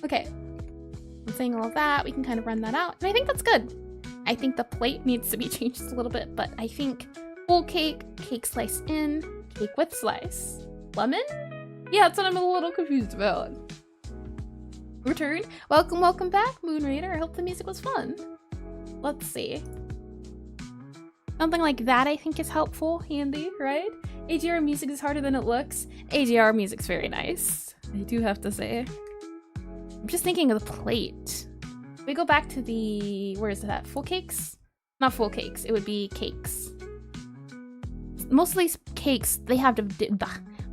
Okay. I'm saying all of that. We can kind of run that out. And I think that's good. I think the plate needs to be changed a little bit, but I think full cake, cake slice in, cake with slice. Lemon? Yeah, that's what I'm a little confused about. Return. Welcome back, Moon Raider. I hope the music was fun. Let's see. Something like that I think is helpful, handy, right? AGR music is harder than it looks. AGR music's very nice, I do have to say. I'm just thinking of the plate. We go back to the, where is that? Full cakes? Not full cakes, it would be cakes. Most of these cakes, they have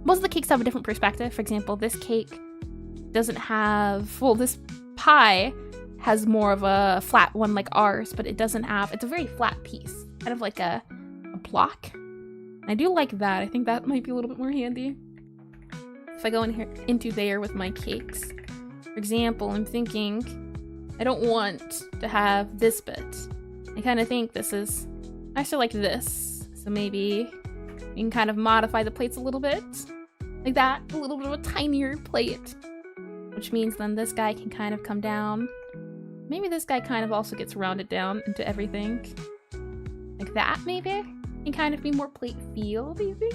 most of the cakes have a different perspective. For example, this cake doesn't have, well, this pie has more of a flat one like ours, but it doesn't have, it's a very flat piece, kind of like a block. I do like that. I think that might be a little bit more handy. If I go in here into there with my cakes, for example, I'm thinking I don't want to have this bit. I kind of think this is actually like this. So maybe you can kind of modify the plates a little bit. Like that, a little bit of a tinier plate. Which means then this guy can kind of come down. Maybe this guy kind of also gets rounded down into everything. Like that, maybe? And kind of be more plate feel, do you think?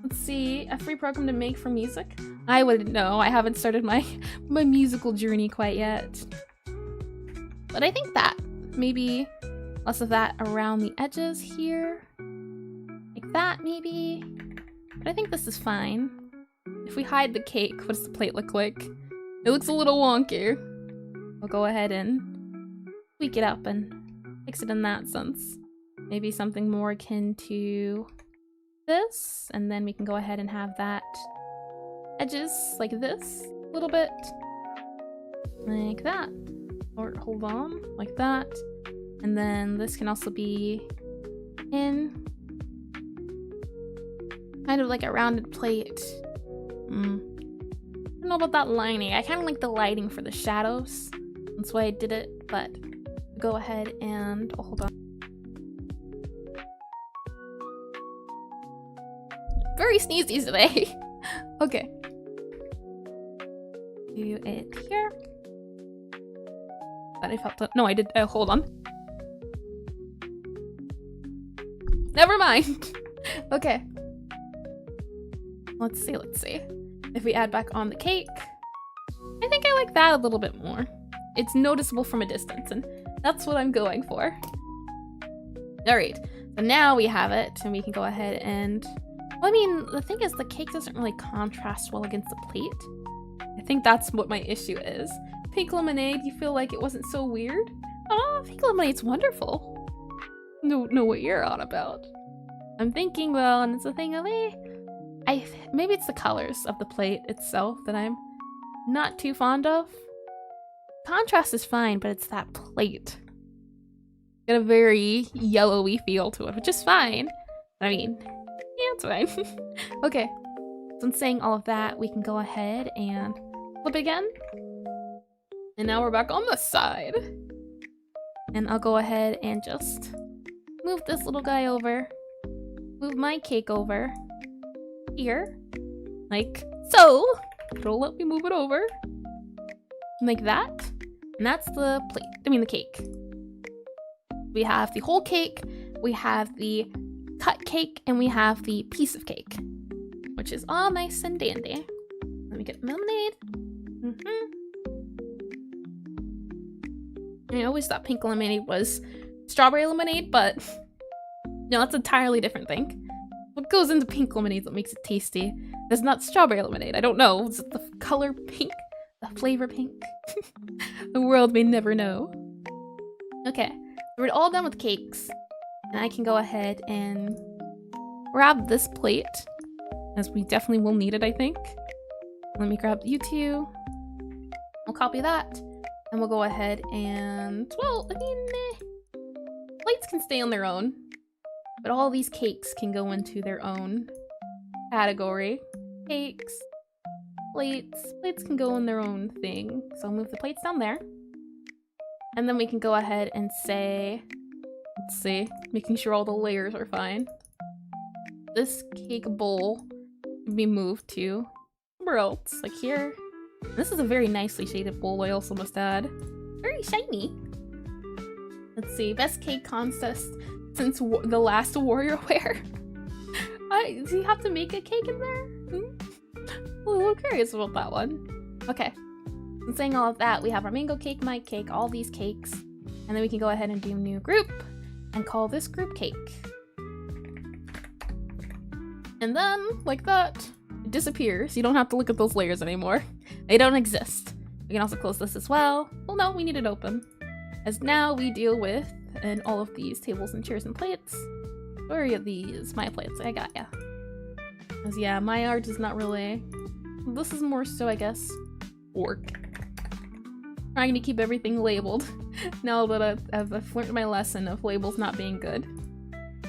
Let's see, a free program to make for music? I wouldn't know, I haven't started my musical journey quite yet. But I think that, maybe less of that around the edges here. Like that, maybe? But I think this is fine. If we hide the cake, what does the plate look like? It looks a little wonky. We'll go ahead and tweak it up and fix it in that sense. Maybe something more akin to this, and then we can go ahead and have that edges like this a little bit. Like that. Or hold on, like that. And then this can also be in kind of like a rounded plate. I don't know about that lining. I kind of like the lighting for the shadows. That's why I did it, but go ahead and, oh, hold on. Very sneezy today. Okay. Do it here. But I felt it. No, I did. Hold on. Never mind. Okay. Let's see. If we add back on the cake, I think I like that a little bit more. It's noticeable from a distance, and that's what I'm going for. Alright, so now we have it, and we can go ahead and... Well, I mean, the thing is, the cake doesn't really contrast well against the plate. I think that's what my issue is. Pink lemonade, you feel like it wasn't so weird? Oh, pink lemonade's wonderful. Know what you're on about. I'm thinking, well, and it's a thing of, maybe it's the colors of the plate itself that I'm not too fond of. Contrast is fine, but it's that plate. Got a very yellowy feel to it, which is fine. I mean, yeah, it's fine. Okay, so in saying all of that, we can go ahead and flip it again. And now we're back on the side. And I'll go ahead and just move this little guy over. Move my cake over. Here. Like so. It'll let me move it over. Like that. And that's the plate. I mean the cake. We have the whole cake. We have the cut cake. And we have the piece of cake. Which is all nice and dandy. Let me get lemonade. I always thought pink lemonade was strawberry lemonade, but no, that's an entirely different thing. What goes into pink lemonade that makes it tasty? It's not strawberry lemonade. I don't know. Is it the color pink? The flavor pink? The world may never know. Okay, we're all done with cakes. And I can go ahead and grab this plate, as we definitely will need it, I think. Let me grab you two. I'll copy that. And we'll go ahead and, well, I mean, plates can stay on their own. But all these cakes can go into their own category. Cakes, plates can go in their own thing. So I'll move the plates down there. And then we can go ahead and say, let's see, making sure all the layers are fine. This cake bowl can be moved to somewhere else, like here. This is a very nicely shaded bowl, I also must add. Very shiny. Let's see, best cake contest since the last WarioWare. Do you have to make a cake in there? I'm a little curious about that one. Okay, and saying all of that, we have our mango cake, my cake, all these cakes. And then we can go ahead and do new group and call this group cake. And then, like that, it disappears. You don't have to look at those layers anymore. They don't exist. We can also close this as well. Well, no, we need it open. as now we deal with and all of these tables and chairs and plates. Where are these? My plates. I got ya. As yeah, my art is not really. This is more so, I guess, work. Trying to keep everything labeled now that I've learned my lesson of labels not being good.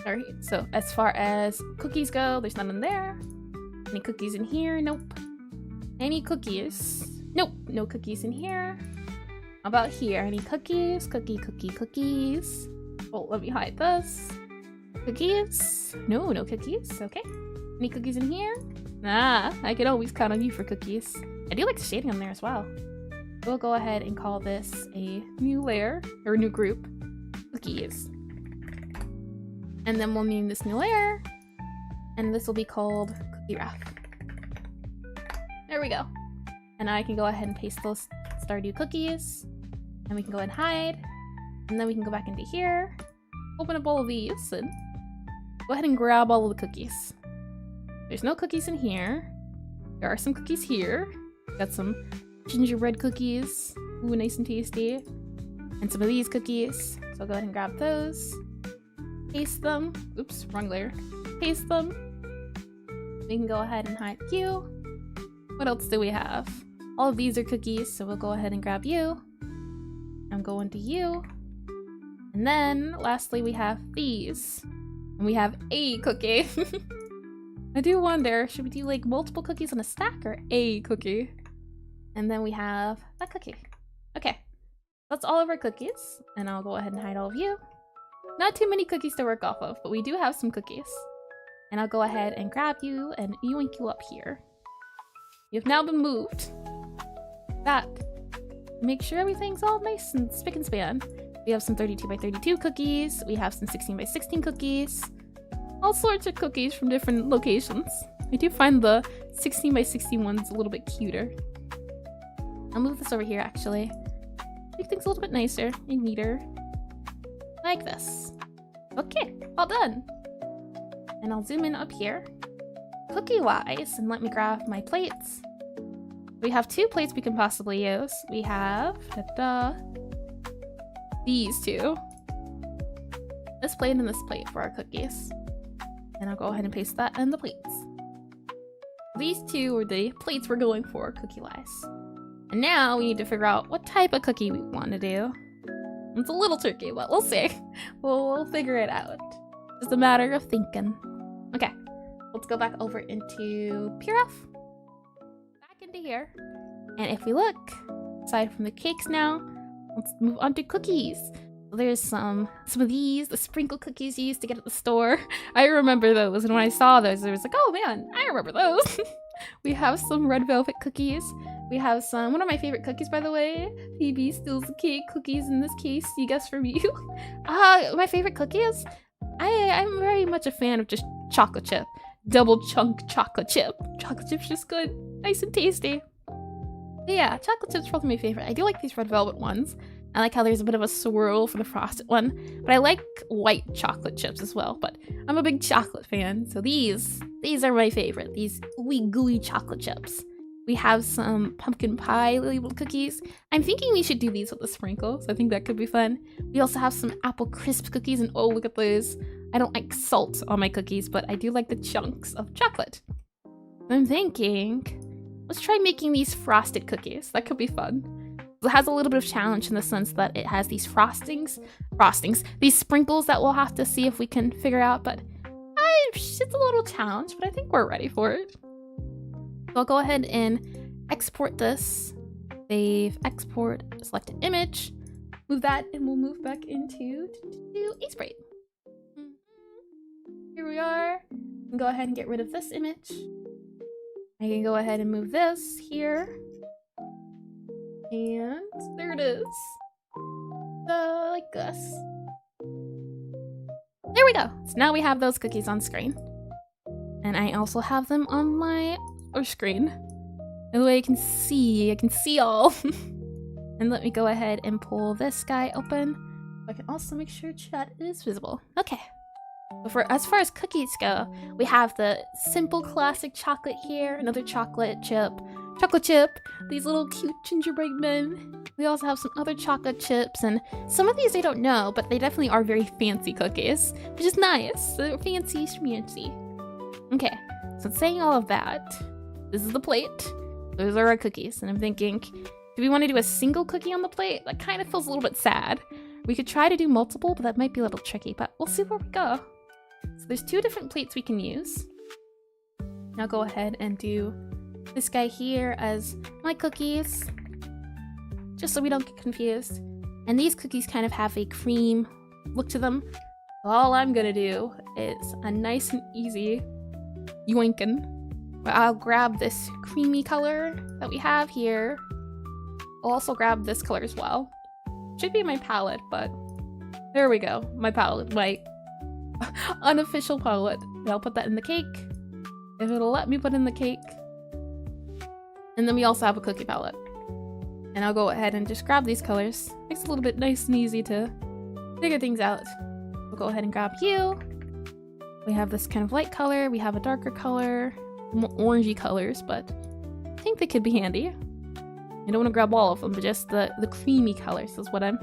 Alright, so as far as cookies go, there's none in there. Any cookies in here? Nope. Any cookies? Nope, no cookies in here. How about here? Any cookies? Cookies. Oh, let me hide this. Cookies? No, no cookies. Okay. Any cookies in here? Ah, I can always count on you for cookies. I do like the shading on there as well. We'll go ahead and call this a new layer, or new group, cookies. And then we'll name this new layer, and this will be called Cookie Wrap. There we go. And now I can go ahead and paste those Stardew cookies, and we can go ahead and hide, and then we can go back into here, open up all of these, and go ahead and grab all of the cookies. There's no cookies in here. There are some cookies here. Got some gingerbread cookies. Ooh, nice and tasty. And some of these cookies. So I'll go ahead and grab those. Paste them. Oops, wrong layer. Paste them. We can go ahead and hide you. What else do we have? All of these are cookies, so we'll go ahead and grab you. I'm going to you. And then, lastly, we have these. And we have a cookie. I do wonder, should we do like multiple cookies on a stack or a cookie? And then we have that cookie. Okay, that's all of our cookies. And I'll go ahead and hide all of you. Not too many cookies to work off of, but we do have some cookies. And I'll go ahead and grab you and yoink you up here. You've now been moved. That. Make sure everything's all nice and spick and span. We have some 32 by 32 cookies. We have some 16 by 16 cookies. All sorts of cookies from different locations. I do find the 16 by 16 ones a little bit cuter. I'll move this over here actually. Make things a little bit nicer and neater. Like this. Okay, all done. And I'll zoom in up here. Cookie-wise, and let me grab my plates. We have two plates we can possibly use. We have these two. This plate and this plate for our cookies. And I'll go ahead and paste that in the plates. These two are the plates we're going for cookie-wise. And now we need to figure out what type of cookie we want to do. It's a little tricky, but we'll see. We'll figure it out. Just a matter of thinking. Okay, let's go back over into Puref. Back into here. And if we look, aside from the cakes now, let's move on to cookies. There's some of these, the sprinkle cookies you used to get at the store. I remember those, and when I saw those, I was like, oh man, I remember those. We have some red velvet cookies. We have some, one of my favorite cookies, by the way, Phoebe steals the cake cookies in this case, you guess from you. My favorite cookies? I'm very much a fan of just chocolate chip. Double chunk chocolate chip. Chocolate chip's just good, nice and tasty. But yeah, chocolate chip's probably my favorite. I do like these red velvet ones. I like how there's a bit of a swirl for the frosted one, but I like white chocolate chips as well, but I'm a big chocolate fan, so these are my favorite, these ooey gooey chocolate chips. We have some pumpkin pie labeled cookies. I'm thinking we should do these with the sprinkles. I think that could be fun. We also have some apple crisp cookies, and oh, look at those. I don't like salt on my cookies, but I do like the chunks of chocolate. I'm thinking, let's try making these frosted cookies. That could be fun. It has a little bit of challenge in the sense that it has these these sprinkles that we'll have to see if we can figure out, but it's a little challenge, but I think we're ready for it. So I'll go ahead and export this, save, export, select an image, move that, and we'll move back into Aseprite. Here we are. I can go ahead and get rid of this image. I can go ahead and move this here. And there it is. Like this. There we go. So now we have those cookies on screen. And I also have them on my screen. And the way I can see all. And let me go ahead and pull this guy open. I can also make sure chat is visible. Okay. But as far as cookies go, we have the simple classic chocolate here, another chocolate chip, chocolate chip, these little cute gingerbread men. We also have some other chocolate chips, and some of these I don't know, but they definitely are very fancy cookies, which is nice. They're fancy schmancy. Okay, so saying all of that, this is the plate. Those are our cookies, and I'm thinking, do we want to do a single cookie on the plate? That kind of feels a little bit sad. We could try to do multiple, but that might be a little tricky, but we'll see where we go. So there's 2 different plates we can use. Now go ahead and do this guy here as my cookies, just so we don't get confused. And these cookies kind of have a cream look to them. All I'm gonna do is a nice and easy yoinkin'. I'll grab this creamy color that we have here. I'll also grab this color as well. Should be my palette, but there we go. My palette, my unofficial palette. And I'll put that in the cake, if it'll let me put in the cake. And then we also have a cookie palette. And I'll go ahead and just grab these colors. Makes it a little bit nice and easy to figure things out. We'll go ahead and grab you. We have this kind of light color. We have a darker color. More orangey colors, but I think they could be handy. I don't want to grab all of them, but just the creamy colors is what I'm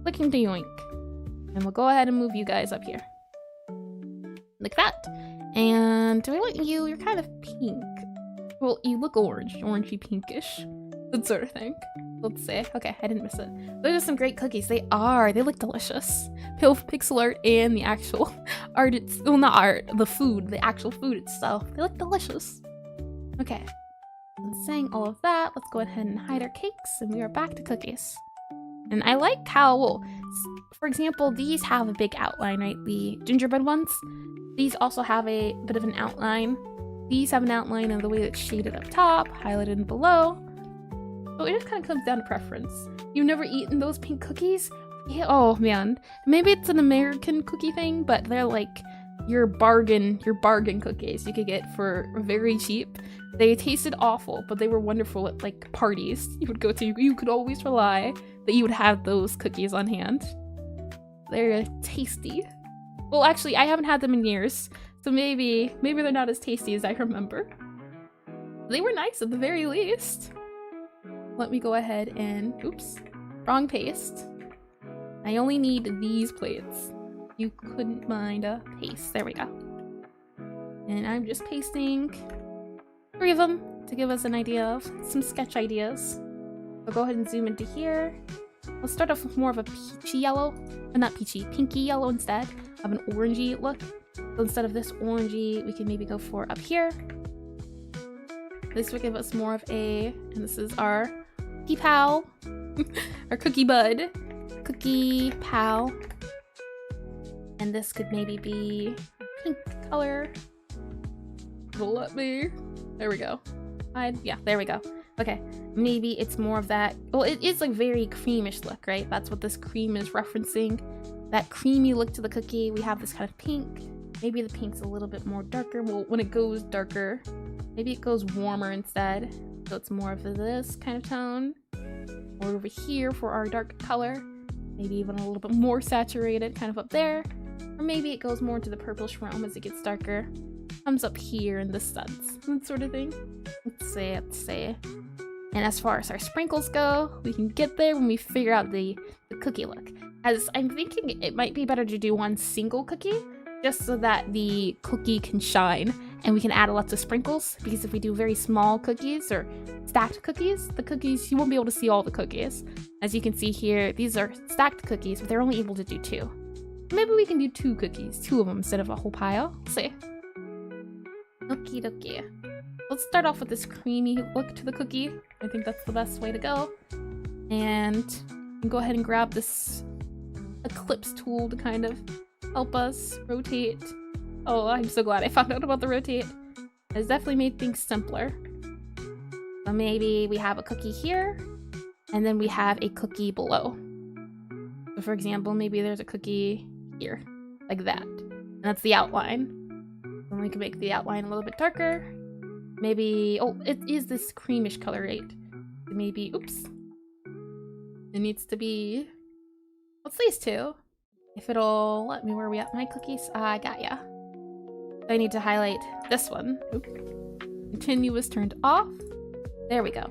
looking to yoink. And we'll go ahead and move you guys up here. Like that. And do I want you? You're kind of pink. Well, you look orange. Orangey pinkish. That sort of thing. Let's see. Okay, I didn't miss it. Those are some great cookies. They are. They look delicious. Pixel art and the actual art. Well, not art. The food. The actual food itself. They look delicious. Okay. And saying all of that, let's go ahead and hide our cakes, and we are back to cookies. And I like how, well, for example, these have a big outline, right? The gingerbread ones. These also have a bit of an outline. These have an outline of the way it's shaded up top, highlighted below. So it just kind of comes down to preference. You've never eaten those pink cookies? Yeah, oh man. Maybe it's an American cookie thing, but they're like your bargain cookies you could get for very cheap. They tasted awful, but they were wonderful at like parties you would go to. You could always rely that you would have those cookies on hand. They're tasty. Well, actually, I haven't had them in years, so maybe they're not as tasty as I remember. They were nice at the very least. Let me go ahead and, oops, wrong paste. I only need these plates. You couldn't mind a paste. There we go. And I'm just pasting 3 of them to give us an idea of some sketch ideas. I'll go ahead and zoom into here. Let's start off with more of a peachy yellow. Not peachy, pinky yellow instead of an orangey look. So instead of this orangey, we can maybe go for up here. This will give us more of a, and this is our cookie pal, our cookie bud, cookie pal. And this could maybe be pink color. It'll let me. There we go. Yeah, there we go. Okay, maybe it's more of that. Well, it is like very creamish look, right? That's what this cream is referencing. That creamy look to the cookie. We have this kind of pink. Maybe the pink's a little bit more darker. Well, when it goes darker, maybe it goes warmer instead. So it's more of this kind of tone. Or over here for our dark color. Maybe even a little bit more saturated, kind of up there. Or maybe it goes more into the purplish realm as it gets darker. Comes up here in the studs, that sort of thing. Let's see. And as far as our sprinkles go, we can get there when we figure out the cookie look. As I'm thinking it might be better to do one single cookie, just so that the cookie can shine and we can add lots of sprinkles, because if we do very small cookies or stacked cookies, the cookies, you won't be able to see all the cookies. As you can see here, these are stacked cookies, but they're only able to do 2. Maybe we can do 2 cookies, 2 of them instead of a whole pile. Let's see. Okie dokie. Let's start off with this creamy look to the cookie. I think that's the best way to go. And go ahead and grab this eclipse tool to kind of help us rotate. Oh, I'm so glad I found out about the rotate. It's definitely made things simpler. So maybe we have a cookie here, and then we have a cookie below. So for example, maybe there's a cookie here, like that. And that's the outline. Then we can make the outline a little bit darker. Maybe, oh, it is this creamish color, right? Maybe, oops. It needs to be, what's these 2? If it'll let me, where are we at? My cookies? I got ya. I need to highlight this one. Oop. Continue is turned off. There we go.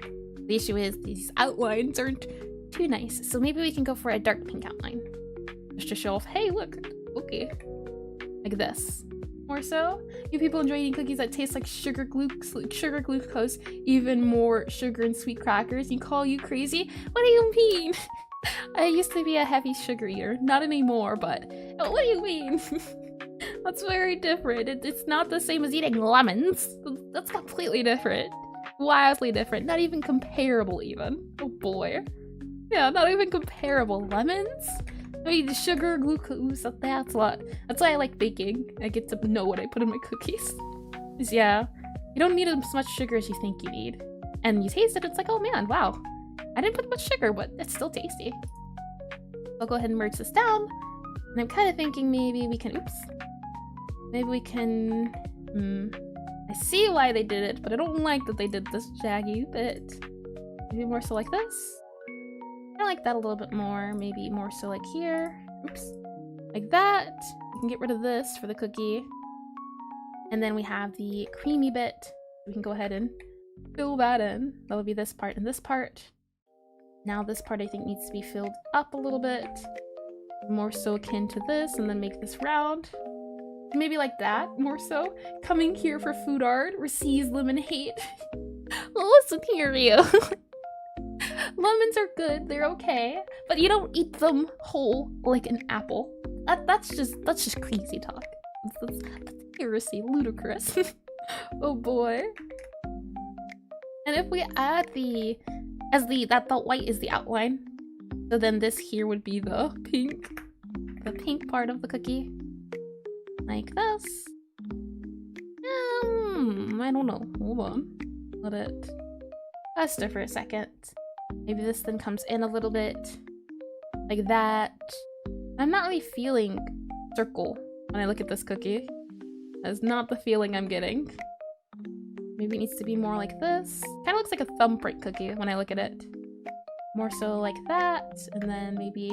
The issue is these outlines aren't too nice. So maybe we can go for a dark pink outline. Just to show off, hey, look, okay. Like this. More so, you people enjoy eating cookies that taste like sugar glucose, even more sugar and sweet crackers. You call you crazy? What do you mean? I used to be a heavy sugar eater, not anymore, but what do you mean? That's very different. It's not the same as eating lemons. That's completely different. Wildly different. Not even comparable even. Oh boy. Yeah, not even comparable. Lemons? I mean, sugar, glucose, that's why I like baking. I get to know what I put in my cookies. Yeah, you don't need as much sugar as you think you need. And you taste it, it's like, oh man, wow. I didn't put much sugar, but it's still tasty. I'll go ahead and merge this down. And I'm kind of thinking maybe we can, maybe we can, I see why they did it, but I don't like that they did this jaggy bit. Maybe more so like this. I like that a little bit more, maybe more so like here. Oops. Like that. We can get rid of this for the cookie. And then we have the creamy bit. We can go ahead and fill that in. That'll be this part and this part. Now this part I think needs to be filled up a little bit. More so akin to this, and then make this round. Maybe like that, more so. Coming here for food art, receives lemon hate. Listen here, you. Lemons are good, they're okay, but you don't eat them whole like an apple. That's just crazy talk. That's heresy, ludicrous. Oh boy. And if we add that white is the outline, so then this here would be the pink part of the cookie, like this. I don't know. Hold on. Let it fester for a second. Maybe this then comes in a little bit, like that. I'm not really feeling circle when I look at this cookie. That's not the feeling I'm getting. Maybe it needs to be more like this. Kind of looks like a thumbprint cookie when I look at it. More so like that, and then maybe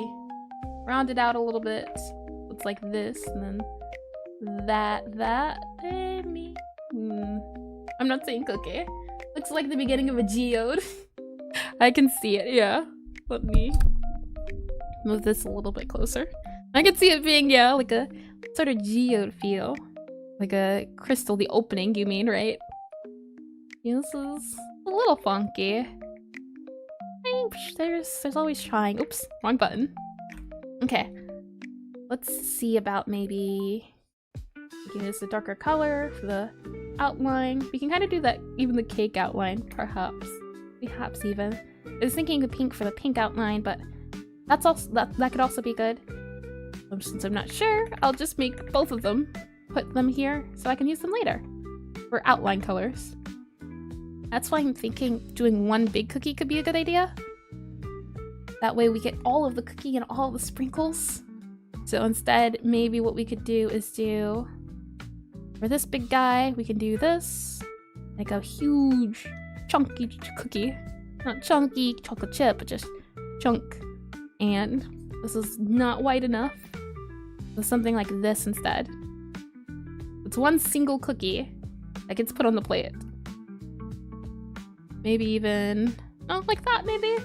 round it out a little bit. Looks like this, and then that. Maybe. I'm not saying cookie. Looks like the beginning of a geode. I can see it, yeah. Let me move this a little bit closer. I can see it being, yeah, like a sort of geode feel. Like a crystal, the opening, you mean, right? Yeah, this is a little funky. There's always trying. Oops, wrong button. Okay. Let's see about maybe making this a darker color for the outline. We can kind of do that, even the cake outline, perhaps. Perhaps even. I was thinking the pink for the pink outline, but that's also that could also be good. Since I'm not sure, I'll just make both of them, put them here so I can use them later for outline colors. That's why I'm thinking doing one big cookie could be a good idea. That way we get all of the cookie and all of the sprinkles. So instead, maybe what we could do is do, for this big guy, we can do this, like a huge chunky cookie. Not chunky chocolate chip, but just chunk. And this is not white enough. So something like this instead. It's one single cookie that gets put on the plate. Maybe even, oh, like that maybe?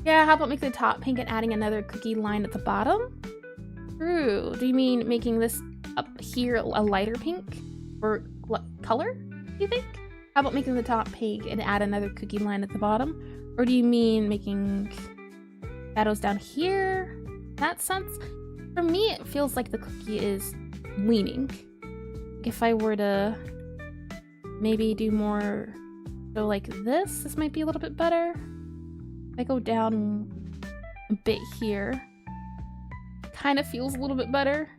Yeah, how about making the top pink and adding another cookie line at the bottom? True. Do you mean making this up here a lighter pink? Or color, do you think? How about making the top pink and add another cookie line at the bottom? Or do you mean making shadows down here? In that sense? For me, it feels like the cookie is leaning. If I were to maybe do more, so like this might be a little bit better. If I go down a bit here, kind of feels a little bit better.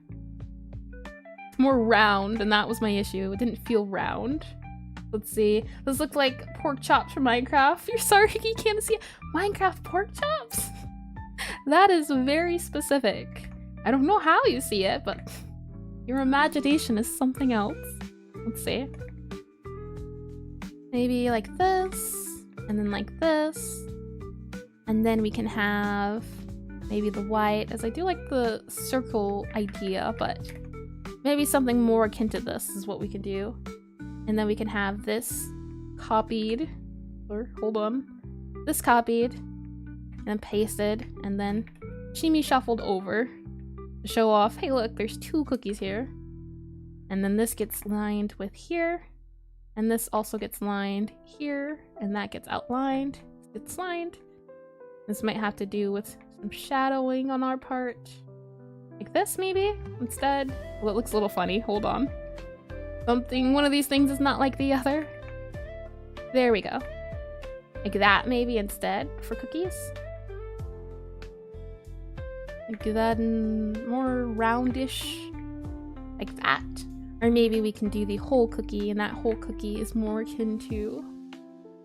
It's more round, and that was my issue. It didn't feel round. Let's see. Those look like pork chops from Minecraft. You're sorry you can't see it. Minecraft pork chops? That is very specific. I don't know how you see it, but your imagination is something else. Let's see. Maybe like this, and then like this. And then we can have maybe the white, as I do like the circle idea, but maybe something more akin to this is what we can do. And then we can have this copied or hold on, this copied and pasted, and then shimmy shuffled over to show off, hey look, there's 2 cookies here. And then this gets lined with here, and this also gets lined here, and that gets outlined, gets lined. This might have to do with some shadowing on our part. Like this maybe, instead. Well, it looks a little funny, hold on. One of these things is not like the other. There we go. Like that maybe instead for cookies. Like that more roundish, like that. Or maybe we can do the whole cookie, and that whole cookie is more akin to,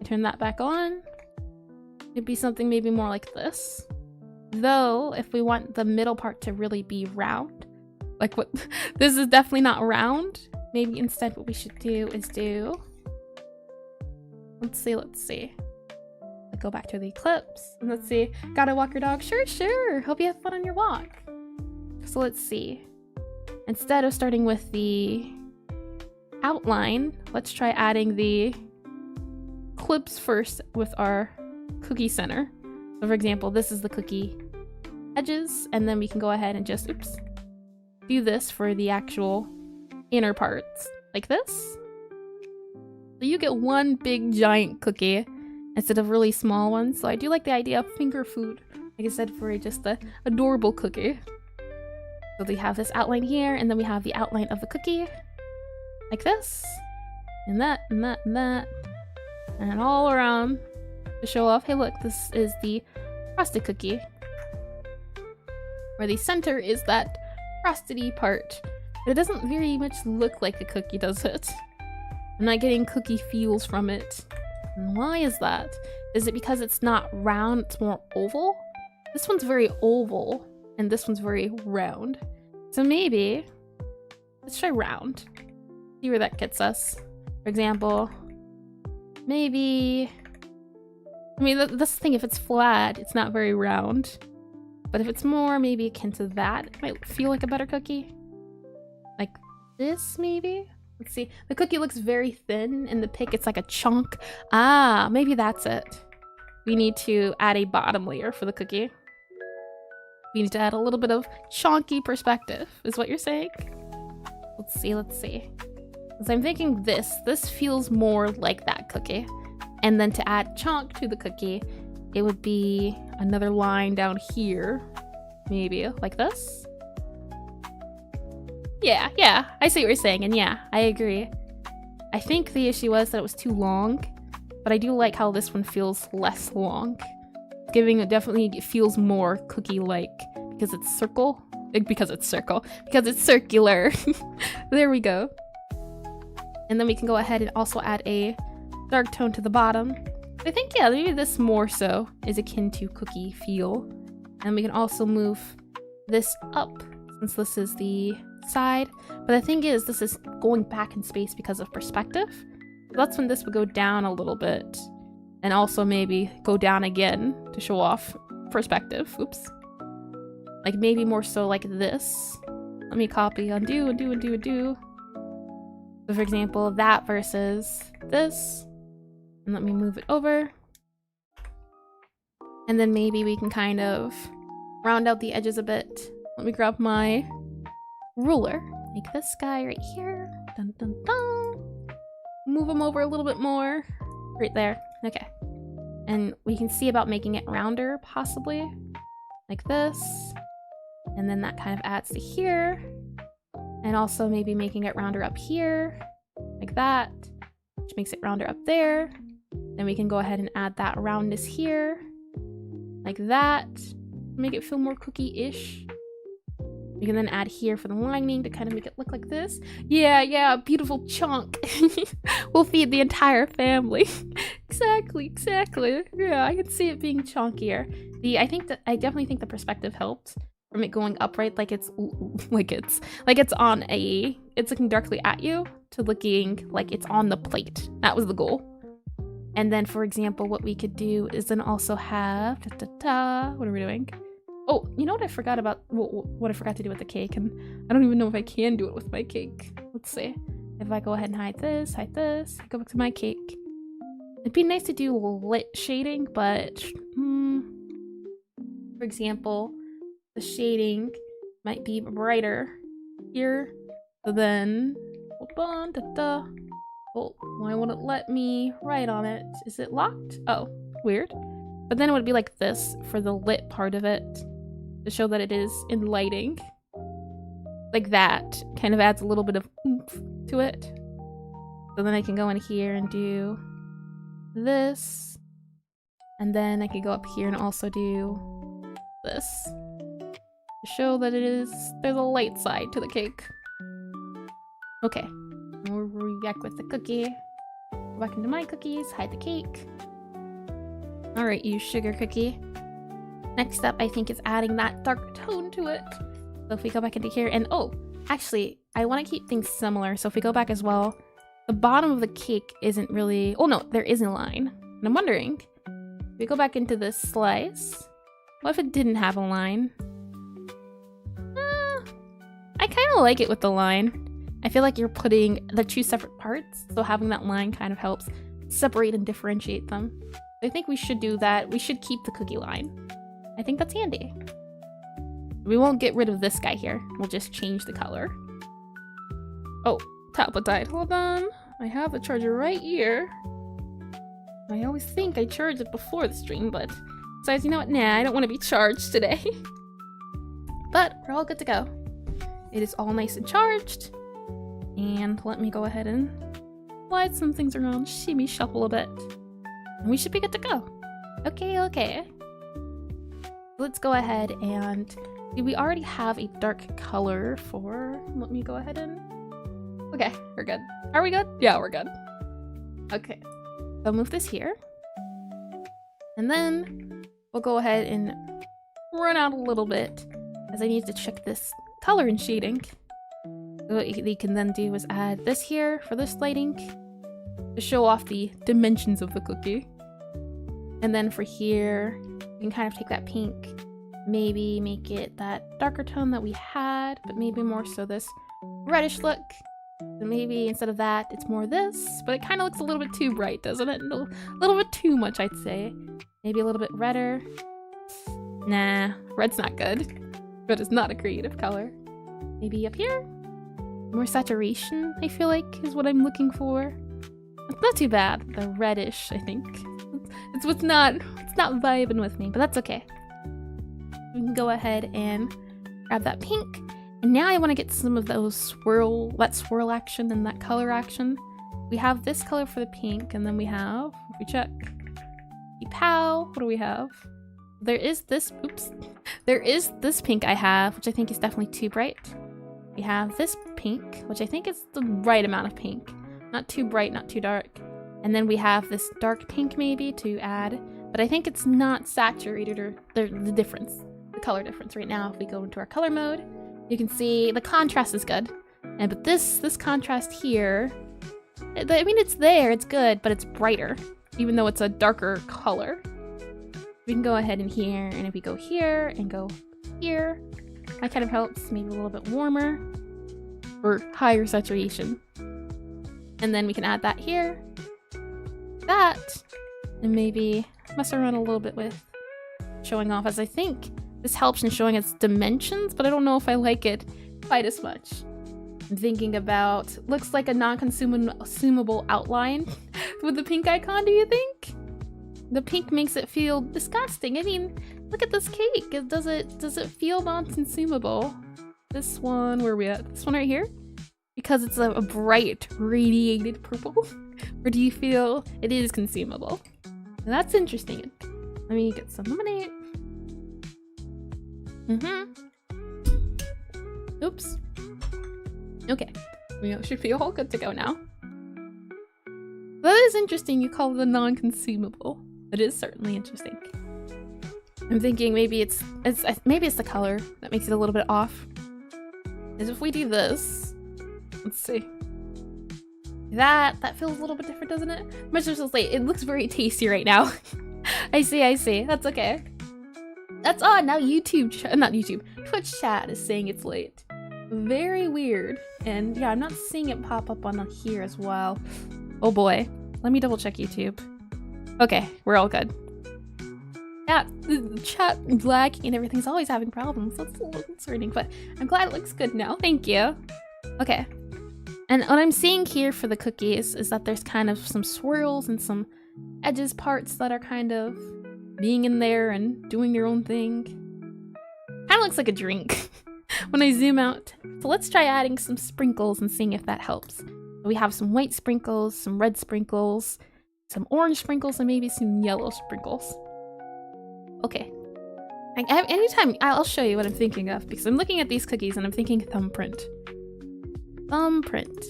I turn that back on. It'd be something maybe more like this. Though, if we want the middle part to really be round, like what, this is definitely not round. Maybe instead what we should do is do, let's see. Go back to the eclipse, and let's see. Gotta walk your dog? Sure. Hope you have fun on your walk. So let's see. Instead of starting with the outline, let's try adding the clips first with our cookie center. So for example, this is the cookie edges, and then we can go ahead and just, do this for the actual inner parts, like this. So you get one big giant cookie instead of really small ones. So I do like the idea of finger food, like I said, for just the adorable cookie. So we have this outline here, and then we have the outline of the cookie, like this, and that, and that, and that, and all around to show off, hey look, this is the frosted cookie, where the center is that frosty part. But it doesn't very much look like a cookie, does it? I'm not getting cookie feels from it. And why is that? Is it because it's not round, it's more oval? This one's very oval, and this one's very round. So maybe, let's try round. See where that gets us. For example, maybe, I mean, that's the thing, if it's flat, it's not very round. But if it's more maybe akin to that, it might feel like a better cookie. Like this, maybe? Let's see. The cookie looks very thin. In the pic, it's like a chunk. Ah, maybe that's it. We need to add a bottom layer for the cookie. We need to add a little bit of chunky perspective, is what you're saying? Let's see. Because I'm thinking this feels more like that cookie. And then to add chunk to the cookie, it would be another line down here. Maybe like this. Yeah, I see what you're saying, and yeah, I agree. I think the issue was that it was too long, but I do like how this one feels less long. It definitely feels more cookie-like because it's because it's circular. There we go. And then we can go ahead and also add a dark tone to the bottom. I think, yeah, maybe this more so is akin to cookie feel. And we can also move this up, since this is the side. But the thing is, this is going back in space because of perspective. That's when this would go down a little bit. And also maybe go down again to show off perspective. Oops. Like maybe more so like this. Let me copy, undo. So for example, that versus this. And let me move it over. And then maybe we can kind of round out the edges a bit. Let me grab my ruler. Make this guy right here. Dun, dun, dun. Move him over a little bit more. Right there. Okay. And we can see about making it rounder, possibly. Like this. And then that kind of adds to here. And also maybe making it rounder up here. Like that. Which makes it rounder up there. Then we can go ahead and add that roundness here. Like that. Make it feel more cookie-ish. We can then add here for the lining to kind of make it look like this. Yeah, beautiful chunk. We'll feed the entire family. Exactly. Yeah, I can see it being chunkier. I definitely think the perspective helped from it going upright, like it's looking directly at you, to looking like it's on the plate. That was the goal. And then, for example, what we could do is then also have what are we doing? Oh, you know what I forgot about? What I forgot to do with the cake, and I don't even know if I can do it with my cake. Let's see. If I go ahead and hide this, go back to my cake. It'd be nice to do lit shading, but for example, the shading might be brighter here. So then, hold on, well, why won't it let me write on it? Is it locked? Oh, weird. But then it would be like this for the lit part of it to show that it is in lighting. Like that kind of adds a little bit of oomph to it. So then I can go in here and do this. And then I could go up here and also do this to show that there's a light side to the cake. Okay. We're back with the cookie. Go back into my cookies, hide the cake. Alright, you sugar cookie. Next up, I think is adding that dark tone to it. So if we go back into here, and oh, actually, I want to keep things similar. So if we go back as well, the bottom of the cake isn't really, oh no, there is a line. And I'm wondering, if we go back into this slice, what if it didn't have a line? I kind of like it with the line. I feel like you're putting the two separate parts, so having that line kind of helps separate and differentiate them. I think we should do that. We should keep the cookie line. I think that's handy. We won't get rid of this guy here. We'll just change the color. Oh, tablet died. Hold on. I have the charger right here. I always think I charge it before the stream, but besides, you know what? Nah, I don't want to be charged today. But we're all good to go. It is all nice and charged. And let me go ahead and slide some things around, shimmy shuffle a bit. And we should be good to go. Okay. Let's go ahead and we already have a dark color for, let me go ahead and, okay, we're good. Are we good? Yeah, we're good. Okay, so I'll move this here. And then we'll go ahead and run out a little bit as I need to check this color and shading. So what you can then do is add this here for this lighting to show off the dimensions of the cookie. And then for here, you can kind of take that pink, maybe make it that darker tone that we had, but maybe more so this reddish look. So maybe instead of that, it's more this, but it kind of looks a little bit too bright, doesn't it? A little bit too much, I'd say. Maybe a little bit redder. Nah, red's not good. Red is not a creative color. Maybe up here? More saturation, I feel like, is what I'm looking for. It's not too bad. The reddish, I think. It's not vibing with me, but that's okay. We can go ahead and grab that pink. And now I want to get some of those swirl action and that color action. We have this color for the pink, and then we have, if we check, pow, what do we have? There is this pink I have, which I think is definitely too bright. We have this pink, which I think is the right amount of pink. Not too bright, not too dark. And then we have this dark pink maybe to add, but I think it's not saturated or the color difference right now. If we go into our color mode, you can see the contrast is good. But this contrast here, I mean, it's there, it's good, but it's brighter, even though it's a darker color. We can go ahead in here, and if we go here and go here, that kind of helps, maybe a little bit warmer or higher saturation. And then we can add that here, that, and maybe mess around a little bit with showing off, as I think this helps in showing its dimensions, but I don't know if I like it quite as much. I'm thinking about, looks like a non-consumable outline with the pink icon, do you think? The pink makes it feel disgusting. I mean, look at this cake. Does it feel non-consumable? This one, where are we at? This one right here? Because it's a bright, radiated purple? Or do you feel it is consumable? That's interesting. Let me get some lemonade. Oops. Okay. We should be all good to go now. That is interesting. You call it a non-consumable. It is certainly interesting. I'm thinking maybe it's the color that makes it a little bit off. Is if we do this, let's see. That feels a little bit different, doesn't it? Much as late. It looks very tasty right now. I see. That's okay. That's odd. Now Twitch chat is saying it's late. Very weird. And yeah, I'm not seeing it pop up on here as well. Oh boy. Let me double check YouTube. Okay, we're all good. Yeah, the chat lagging and everything's always having problems. That's a little concerning, but I'm glad it looks good now. Thank you. Okay. And what I'm seeing here for the cookies is that there's kind of some swirls and some edges parts that are kind of being in there and doing their own thing. Kind of looks like a drink when I zoom out. So let's try adding some sprinkles and seeing if that helps. We have some white sprinkles, some red sprinkles, some orange sprinkles, and maybe some yellow sprinkles. Okay. Anytime, I'll show you what I'm thinking of because I'm looking at these cookies and I'm thinking thumbprint. Thumbprint.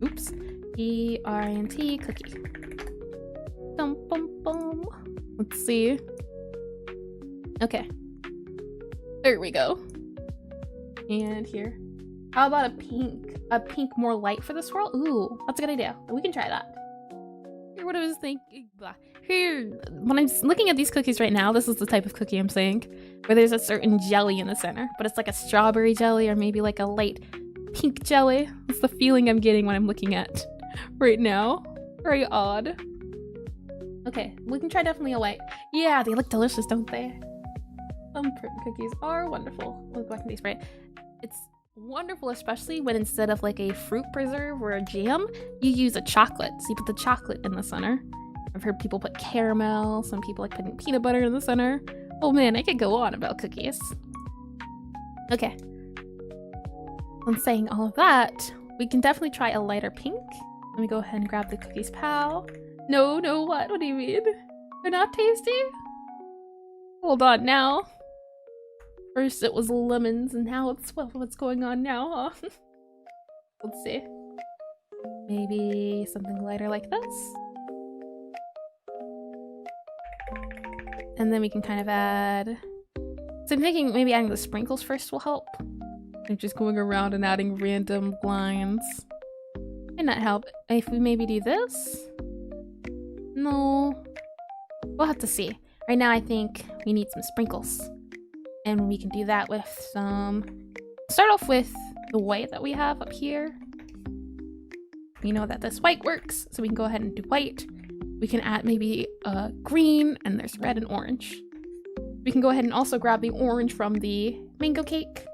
Oops. E-R-I-N-T cookie. Dum bum bum. Let's see. Okay. There we go. And here. How about a pink? A pink more light for the swirl? Ooh, that's a good idea. We can try that. Here, what I was thinking. Blah. Here, when I'm looking at these cookies right now, this is the type of cookie I'm saying, where there's a certain jelly in the center, but it's like a strawberry jelly or maybe like a light pink jelly. That's the feeling I'm getting when I'm looking at right now. Very odd. Okay, we can try definitely a white. Yeah, they look delicious, don't they? Thumbprint cookies are wonderful. Let's go back to these, right? It's wonderful, especially when instead of like a fruit preserve or a jam, you use a chocolate. So you put the chocolate in the center. I've heard people put caramel, some people like putting peanut butter in the center. Oh man, I could go on about cookies. Okay. On saying all of that, we can definitely try a lighter pink. Let me go ahead and grab the cookies, pal. No, what? What do you mean? They're not tasty? Hold on now. First it was lemons and now it's, well, what's going on now, huh? Let's see. Maybe something lighter like this. And then we can kind of add... So I'm thinking maybe adding the sprinkles first will help. Like just going around and adding random lines. Might not help. If we maybe do this? No. We'll have to see. Right now I think we need some sprinkles. And we can do that with some... Start off with the white that we have up here. We know that this white works, so we can go ahead and do white. We can add maybe green, and there's red and orange. We can go ahead and also grab the orange from the mango cake.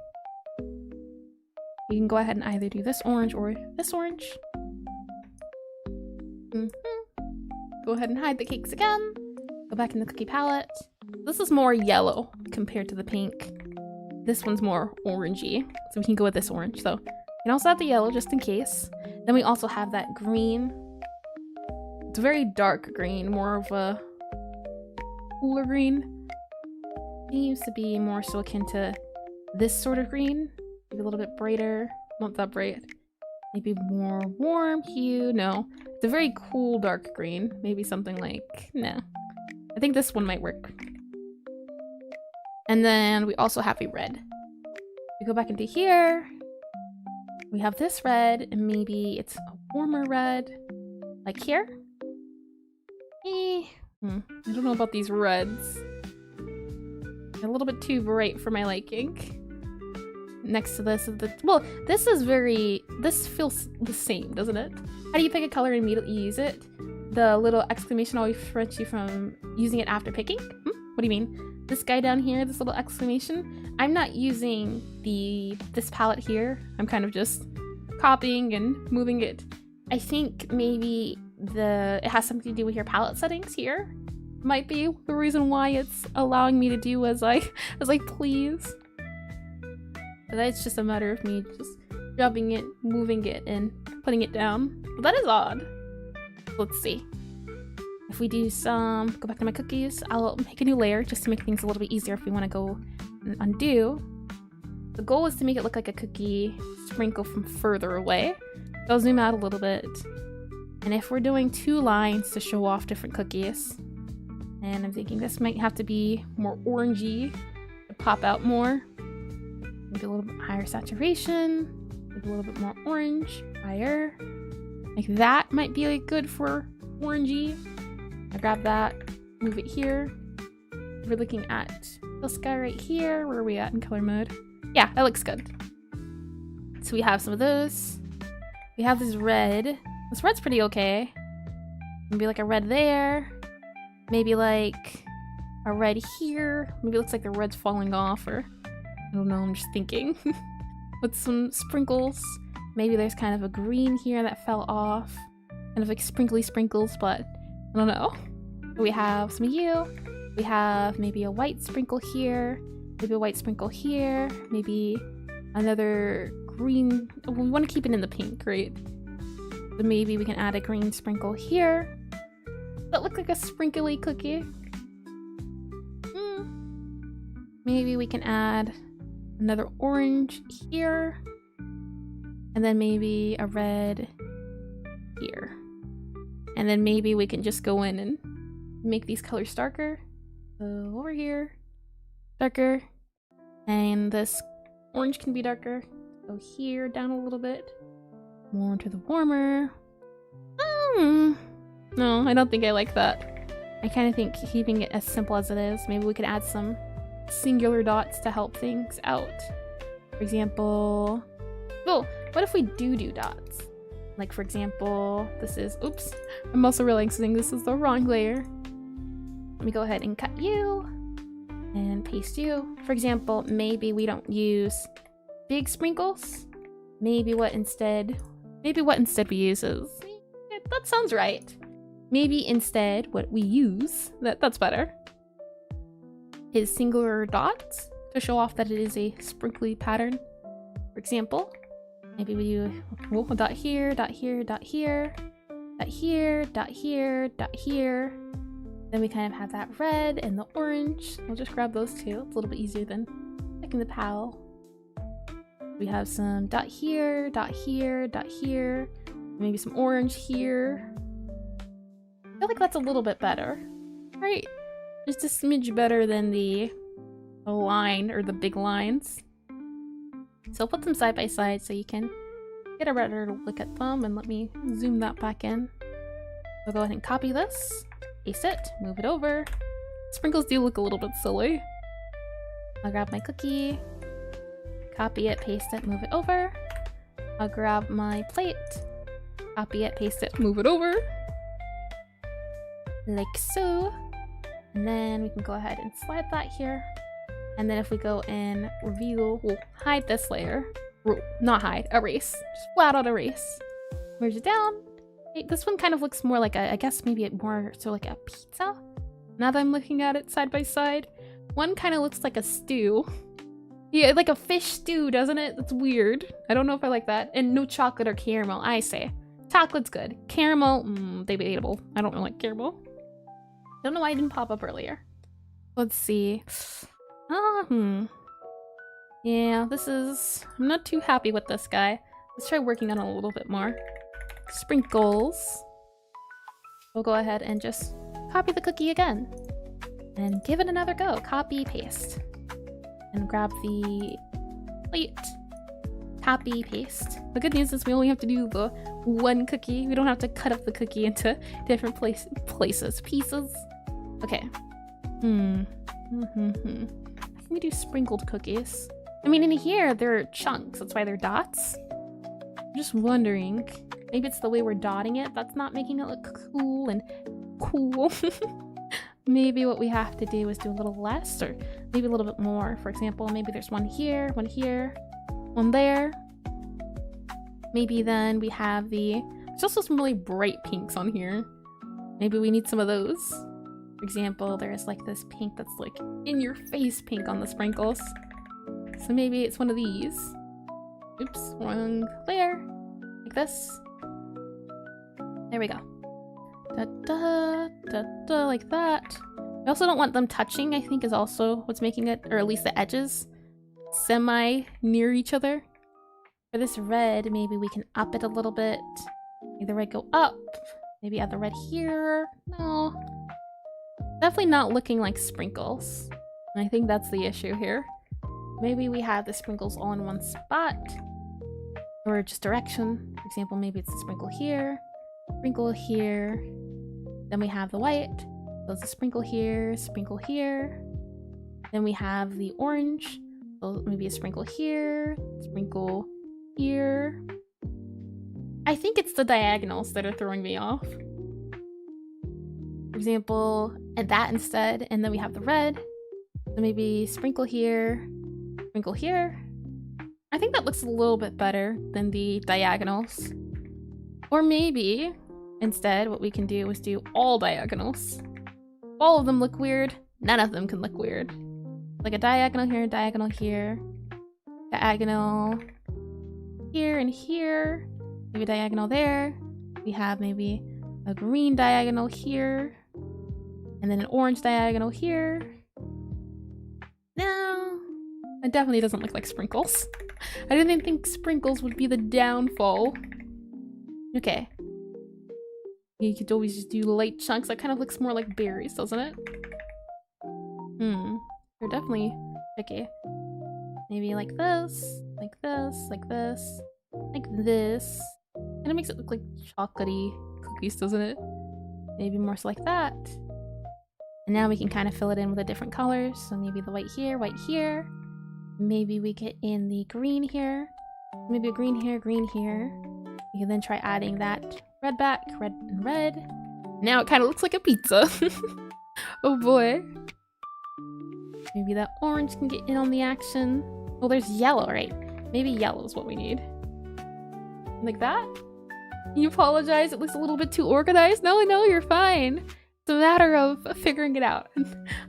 We can go ahead and either do this orange or this orange. Go ahead and hide the cakes again. Go back in the cookie palette. This is more yellow compared to the pink. This one's more orangey, so we can go with this orange. So we can also have the yellow just in case. Then we also have that green. It's a very dark green, more of a cooler green. It used to be more so akin to this sort of green. Maybe a little bit brighter, not that bright. Maybe more warm hue, no. It's a very cool dark green. Maybe something like, no. I think this one might work. And then we also have a red. We go back into here. We have this red, and maybe it's a warmer red, like here. I don't know about these reds. They're a little bit too bright for my liking. Next to this is the, well, this feels the same, doesn't it? How do you pick a color and immediately use it? The little exclamation always prevents you from using it after picking? What do you mean? This guy down here, this little exclamation, I'm not using this palette here. I'm kind of just copying and moving it. I think maybe it has something to do with your palette settings here. Might be the reason why it's allowing me to do as I please. But that's just a matter of me just dropping it, moving it, and putting it down. But that is odd. Let's see. If we do go back to my cookies, I'll make a new layer just to make things a little bit easier if we want to go and undo. The goal is to make it look like a cookie sprinkle from further away. So I'll zoom out a little bit. And if we're doing 2 lines to show off different cookies, and I'm thinking this might have to be more orangey to pop out more. Maybe a little bit higher saturation, maybe a little bit more orange, higher. Like that might be like good for orangey. I grab that, move it here. We're looking at this guy right here. Where are we at in color mode? Yeah, that looks good. So we have some of those. We have this red. This red's pretty okay. Maybe like a red there. Maybe like a red here. Maybe it looks like the red's falling off, or I don't know, I'm just thinking. With some sprinkles. Maybe there's kind of a green here that fell off. Kind of like sprinkly sprinkles, but I don't know. We have some hue. We have maybe a white sprinkle here. Maybe a white sprinkle here. Maybe another green. Oh, we want to keep it in the pink, right? So maybe we can add a green sprinkle here. That look like a sprinkly cookie. Maybe we can add another orange here. And then maybe a red here. And then maybe we can just go in and make these colors darker. So over here, darker. And this orange can be darker. Go here, down a little bit. More to the warmer. No, I don't think I like that. I kind of think keeping it as simple as it is. Maybe we could add some singular dots to help things out. For example, oh, what if we do dots? Like for example, this is, oops, I'm also realizing this is the wrong layer. Let me go ahead and cut you and paste you. For example, maybe we don't use big sprinkles. Maybe what instead we use is, yeah, that sounds right. Maybe instead what we use, that's better, is singular dots to show off that it is a sprinkly pattern. For example, maybe we do a dot here, dot here, dot here, dot here, dot here, dot here. Then we kind of have that red and the orange. We'll just grab those two. It's a little bit easier than picking the PAL. We have some dot here, dot here, dot here. Maybe some orange here. I feel like that's a little bit better, right? Just a smidge better than the line or the big lines. So I'll put them side by side so you can get a better look at them, and let me zoom that back in. We'll go ahead and copy this, paste it, move it over. Sprinkles do look a little bit silly. I'll grab my cookie, copy it, paste it, move it over. I'll grab my plate, copy it, paste it, move it over. Like so. And then we can go ahead and slide that here. And then if we go and reveal, we'll hide this layer. Not hide, erase. Just flat out erase. Merge it down. Hey, this one kind of looks more like a, I guess maybe more so like a pizza. Now that I'm looking at it side by side. One kind of looks like a stew. Yeah, like a fish stew, doesn't it? That's weird. I don't know if I like that. And no chocolate or caramel, I say. Chocolate's good. Caramel, debatable. I don't really like caramel. Don't know why it didn't pop up earlier. Let's see. Yeah, this is... I'm not too happy with this guy. Let's try working on it a little bit more. Sprinkles. We'll go ahead and just copy the cookie again. And give it another go. Copy, paste. And grab the plate. Copy, paste. The good news is we only have to do the one cookie. We don't have to cut up the cookie into different pieces. Okay. Can we do sprinkled cookies? I mean, in here, they're chunks. That's why they're dots. I'm just wondering. Maybe it's the way we're dotting it that's not making it look cool and cool. Maybe what we have to do is do a little less, or maybe a little bit more. For example, maybe there's one here, one there. Maybe then we have there's also some really bright pinks on here. Maybe we need some of those. For example, there's like this pink that's like in your face pink on the sprinkles. So maybe it's one of these. Oops, wrong layer. Like this. There we go. Da da da da, like that. I also don't want them touching, I think is also what's making it, or at least the edges, semi near each other. For this red, maybe we can up it a little bit. Make the red go up. Maybe add the red here. No. Definitely not looking like sprinkles. And I think that's the issue here. Maybe we have the sprinkles all in one spot. Or just direction. For example, maybe it's a sprinkle here. Sprinkle here. Then we have the white. So it's a sprinkle here. Sprinkle here. Then we have the orange. So maybe a sprinkle here. Sprinkle here. I think it's the diagonals that are throwing me off. example, and that instead, and then we have the red. So maybe sprinkle here, sprinkle here. I think that looks a little bit better than the diagonals. Or maybe, instead, what we can do is do all diagonals. All of them look weird, none of them can look weird. Like a diagonal here, diagonal here, diagonal here and here, maybe diagonal there. We have maybe a green diagonal here, and then an orange diagonal here. No, it definitely doesn't look like sprinkles. I didn't think sprinkles would be the downfall. Okay. You could always just do light chunks. That kind of looks more like berries, doesn't it? They're definitely tricky. Maybe like this, like this, like this, like this. And it makes it look like chocolatey cookies, doesn't it? Maybe more so like that. And now we can kind of fill it in with the different colors. So maybe the white here, white here. Maybe we get in the green here. Maybe a green here, green here. We can then try adding that red back, red and red. Now it kind of looks like a pizza. Oh boy. Maybe that orange can get in on the action. Oh, there's yellow, right? Maybe yellow is what we need. Like that? You apologize, it looks a little bit too organized. No, you're fine. It's a matter of figuring it out.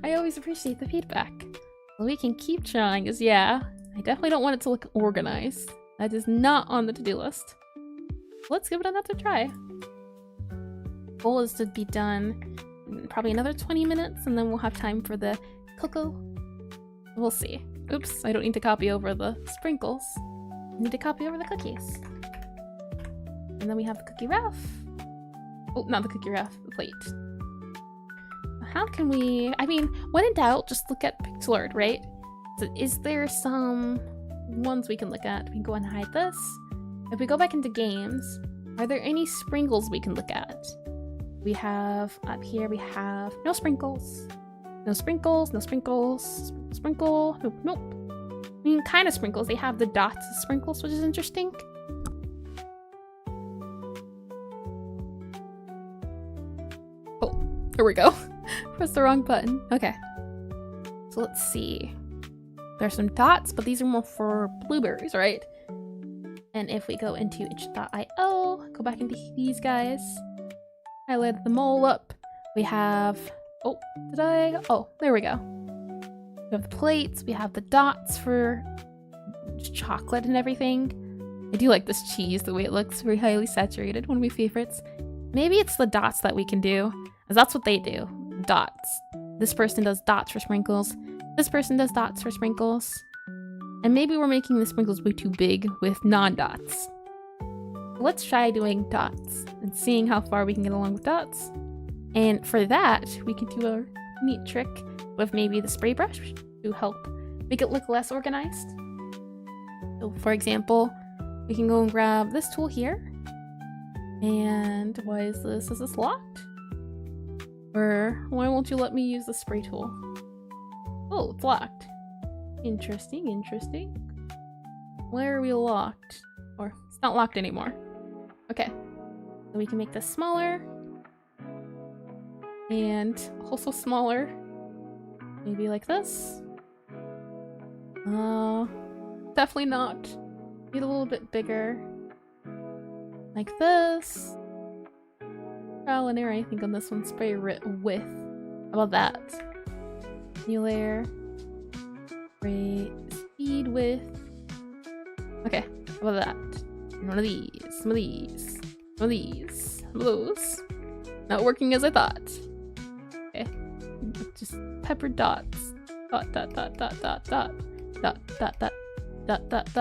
I always appreciate the feedback. What we can keep trying is, yeah, I definitely don't want it to look organized. That is not on the to-do list. Let's give it another try. Goal is to be done in probably another 20 minutes, and then we'll have time for the cocoa. We'll see. Oops, I don't need to copy over the sprinkles. I need to copy over the cookies. And then we have the cookie wrap. Oh, not the cookie wrap, the plate. How can we... I mean, when in doubt, just look at Pixelart, right? So is there some ones we can look at? We can go and hide this. If we go back into games, are there any sprinkles we can look at? We have, up here, we have no sprinkles. No sprinkles, no sprinkles, sprinkle, nope, nope. I mean, kind of sprinkles. They have the dots of sprinkles, which is interesting. Oh, here we go. Press the wrong button. Okay. So let's see. There's some dots, but these are more for blueberries, right? And if we go into itch.io, go back into these guys, highlight them all up. We have, oh, oh, there we go. We have the plates, we have the dots for chocolate and everything. I do like this cheese, the way it looks, very highly saturated, one of my favorites. Maybe it's the dots that we can do, because that's what they do, dots. This person does dots for sprinkles. This person does dots for sprinkles. And maybe we're making the sprinkles way too big with non-dots. Let's try doing dots and seeing how far we can get along with dots. And for that, we can do a neat trick with maybe the spray brush to help make it look less organized. So for example, we can go and grab this tool here. And why is this locked? Or why won't you let me use the spray tool? Oh, it's locked. Interesting, interesting. Where are we locked? Or it's not locked anymore. Okay. So we can make this smaller. And also smaller. Maybe like this. Definitely not. Need a little bit bigger. Like this. Trial and error, I think, on this one. Spray width. How about that? New layer. Spray speed width. Okay, how about that? And one of these, some of these, some of these, some of those. Not working as I thought. Okay, just pepper dots. Dot, dot, dot, dot, dot, dot. Dot, dot, dot, dot, dot, dot,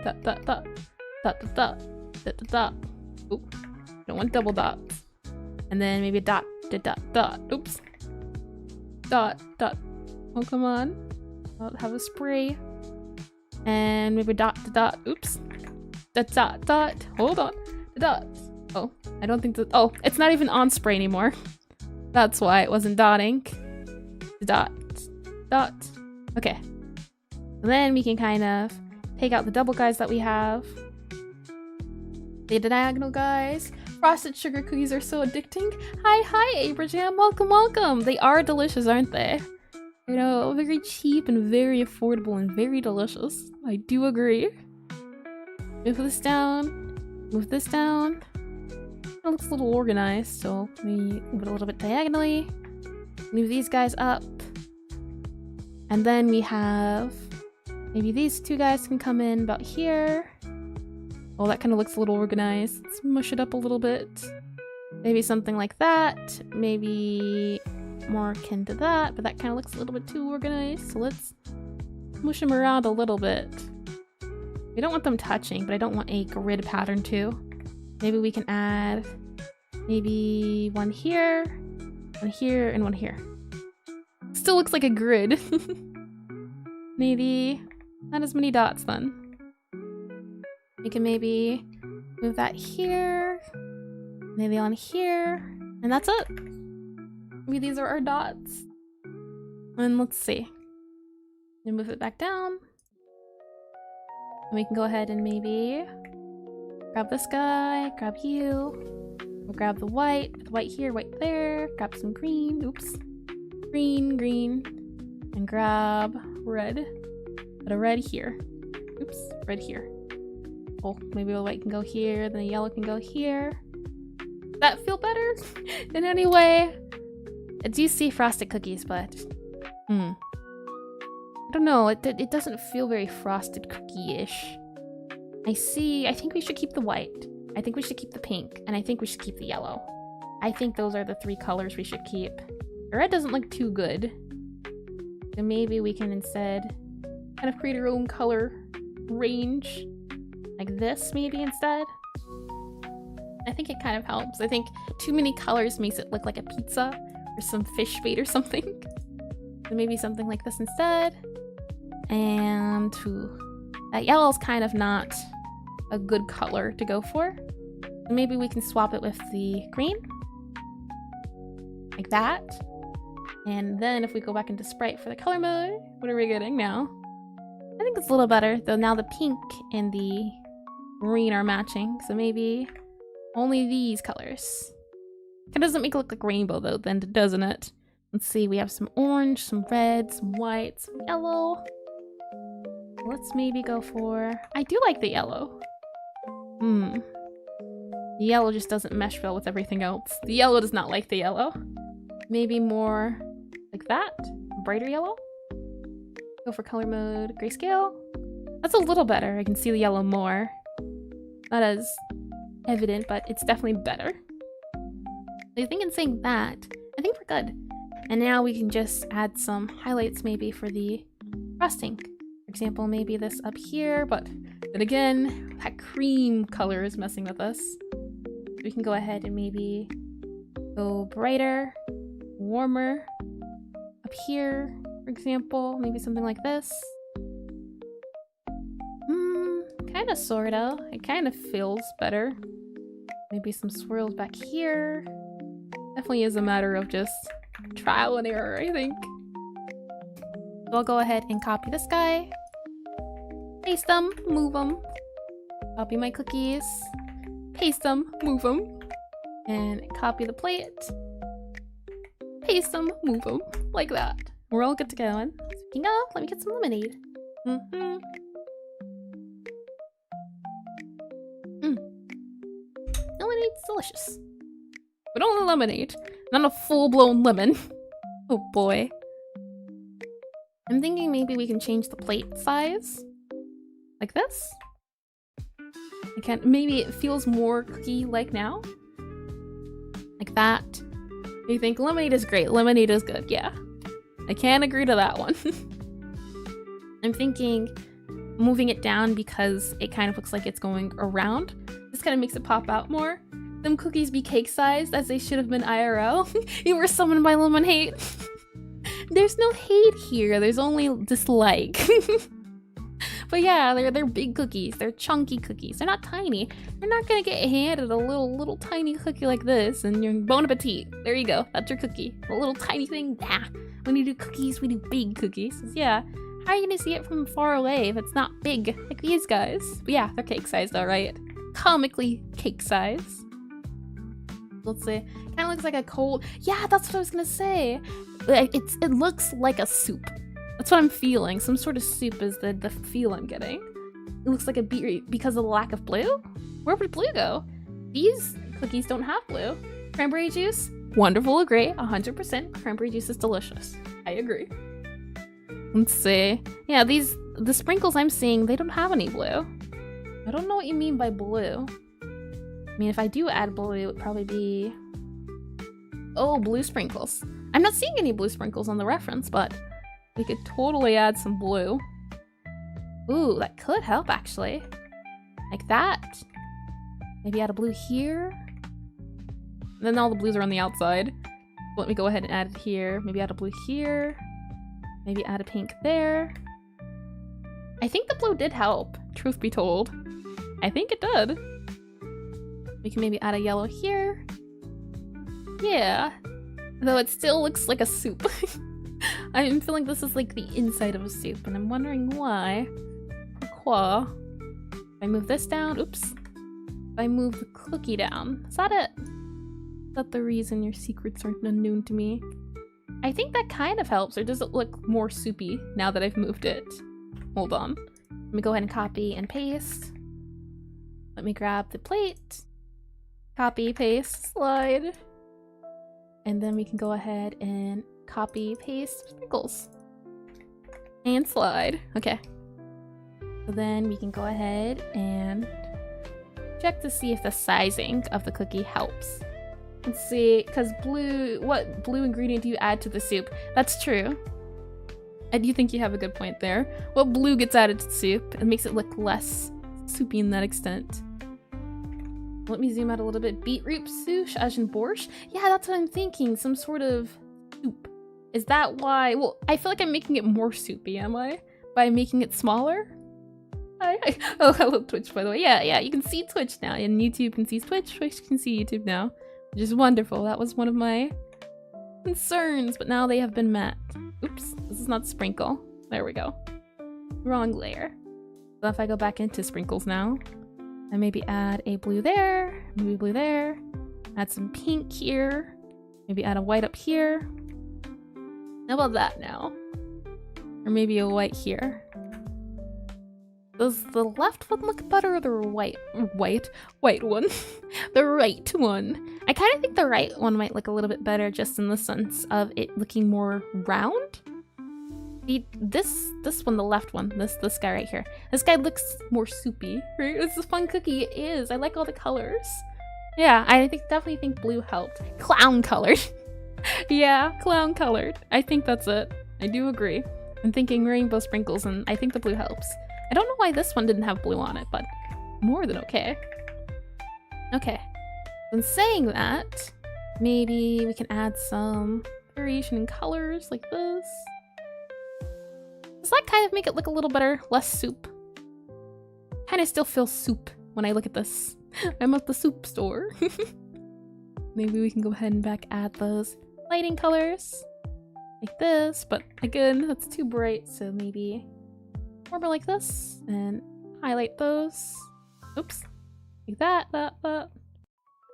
dot, dot, dot, dot, dot, dot, dot, dot. Oop, don't want double dots. And then maybe a dot, dot, dot, dot. Oops. Dot, dot. Oh, come on. I'll have a spray. And maybe dot, dot, dot. Oops. Dot, dot, dot. Hold on. Dots. Oh, I don't think that. Oh, it's not even on spray anymore. That's why it wasn't dotting. Dot, dot. Okay. And then we can kind of take out the double guys that we have. The diagonal guys. Frosted sugar cookies are so addicting. Hi, Abraham. Welcome. They are delicious, aren't they? You know, very cheap and very affordable and very delicious. I do agree. Move this down. Move this down. It looks a little organized, so we move it a little bit diagonally. Move these guys up. And then we have... maybe these two guys can come in about here. Oh, that kind of looks a little organized. Let's mush it up a little bit. Maybe something like that. Maybe more akin to that, but that kind of looks a little bit too organized. So let's mush them around a little bit. We don't want them touching, but I don't want a grid pattern too. Maybe we can add maybe one here, and one here. Still looks like a grid. Maybe not as many dots then. We can maybe move that here, maybe on here, and that's it. Maybe these are our dots. And let's see. And move it back down. And we can go ahead and maybe grab this guy, grab you. We'll grab the white here, white there, grab some green, oops. Green, and grab red. Put a red here. Oops, red here. Oh, maybe the white can go here, then the yellow can go here. Does that feel better in any way? I do see frosted cookies, but I don't know, it doesn't feel very frosted cookie-ish. I think we should keep the white. I think we should keep the pink, and I think we should keep the yellow. I think those are the three colors we should keep. The red doesn't look too good. So maybe we can instead kind of create our own color range. Like this, maybe, instead. I think it kind of helps. I think too many colors makes it look like a pizza or some fish bait or something. So maybe something like this instead. And that yellow is kind of not a good color to go for. So maybe we can swap it with the green. Like that. And then if we go back into Sprite for the color mode, what are we getting now? I think it's a little better, though now the pink and the green are matching, so maybe only these colors. It doesn't make it look like rainbow though, then doesn't it? Let's see, we have some orange, some red, some white, some yellow. Let's maybe go for... I do like the yellow. The yellow just doesn't mesh well with everything else. The yellow does not like the yellow. Maybe more like that, brighter yellow. Go for color mode, grayscale. That's a little better. I can see the yellow more. Not as evident, but it's definitely better. So I think in saying that, I think we're good. And now we can just add some highlights maybe for the frosting. For example, maybe this up here, but then again, that cream color is messing with us. We can go ahead and maybe go brighter, warmer, up here, for example, maybe something like this. Kind of, sort of. It kind of feels better. Maybe some swirls back here. Definitely is a matter of just trial and error, I think. So I'll go ahead and copy this guy. Paste them, move them. Copy my cookies. Paste them, move them. And copy the plate. Paste them, move them. Like that. We're all good to go. And speaking of, let me get some lemonade. Lemonade's delicious. But only lemonade, not a full-blown lemon. Oh boy. I'm thinking maybe we can change the plate size. Like this. Maybe it feels more cookie-like now. Like that. You think lemonade is great, lemonade is good, yeah. I can agree to that one. I'm thinking moving it down because it kind of looks like it's going around. This kind of makes it pop out more. Them cookies be cake sized as they should have been IRL. You were summoned by lemon hate. There's no hate here, there's only dislike. But yeah, they're big cookies. They're chunky cookies. They're not tiny. You're not gonna get handed a little tiny cookie like this and you're bon appetit. There you go. That's your cookie. A little tiny thing. Nah. When you do cookies, we do big cookies. Yeah. How are you gonna see it from far away if it's not big like these guys? But yeah, they're cake sized, alright. Comically cake size. Let's see. Kind of looks like a cold. Yeah, that's what I was gonna say. It looks like a soup. That's what I'm feeling. Some sort of soup is the feel I'm getting. It looks like a beetroot because of the lack of blue. Where would blue go? These cookies don't have blue. Cranberry juice, wonderful. Agree. 100%. Cranberry juice is delicious. I agree. Let's see. Yeah, the sprinkles I'm seeing, they don't have any blue. I don't know what you mean by blue. I mean, if I do add blue, it would probably be... Oh, blue sprinkles. I'm not seeing any blue sprinkles on the reference, but we could totally add some blue. Ooh, that could help, actually. Like that. Maybe add a blue here. And then all the blues are on the outside. Let me go ahead and add it here. Maybe add a blue here. Maybe add a pink there. I think the blue did help, truth be told. I think it did. We can maybe add a yellow here. Yeah. Though it still looks like a soup. I'm feeling this is like the inside of a soup, and I'm wondering why. Pourquoi? If I move this down, oops. If I move the cookie down, is that it? Is that the reason your secrets aren't unknown to me? I think that kind of helps, or does it look more soupy now that I've moved it? Hold on. Let me go ahead and copy and paste. Let me grab the plate. Copy, paste, slide. And then we can go ahead and copy, paste, sprinkles. And slide. Okay. So then we can go ahead and check to see if the sizing of the cookie helps. Let's see, because what blue ingredient do you add to the soup? That's true. I do think you have a good point there. What blue gets added to the soup? It makes it look less soupy in that extent. Let me zoom out a little bit. Beetroot souche, as in borscht? Yeah, that's what I'm thinking. Some sort of soup. Is that why? Well, I feel like I'm making it more soupy, am I? By making it smaller? Oh, hello Twitch, by the way. Yeah, you can see Twitch now. And YouTube can see Twitch. Twitch can see YouTube now. Which is wonderful. That was one of my concerns, but now they have been met. Oops, this is not sprinkle. There we go. Wrong layer. So if I go back into sprinkles now, and maybe add a blue there, maybe blue there, add some pink here, maybe add a white up here. How about that now? Or maybe a white here. Does the left one look better or the white one? The right one. I kind of think the right one might look a little bit better just in the sense of it looking more round. This one, the left one, this guy right here. This guy looks more soupy, right? It's a fun cookie, it is. I like all the colors. Yeah, I definitely think blue helped. Clown colored. Yeah, clown colored. I think that's it. I do agree. I'm thinking rainbow sprinkles and I think the blue helps. I don't know why this one didn't have blue on it, but more than okay. Okay. In saying that, maybe we can add some variation in colors like this. Does that kind of make it look a little better? Less soup? Kind of still feels soup when I look at this. I'm at the soup store. Maybe we can go ahead and add those lighting colors. Like this, but again, that's too bright, so maybe more like this. And highlight those. Oops. Like that. I'm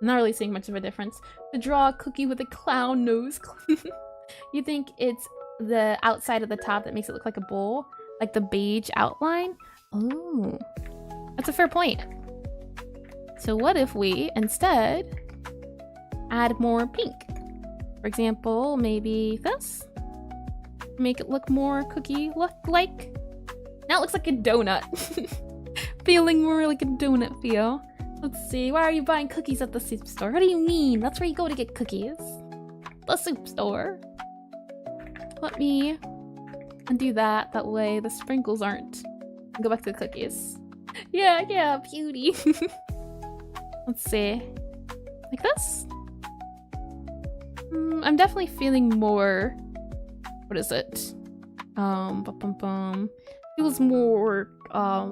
not really seeing much of a difference. To draw a cookie with a clown nose. You think it's the outside of the top that makes it look like a bowl, like the beige outline? Oh, that's a fair point. So what if we instead add more pink? For example, maybe this. Make it look more cookie-like. Now it looks like a donut. Feeling more like a donut feel. Let's see, why are you buying cookies at the soup store? What do you mean? That's where you go to get cookies. The soup store. Let me undo that. That way the sprinkles aren't. Go back to the cookies. Yeah, beauty. Let's see. Like this? I'm definitely feeling more... What is it? Feels more... I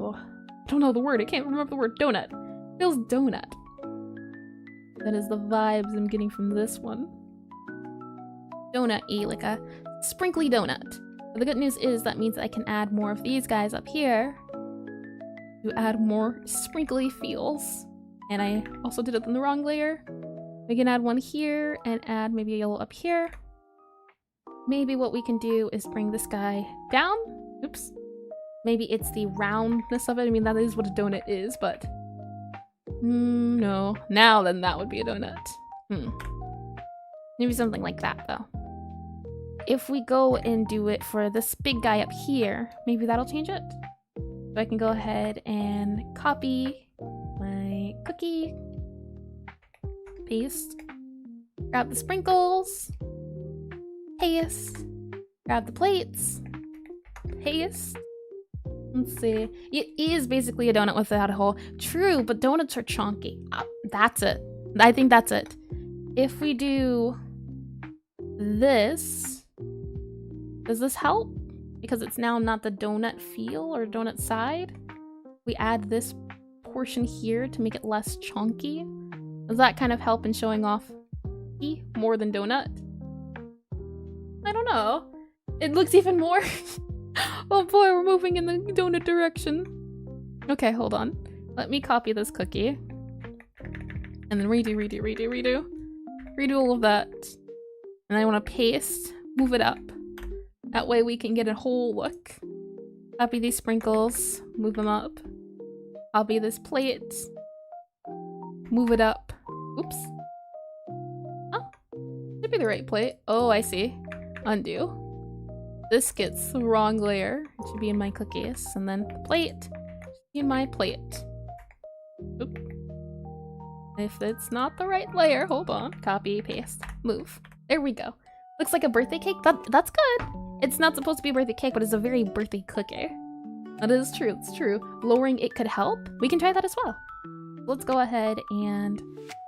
don't know the word. I can't remember the word. Donut. Feels donut. That is the vibes I'm getting from this one. Donut-y, like a sprinkly donut. But the good news is that means I can add more of these guys up here to add more sprinkly feels. And I also did it in the wrong layer. We can add one here and add maybe a yellow up here. Maybe what we can do is bring this guy down. Oops. Maybe it's the roundness of it. I mean, that is what a donut is, but... no. Now then, that would be a donut. Maybe something like that, though. If we go and do it for this big guy up here, maybe that'll change it. So I can go ahead and copy my cookie. Paste. Grab the sprinkles. Paste. Grab the plates. Paste. Let's see. It is basically a donut without a hole. True, but donuts are chunky. That's it. I think that's it. If we do this, does this help? Because it's now not the donut feel or donut side. We add this portion here to make it less chunky. Does that kind of help in showing off more than donut? I don't know. It looks even more. Oh boy, we're moving in the donut direction. Okay, hold on. Let me copy this cookie. And then redo all of that. And I want to paste, move it up. That way we can get a whole look. Copy these sprinkles, move them up. Copy this plate. Move it up. Oops. Oh, should be the right plate. Oh, I see. Undo. This gets the wrong layer. It should be in my cookies. And then the plate should be in my plate. Oop. If it's not the right layer, hold on. Copy, paste, move. There we go. Looks like a birthday cake. That's good. It's not supposed to be a birthday cake, but it's a very birthday cookie. That is true. It's true. Lowering it could help. We can try that as well. Let's go ahead and...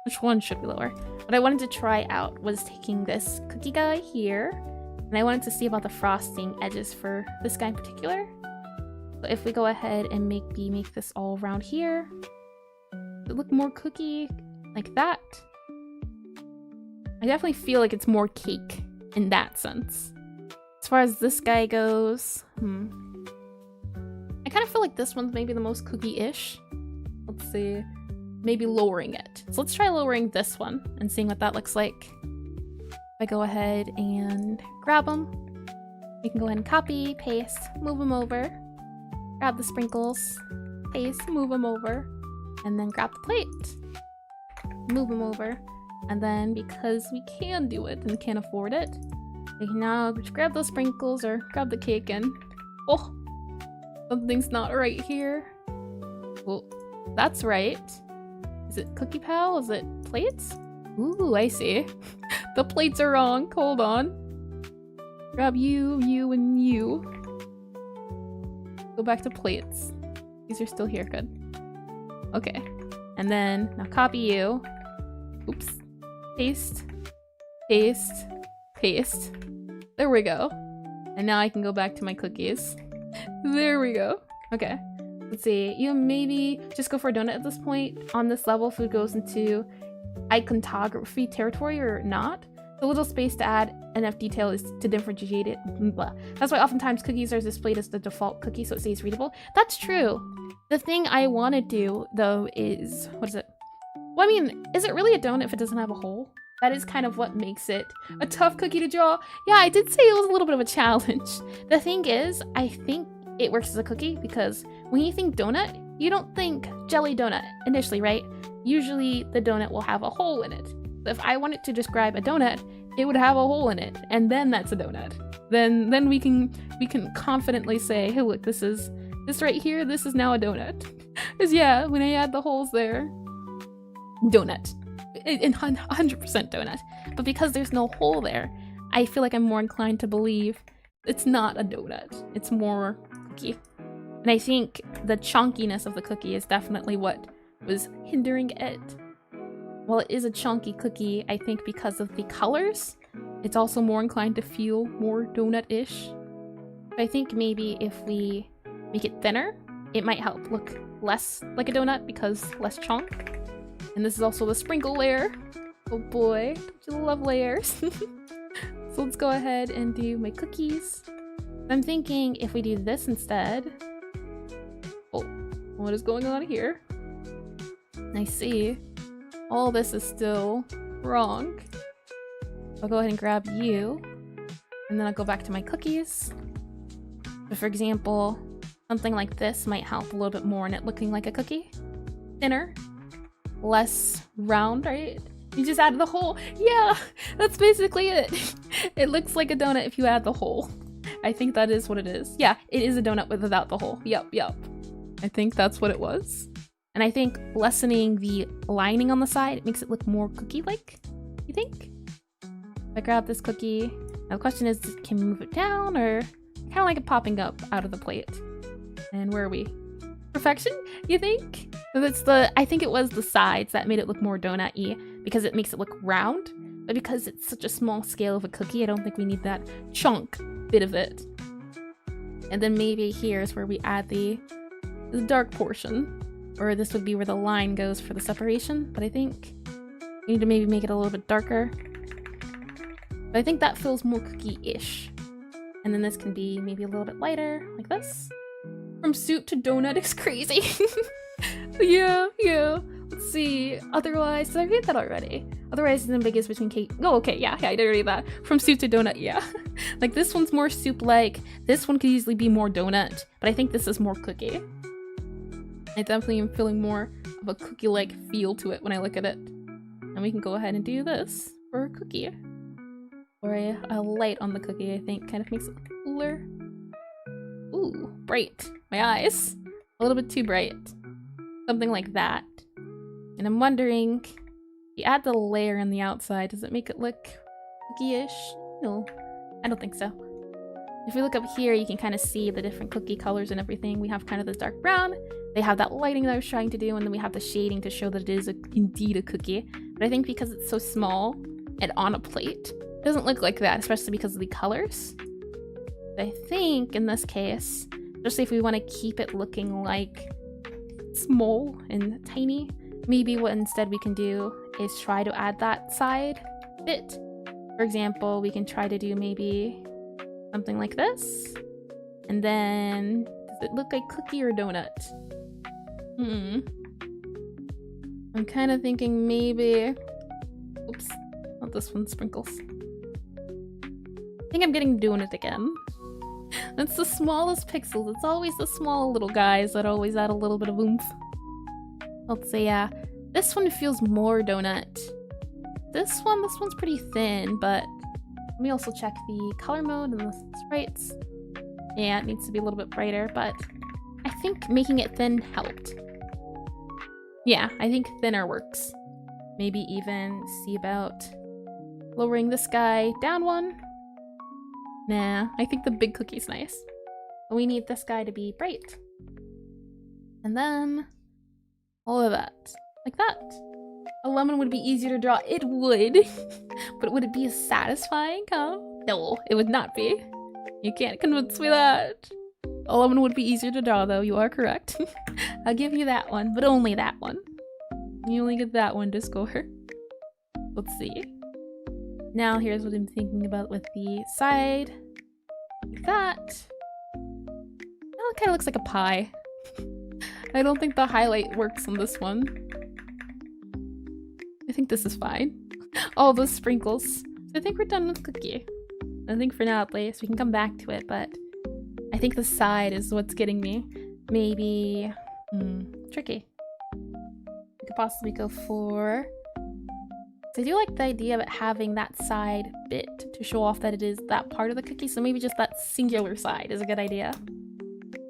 Which one should we lower? What I wanted to try out was taking this cookie guy here, and I wanted to see about the frosting edges for this guy in particular. So if we go ahead and make this all around here, does it look more cookie like that? I definitely feel like it's more cake in that sense. As far as this guy goes, I kind of feel like this one's maybe the most cookie-ish. Let's see. Maybe lowering it. So let's try lowering this one and seeing what that looks like. If I go ahead and grab them, we can go ahead and copy, paste, move them over, grab the sprinkles, paste, move them over, and then grab the plate, move them over, and then because we can do it and can't afford it, we can now just grab those sprinkles or grab the cake and oh, something's not right here. Well, that's right. Is it Cookie Pal? Is it plates? Ooh, I see. The plates are wrong. Hold on. Grab you, you, and you. Go back to plates. These are still here. Good. Okay. And then now copy you. Oops. Paste. Paste. Paste. There we go. And now I can go back to my cookies. There we go. Okay. Let's see, you maybe just go for a donut at this point. On this level, food goes into iconography territory or not. The little space to add enough detail is to differentiate it. Blah. That's why oftentimes cookies are displayed as the default cookie so it stays readable. That's true. The thing I want to do, though, is... What is it? Well, I mean, is it really a donut if it doesn't have a hole? That is kind of what makes it a tough cookie to draw. Yeah, I did say it was a little bit of a challenge. The thing is, I think it works as a cookie because when you think donut, you don't think jelly donut initially, right? Usually the donut will have a hole in it. So if I wanted to describe a donut, it would have a hole in it, and then that's a donut. Then we can confidently say, hey, look, this right here, this is now a donut. Because yeah, when I add the holes there, donut. 100% donut. But because there's no hole there, I feel like I'm more inclined to believe it's not a donut. It's more cookie. And I think the chunkiness of the cookie is definitely what was hindering it. While it is a chunky cookie, I think because of the colors, it's also more inclined to feel more donut-ish. I think maybe if we make it thinner, it might help look less like a donut because less chunk. And this is also the sprinkle layer. Oh boy, don't you love layers? So let's go ahead and do my cookies. I'm thinking if we do this instead. Oh, what is going on here? I see. All this is still wrong. I'll go ahead and grab you, and then I'll go back to my cookies. So for example, something like this might help a little bit more in it looking like a cookie. Thinner, less round, right? You just add the hole. Yeah, that's basically it. It looks like a donut if you add the hole. I think that is what it is. Yeah, it is a donut without the hole. Yep. I think that's what it was. And I think lessening the lining on the side, it makes it look more cookie-like, you think? If I grab this cookie, now the question is, can we move it down, or kind of like it popping up out of the plate? And where are we? Perfection, you think? I think it was the sides that made it look more donut-y, because it makes it look round. But because it's such a small scale of a cookie, I don't think we need that chunk bit of it. And then maybe here's where we add the dark portion. Or this would be where the line goes for the separation. But I think we need to maybe make it a little bit darker. But I think that feels more cookie-ish. And then this can be maybe a little bit lighter, like this. From soup to donut is crazy. Yeah. Let's see. Otherwise, did I read that already? Otherwise, it's ambiguous between cake. Oh, okay, yeah, I did read that. From soup to donut, yeah. Like this one's more soup-like. This one could easily be more donut, but I think this is more cookie. I definitely am feeling more of a cookie-like feel to it when I look at it. And we can go ahead and do this for a cookie. Or a light on the cookie, I think, kind of makes it look cooler. Ooh, bright. My eyes. A little bit too bright. Something like that. And I'm wondering, if you add the layer on the outside, does it make it look cookie-ish? No, I don't think so. If we look up here, you can kind of see the different cookie colors and everything. We have kind of this dark brown. They have that lighting that I was trying to do, and then we have the shading to show that it is indeed a cookie. But I think because it's so small and on a plate, it doesn't look like that, especially because of the colors. But I think in this case, especially if we want to keep it looking like small and tiny, maybe what instead we can do is try to add that side bit. For example, we can try to do maybe something like this. And then, does it look like cookie or donut? I'm kind of thinking maybe... Oops, not this one, sprinkles. I think I'm getting donut again. That's the smallest pixels. It's always the small little guys that always add a little bit of oomph. Let's say, yeah. This one feels more donut. This one's pretty thin, but let me also check the color mode and the sprites. Yeah, it needs to be a little bit brighter, but I think making it thin helped. Yeah, I think thinner works. Maybe even see about lowering this guy down one. Nah, I think the big cookie's nice. But we need this guy to be bright. And then all of that. Like that. A lemon would be easier to draw. It would. But would it be as satisfying, huh? No, it would not be. You can't convince me that. A lemon would be easier to draw, though. You are correct. I'll give you that one, but only that one. You only get that one to score. Let's see. Now here's what I'm thinking about with the side. Like that. Well, it kind of looks like a pie. I don't think the highlight works on this one. I think this is fine. All those sprinkles. So I think we're done with cookie. I think for now at least. We can come back to it, but I think the side is what's getting me. Maybe... tricky. We could possibly go for... I do like the idea of it having that side bit to show off that it is that part of the cookie, so maybe just that singular side is a good idea.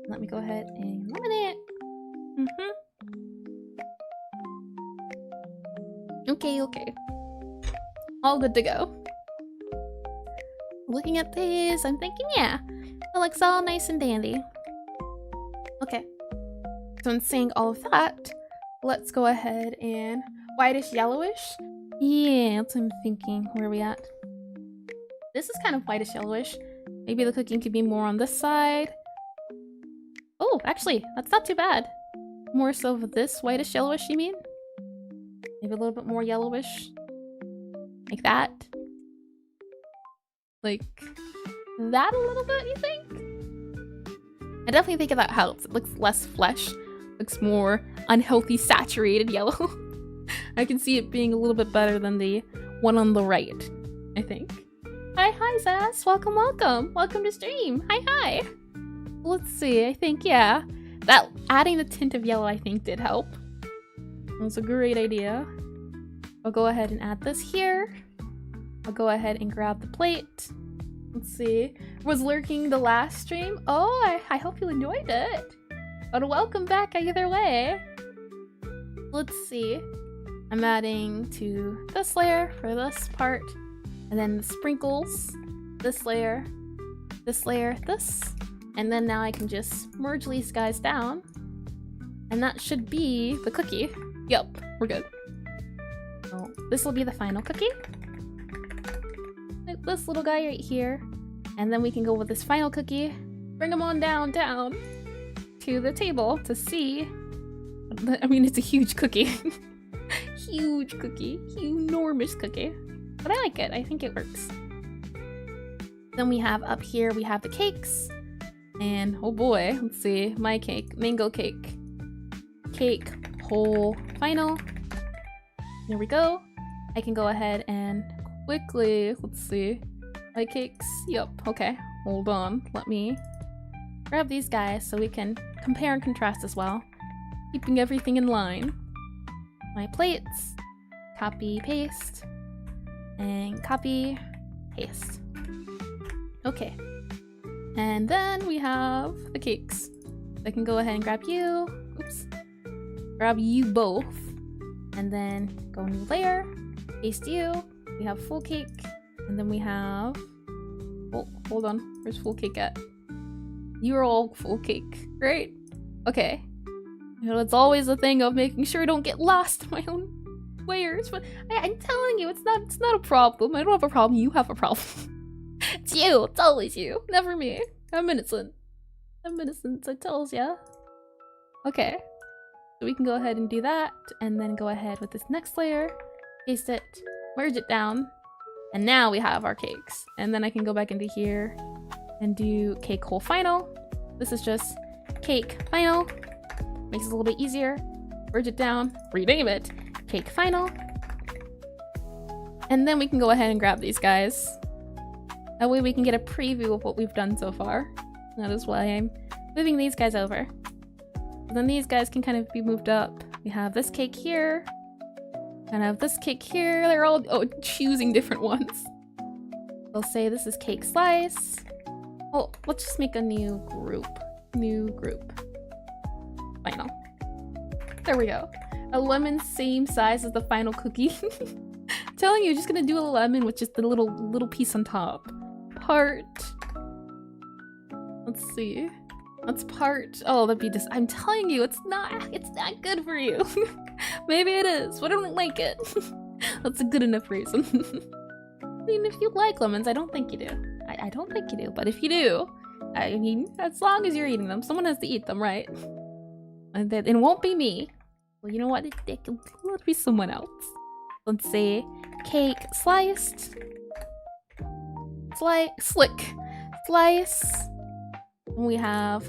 Let me go ahead and laminate. Okay. All good to go. Looking at these, I'm thinking, yeah, it looks all nice and dandy. Okay, so in saying all of that, let's go ahead and whitish yellowish. Yeah, that's what I'm thinking. Where are we at? This is kind of whitish yellowish. Maybe the cooking could be more on this side. Oh, actually, that's not too bad. More so of this whitish yellowish, you mean? Maybe a little bit more yellowish. Like that. Like that a little bit, you think? I definitely think that helps. It looks less flesh. Looks more unhealthy, saturated yellow. I can see it being a little bit better than the one on the right, I think. Hi, Sass. Welcome. Welcome to stream. Hi. Let's see. I think, yeah. That adding the tint of yellow, I think, did help. It was a great idea. I'll go ahead and add this here. I'll go ahead and grab the plate. Let's see. Was lurking the last stream? Oh, I hope you enjoyed it. But welcome back either way. Let's see. I'm adding to this layer for this part. And then the sprinkles. This layer. This layer. This. And then now I can just merge these guys down. And that should be the cookie. Yep, we're good. So this will be the final cookie. Like this little guy right here. And then we can go with this final cookie. Bring them on down to the table to see. I mean, it's a huge cookie. Huge cookie. Enormous cookie. But I like it. I think it works. Then we have up here, we have the cakes. And oh boy, let's see. My cake. Mango cake. Cake. Whole. Final. There we go. I can go ahead and quickly, let's see. My cakes. Yep. Okay. Hold on. Let me grab these guys so we can compare and contrast as well. Keeping everything in line. My plates. Copy, paste. And copy, paste. Okay. And then we have the cakes. I can go ahead and grab you. Oops. Grab you both. And then go new layer. Paste you. We have full cake. And then we have... Oh, hold on. Where's full cake at? You're all full cake. Great. Okay. You know, it's always a thing of making sure I don't get lost in my own layers. But I'm telling you, it's not a problem. I don't have a problem. You have a problem. It's you. It's always you. Never me. I'm innocent. I'm innocent, I tells ya. Okay. So we can go ahead and do that. And then go ahead with this next layer. Paste it. Merge it down. And now we have our cakes. And then I can go back into here and do cake whole final. This is just cake final. Makes it a little bit easier. Merge it down. Rename it. Cake final. And then we can go ahead and grab these guys. That way we can get a preview of what we've done so far. That is why I'm moving these guys over. Then these guys can kind of be moved up. We have this cake here. And I have this cake here. They're all choosing different ones. I'll say this is cake slice. Oh, let's just make a new group. New group. Final. There we go. A lemon same size as the final cookie. I'm telling you, just gonna do a lemon with just the little piece on top. Part. Let's see. That's part. Oh, that'd be just. I'm telling you, it's not good for you. Maybe it is, but I don't like it. That's a good enough reason. I mean, if you like lemons, I don't think you do. I don't think you do, but if you do, I mean, as long as you're eating them, someone has to eat them, right? And it won't be me. Well, you know what? It'll be someone else. Let's say cake sliced. Slick. Slice. And we have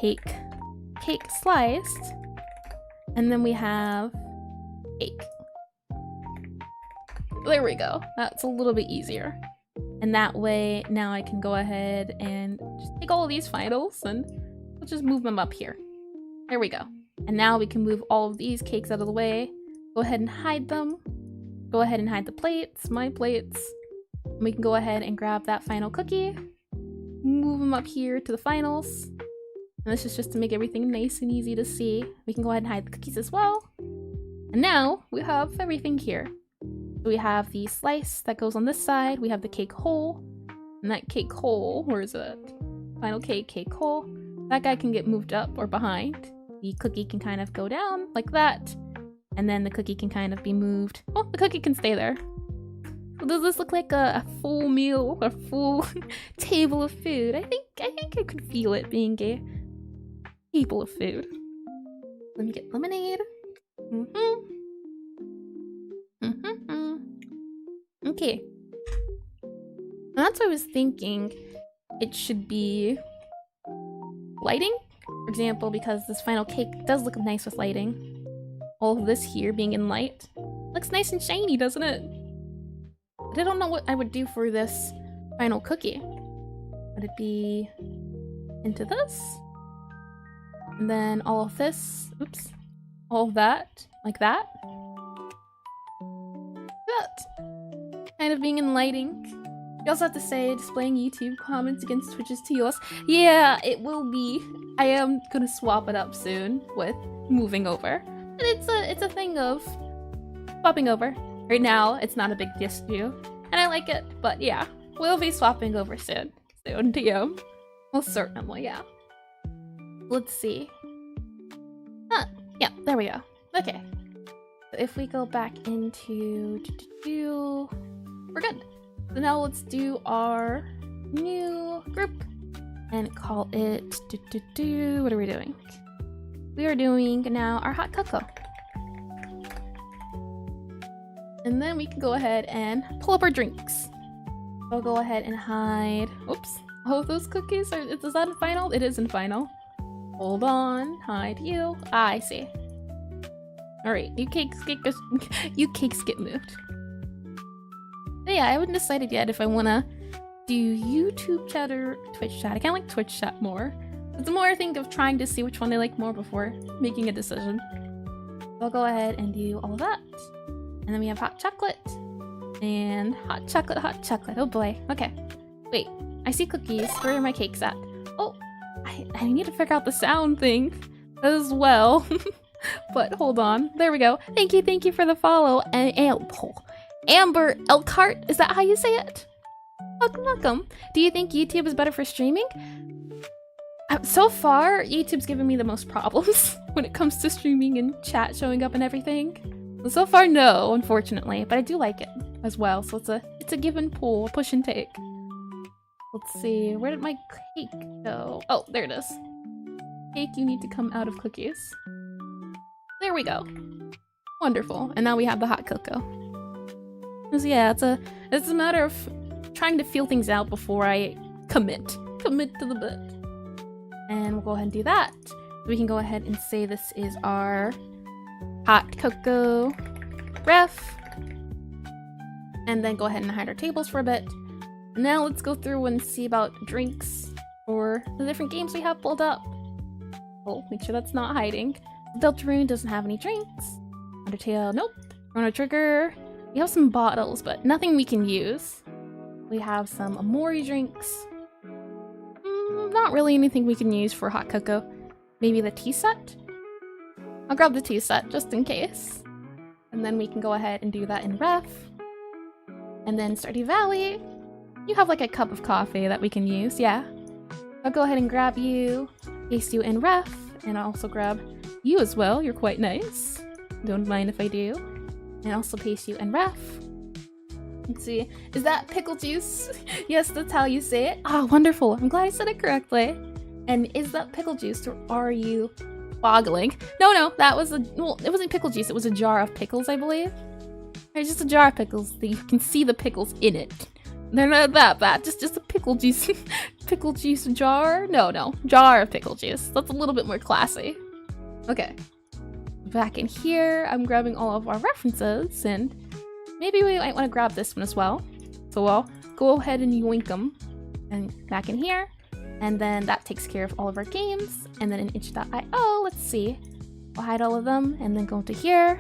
cake sliced. And then we have cake. There we go. That's a little bit easier. And that way, now I can go ahead and just take all of these finals and we'll just move them up here. There we go. And now we can move all of these cakes out of the way. Go ahead and hide them. Go ahead and hide the plates, my plates. And we can go ahead and grab that final cookie. Move them up here to the finals. And this is just to make everything nice and easy to see. We can go ahead and hide the cookies as well. And now we have everything here. We have the slice that goes on this side. We have the cake whole. And that cake whole, where is it? Final cake whole. That guy can get moved up or behind. The cookie can kind of go down like that. And then the cookie can kind of be moved. Oh, the cookie can stay there. So does this look like a full meal, a full table of food? I think I could feel it being a table of food. Let me get lemonade. Okay. And that's what I was thinking. It should be lighting, for example, because this final cake does look nice with lighting. All of this here being in light looks nice and shiny, doesn't it? But I don't know what I would do for this final cookie. Would it be into this? And then all of this, oops, all of that, like that. That. Kind of being enlightening. You also have to say displaying YouTube comments against Twitch's TOS. Yeah, it will be. I am gonna swap it up soon with moving over. And it's a thing of swapping over. Right now, it's not a big issue. And I like it, but yeah, we'll be swapping over soon. Soon, DM. Most certainly, yeah. Let's see. Yeah, there we go. Okay. So if we go back into we're good. So now let's do our new group and call it what are we doing? We are doing now our hot cocoa. And then we can go ahead and pull up our drinks. I'll go ahead and hide. Oops. Oh, those cookies are. Is that in final? It is in final. Hold on. Hide you. Ah, I see. Alright, you cakes get moved. But yeah, I haven't decided yet if I wanna do YouTube chat or Twitch chat. I kinda like Twitch chat more. It's more I think of trying to see which one I like more before making a decision. So I'll go ahead and do all of that. And then we have hot chocolate. And hot chocolate, hot chocolate. Oh boy. Okay. Wait, I see cookies. Where are my cakes at? Oh, I need to figure out the sound thing as well. But hold on. There we go. Thank you for the follow. Amber Elkhart, is that how you say it? Welcome. Do you think YouTube is better for streaming? So far, YouTube's given me the most problems when it comes to streaming and chat showing up and everything. So far, no, unfortunately, but I do like it as well. So it's a give and pull, a push and take. Let's see, where did my cake go? Oh, there it is. Cake, you need to come out of cookies. There we go. Wonderful. And now we have the hot cocoa. So yeah, it's a matter of trying to feel things out before I commit to the bit. And we'll go ahead and do that. We can go ahead and say this is our hot cocoa ref. And then go ahead and hide our tables for a bit. And now let's go through and see about drinks for the different games we have pulled up. Oh, make sure that's not hiding. Deltarune doesn't have any drinks. Undertale, nope. Chrono Trigger, we have some bottles, but nothing we can use. We have some Amori drinks. Not really anything we can use for hot cocoa. Maybe the tea set? I'll grab the tea set just in case. And then we can go ahead and do that in ref. And then Stardew Valley. You have like a cup of coffee that we can use, yeah. I'll go ahead and grab you, paste you in ref, and I'll also grab you as well. You're quite nice. Don't mind if I do. And also paste you in ref. Let's see. Is that pickle juice? Yes, that's how you say it. Ah, wonderful. I'm glad I said it correctly. And is that pickle juice or are you boggling? No, that was well, it wasn't pickle juice. It was a jar of pickles, I believe. It's just a jar of pickles. You can see the pickles in it. They're not that bad. Just a pickle juice. Pickle juice jar? No. Jar of pickle juice. That's a little bit more classy. Okay. Back in here, I'm grabbing all of our references, and maybe we might want to grab this one as well. So I'll go ahead and yoink them. And back in here. And then that takes care of all of our games. And then in itch.io, let's see. I'll hide all of them and then go into here.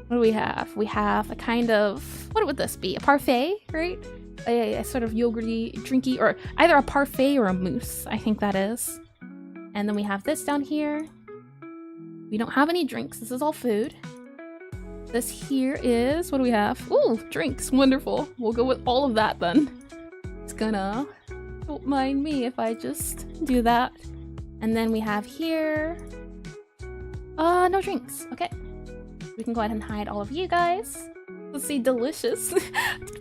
What do we have? We have a kind of, what would this be? A parfait, right? A sort of yogurty, drinky, or either a parfait or a mousse, I think that is. And then we have this down here. We don't have any drinks. This is all food. This here is, what do we have? Ooh, drinks. Wonderful. We'll go with all of that then. It's gonna, don't mind me if I just do that. And then we have here, no drinks. Okay. We can go ahead and hide all of you guys. Let's see, delicious.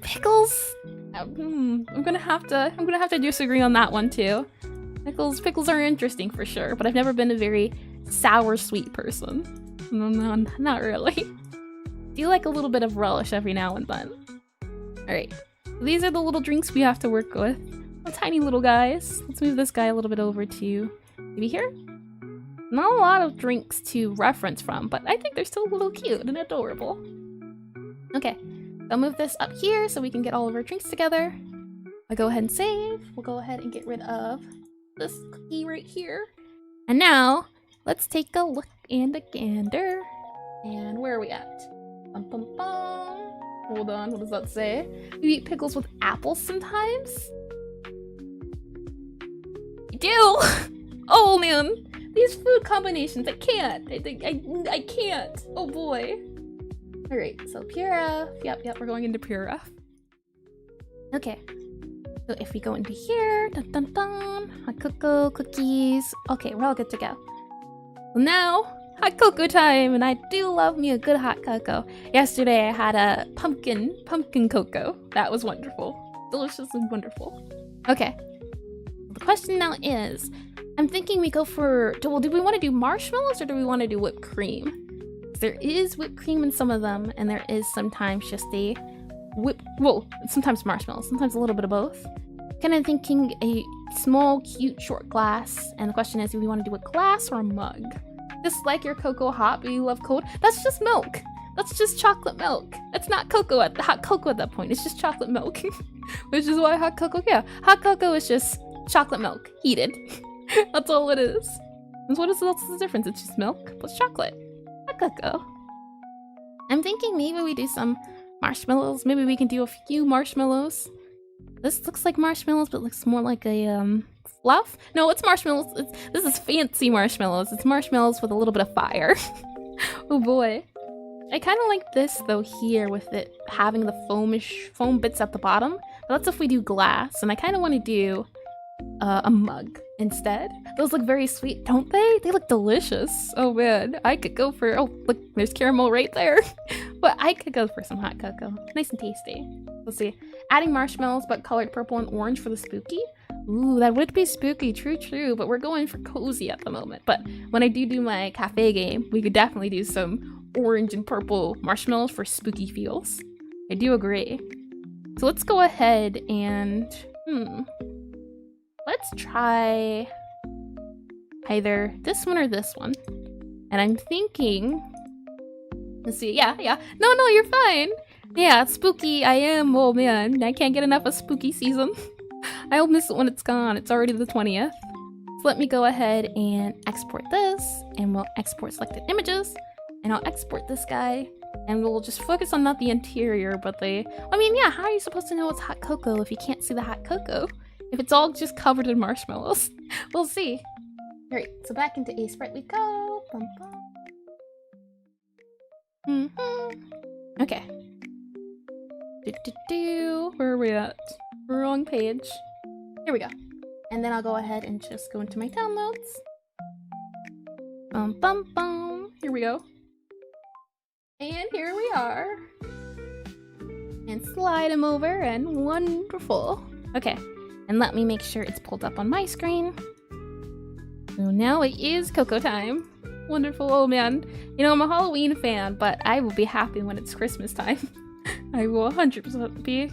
Pickles. I'm gonna have to disagree on that one too. Pickles are interesting for sure, but I've never been a very sour sweet person. No, not really. Do like a little bit of relish every now and then. Alright, these are the little drinks we have to work with. The tiny little guys. Let's move this guy a little bit over to maybe here. Not a lot of drinks to reference from, but I think they're still a little cute and adorable. Okay, I'll move this up here so we can get all of our drinks together. I'll go ahead and save. We'll go ahead and get rid of this cookie right here. And now, let's take a look and a gander. And where are we at? Bum, bum, bum. Hold on, what does that say? You eat pickles with apples sometimes? You do! Oh man! These food combinations, I can't! I can't! Oh boy! Alright, so pure F. Yep, we're going into pure F. Okay. So if we go into here, dun dun dun, hot cocoa, cookies. Okay, we're all good to go. Well, now, hot cocoa time, and I do love me a good hot cocoa. Yesterday I had a pumpkin cocoa. That was wonderful. Delicious and wonderful. Okay. The question now is, I'm thinking we go for, do we want to do marshmallows or do we want to do whipped cream? There is whipped cream in some of them, and there is sometimes just a sometimes marshmallows, sometimes a little bit of both. Kind of thinking a small, cute, short glass, and the question is, do we want to do a glass or a mug? Just like your cocoa hot, but you love cold. That's just milk. That's just chocolate milk. It's not hot cocoa at that point. It's just chocolate milk, which is why hot cocoa. Yeah, hot cocoa is just chocolate milk heated. That's all it is. And what's the difference? It's just milk plus chocolate. Hot cocoa. I'm thinking maybe we do some marshmallows. Maybe we can do a few marshmallows. This looks like marshmallows, but looks more like a fluff. No, it's marshmallows. This is fancy marshmallows. It's marshmallows with a little bit of fire. Oh boy. I kind of like this though here with it having the foam bits at the bottom. But that's if we do glass, and I kind of want to do a mug instead. Those look very sweet, don't they? They look delicious. Oh man, I could go for, oh look, there's caramel right there. But I could go for some hot cocoa. Nice and tasty. Let's see. Adding marshmallows but colored purple and orange for the spooky. Ooh, that would be spooky, true, but we're going for cozy at the moment. But when I do my cafe game, we could definitely do some orange and purple marshmallows for spooky feels. I do agree. So let's go ahead and, let's try either this one or this one. And I'm thinking, let's see, yeah. No, you're fine. Yeah, spooky, I am. Oh man, I can't get enough of spooky season. I'll miss it when it's gone. It's already the 20th. So let me go ahead and export this, and we'll export selected images, and I'll export this guy, and we'll just focus on not the interior, but how are you supposed to know it's hot cocoa if you can't see the hot cocoa? If it's all just covered in marshmallows? We'll see. Alright, so back into Aseprite we go. Bum, bum. Okay. Where are we at? Wrong page. Here we go. And then I'll go ahead and just go into my downloads. Bum bum bum. Here we go. And here we are. And slide them over, and wonderful. Okay. And let me make sure it's pulled up on my screen. So now it is cocoa time. Wonderful. Oh man. You know, I'm a Halloween fan, but I will be happy when it's Christmas time. I will 100% be.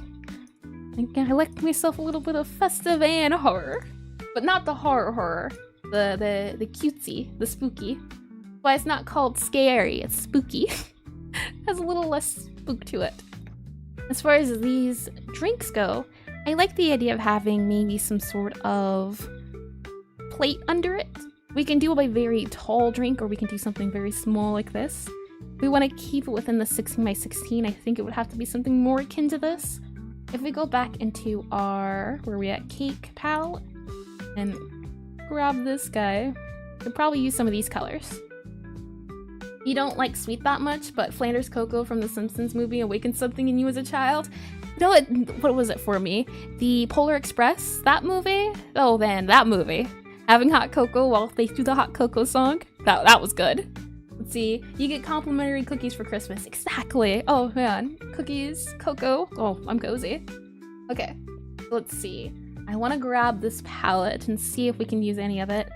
I like myself a little bit of festive and horror. But not the horror. The cutesy, the spooky. Why it's not called scary, it's spooky. Has a little less spook to it. As far as these drinks go, I like the idea of having maybe some sort of plate under it. We can do a very tall drink, or we can do something very small like this. If we want to keep it within the 16 by 16, I think it would have to be something more akin to this. If we go back into our, where are we at, cake palette, and grab this guy, we could probably use some of these colors. You don't like sweet that much, but Flanders Cocoa from the Simpsons movie awakened something in you as a child. You know what was it for me? The Polar Express, that movie? Oh man, that movie. Having hot cocoa while they do the hot cocoa song, that was good. Let's see, you get complimentary cookies for Christmas. Exactly. Oh man, cookies, cocoa. Oh, I'm cozy. Okay, let's see. I want to grab this palette and see if we can use any of it.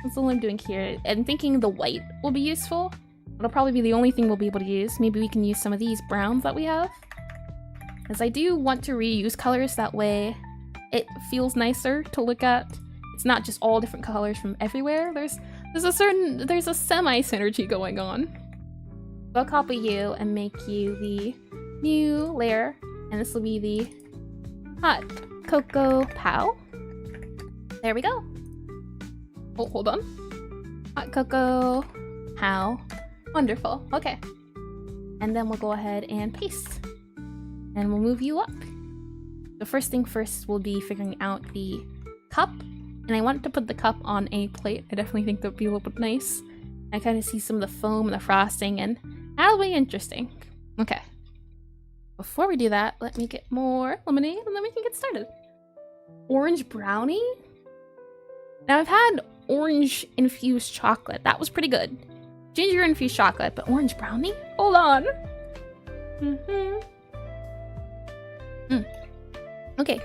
That's all I'm doing here. I'm thinking the white will be useful. It'll probably be the only thing we'll be able to use. Maybe we can use some of these browns that we have. As I do want to reuse colors, that way it feels nicer to look at. It's not just all different colors from everywhere. There's a semi-synergy going on. So I'll copy you and make you the new layer, and this will be the hot cocoa pow. There we go. Oh, hold on. Hot cocoa pow. Wonderful. Okay. And then we'll go ahead and paste. And we'll move you up. The first thing first will be figuring out the cup. And I want to put the cup on a plate. I definitely think that would be a little bit nice. I kind of see some of the foam and the frosting, and that'll be interesting. Okay. Before we do that, let me get more lemonade and then we can get started. Orange brownie? Now I've had orange infused chocolate. That was pretty good. Ginger infused chocolate, but orange brownie? Hold on. Okay.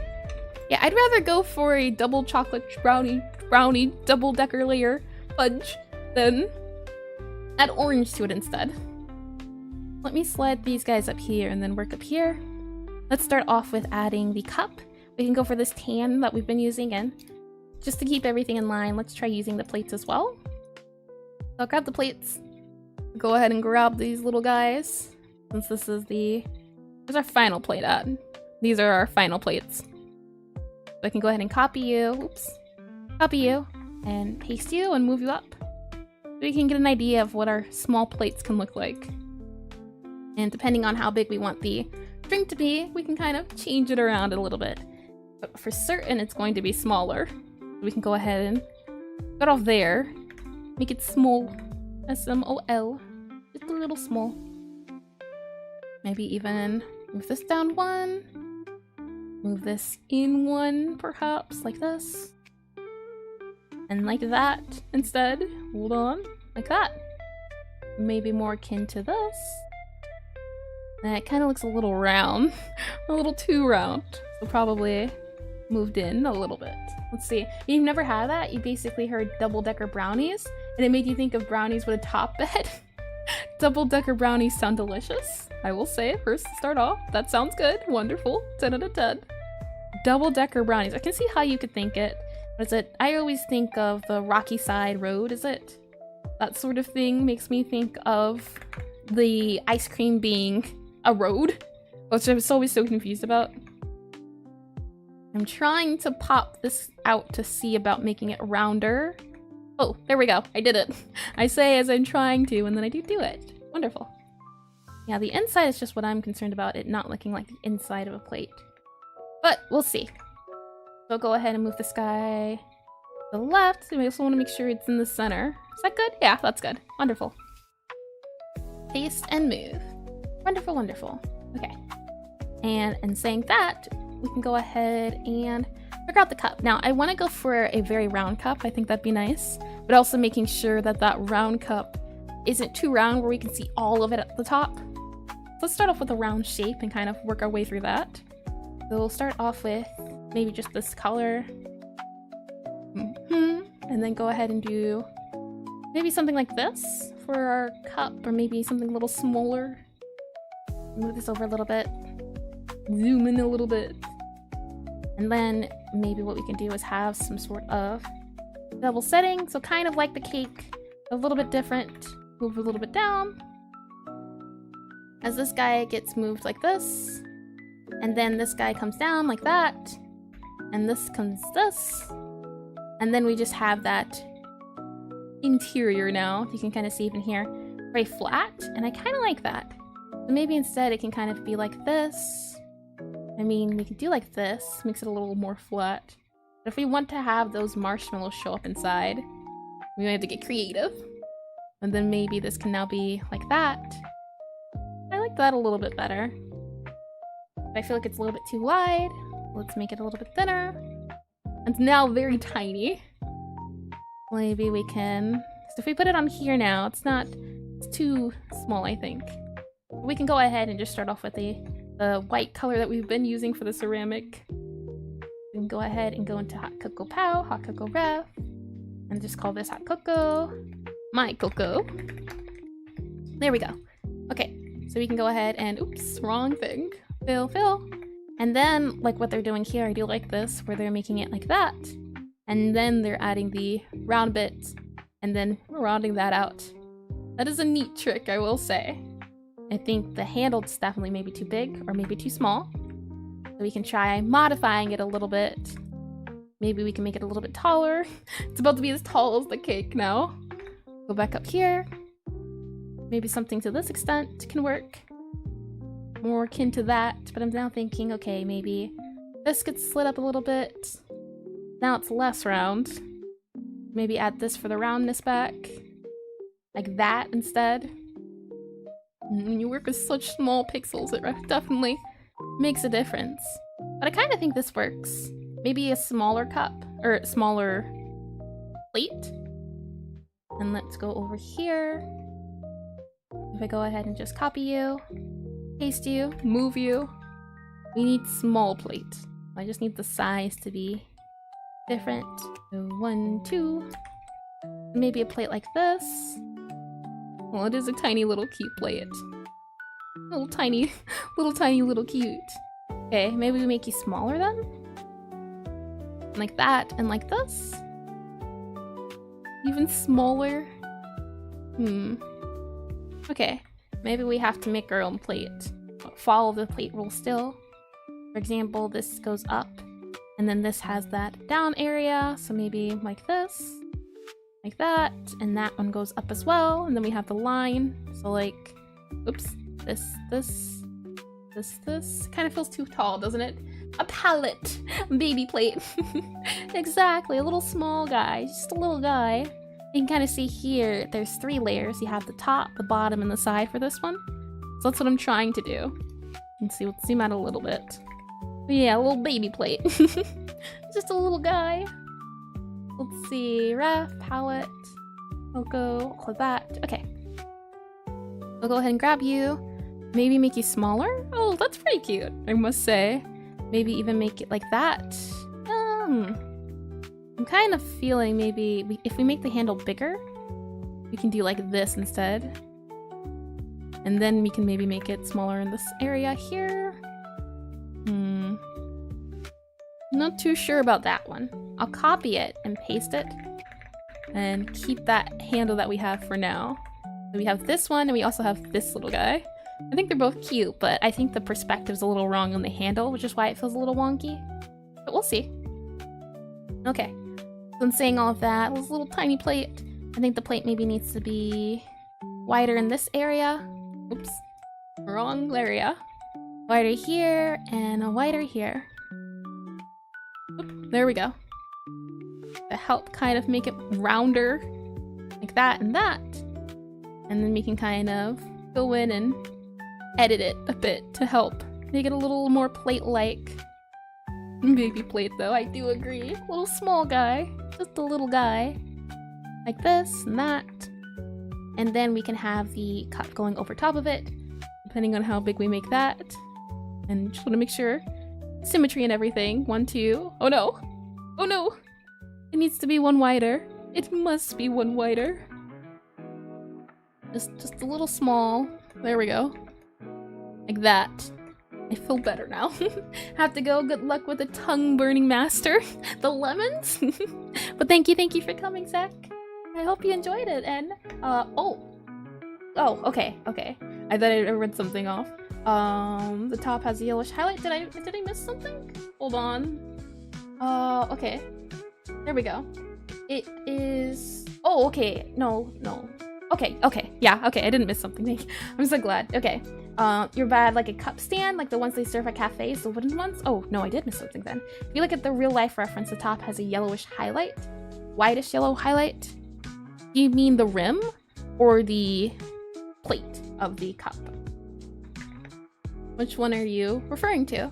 Yeah, I'd rather go for a double chocolate brownie double-decker layer fudge than add orange to it instead. Let me slide these guys up here and then work up here. Let's start off with adding the cup. We can go for this tan that we've been using, and just to keep everything in line, let's try using the plates as well. So I'll grab the plates. Go ahead and grab these little guys, since this is where's our final plate at? These are our final plates. So I can go ahead and copy you, copy you, and paste you and move you up. So we can get an idea of what our small plates can look like. And depending on how big we want the drink to be, we can kind of change it around a little bit. But for certain, it's going to be smaller. We can go ahead and cut off there. Make it small. S-M-O-L. Just a little small. Maybe even move this down one. Move this in one, perhaps, like this. And like that instead. Hold on. Like that. Maybe more akin to this. And it kind of looks a little round. A little too round. So probably moved in a little bit. Let's see. You've never had that? You basically heard double-decker brownies, and it made you think of brownies with a top bed. Double-decker brownies sound delicious. I will say, first to start off, that sounds good. Wonderful. 10 out of 10. Double-decker brownies. I can see how you could think it. What is it? I always think of the Rocky Side Road, is it? That sort of thing makes me think of the ice cream being a road, which I was always so confused about. I'm trying to pop this out to see about making it rounder. Oh, there we go. I did it. I say as I'm trying to, and then I do it. Wonderful. Yeah, the inside is just what I'm concerned about, it not looking like the inside of a plate. But we'll see. So go ahead and move this guy to the left. We also want to make sure it's in the center. Is that good? Yeah, that's good. Wonderful. Paste and move. Wonderful, wonderful. Okay. And in saying that, we can go ahead and figure out the cup. Now, I want to go for a very round cup. I think that'd be nice. But also making sure that that round cup isn't too round where we can see all of it at the top. So let's start off with a round shape and kind of work our way through that. So we'll start off with maybe just this color. And then go ahead and do maybe something like this for our cup, or maybe something a little smaller. Move this over a little bit. Zoom in a little bit. And then maybe what we can do is have some sort of double setting. So kind of like the cake, a little bit different. Move a little bit down. As this guy gets moved like this. And then this guy comes down like that. And this comes this. And then we just have that interior now. You can kind of see even here. Very flat. And I kind of like that. So maybe instead it can kind of be like this. I mean, we could do like this, makes it a little more flat. But if we want to have those marshmallows show up inside, we might have to get creative. And then maybe this can now be like that. I like that a little bit better. But I feel like it's a little bit too wide. Let's make it a little bit thinner. It's now very tiny. Maybe we can... So if we put it on here now, it's too small, I think. We can go ahead and just start off with the white color that we've been using for the ceramic. We can go ahead and go into hot cocoa pow, hot cocoa ref, and just call this hot cocoa, my cocoa. There we go. Okay, so we can go ahead and, oops, wrong thing. Fill. And then, like what they're doing here, I do like this, where they're making it like that. And then they're adding the round bits, and then rounding that out. That is a neat trick, I will say. I think the handle's definitely maybe too big or maybe too small. So we can try modifying it a little bit. Maybe we can make it a little bit taller. It's about to be as tall as the cake now. Go back up here. Maybe something to this extent can work. More akin to that, but I'm now thinking, okay, maybe this gets slid up a little bit. Now it's less round. Maybe add this for the roundness back. Like that instead. When you work with such small pixels, it definitely makes a difference. But I kind of think this works. Maybe a smaller cup, or smaller plate. And let's go over here. If I go ahead and just copy you, paste you, move you, we need small plate. I just need the size to be different. So 1, 2, maybe a plate like this. Well, it is a tiny little cute plate. Little tiny little cute. Okay, maybe we make you smaller then? Like that, and like this? Even smaller? Okay, maybe we have to make our own plate. Follow the plate rule still. For example, this goes up, and then this has that down area, so maybe like this, like that, and that one goes up as well, and then we have the line, so like, oops, this. Kind of feels too tall, doesn't it? A palette! Baby plate. Exactly, a little small guy, just a little guy. You can kind of see here, there's 3 layers. You have the top, the bottom, and the side for this one. So that's what I'm trying to do. Let's see, let's zoom out a little bit. But yeah, a little baby plate. Just a little guy. Let's see, ref, palette. I'll go click that. Okay. I'll go ahead and grab you. Maybe make you smaller? Oh, that's pretty cute, I must say. Maybe even make it like that. I'm kind of feeling maybe if we make the handle bigger, we can do like this instead. And then we can maybe make it smaller in this area here. Not too sure about that one. I'll copy it and paste it and keep that handle that we have for now. So we have this one and we also have this little guy. I think they're both cute, but I think the perspective's a little wrong on the handle, which is why it feels a little wonky. But we'll see. Okay. So I'm saying all of that, this little tiny plate. I think the plate maybe needs to be wider in this area. Oops. Wrong area. Wider here and wider here. Oop, there we go. To help kind of make it rounder. Like that and that. And then we can kind of go in and edit it a bit to help make it a little more plate-like. Baby plate though, I do agree. A little small guy. Just a little guy. Like this and that. And then we can have the cup going over top of it, depending on how big we make that. And just want to make sure symmetry and everything. 1, 2. Oh no! Oh no! It needs to be one wider. It must be one wider. Just a little small. There we go. Like that. I feel better now. Have to go. Good luck with the tongue-burning master. The lemons. But thank you for coming, Zach. I hope you enjoyed it. And oh, okay. I thought I read something off. The top has a yellowish highlight. Did I miss something? Hold on. Okay. There we go. It is. Oh, okay. No. Okay. Yeah. Okay. I didn't miss something. I'm so glad. Okay. You're bad like a cup stand, like the ones they serve at cafes, the wooden ones? Oh, no, I did miss something then. If you look at the real life reference, the top has a yellowish highlight. Whitish yellow highlight. Do you mean the rim or the plate of the cup? Which one are you referring to?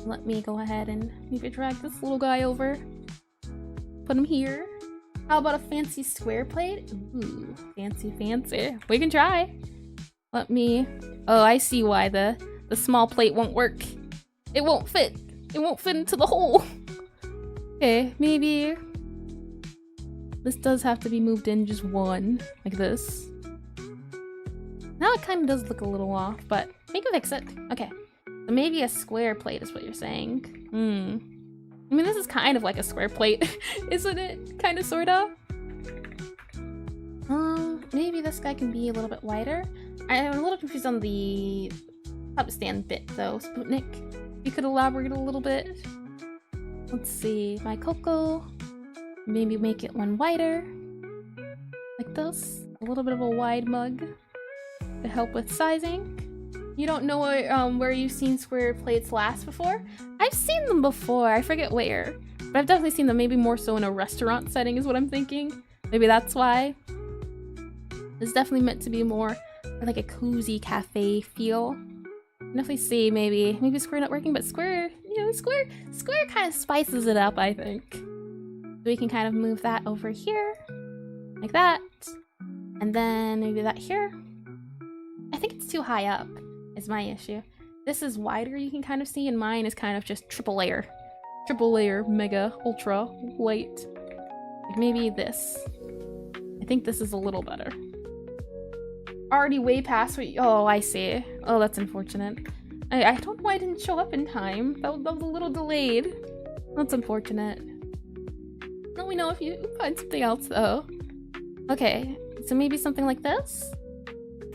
Let me go ahead and maybe drag this little guy over. Put him here. How about a fancy square plate? Ooh, fancy. We can try. Let me... Oh, I see why the small plate won't work. It won't fit. It won't fit into the hole. Okay, maybe... This does have to be moved in just one, like this. Now it kind of does look a little off, but we can fix it. Okay, so maybe a square plate is what you're saying. I mean, this is kind of like a square plate, isn't it? Kind of, sort of. Maybe this guy can be a little bit wider. I'm a little confused on the cup stand bit though. Sputnik, you could elaborate a little bit. Let's see, my cocoa. Maybe make it one wider. Like this. A little bit of a wide mug to help with sizing. You don't know where you've seen square plates last before? I've seen them before, I forget where. But I've definitely seen them, maybe more so in a restaurant setting is what I'm thinking. Maybe that's why. It's definitely meant to be more like a cozy cafe feel. Definitely see maybe Square not working, but Square, you know, Square kind of spices it up, I think. So we can kind of move that over here, like that. And then maybe that here. I think it's too high up. Is my issue. This is wider, you can kind of see, and mine is kind of just triple layer, mega, ultra, light. Like maybe this. I think this is a little better. Already way past what oh, I see. Oh, that's unfortunate. I don't know why I didn't show up in time. That was a little delayed. That's unfortunate. Let me know if you find something else though. Okay, so maybe something like this?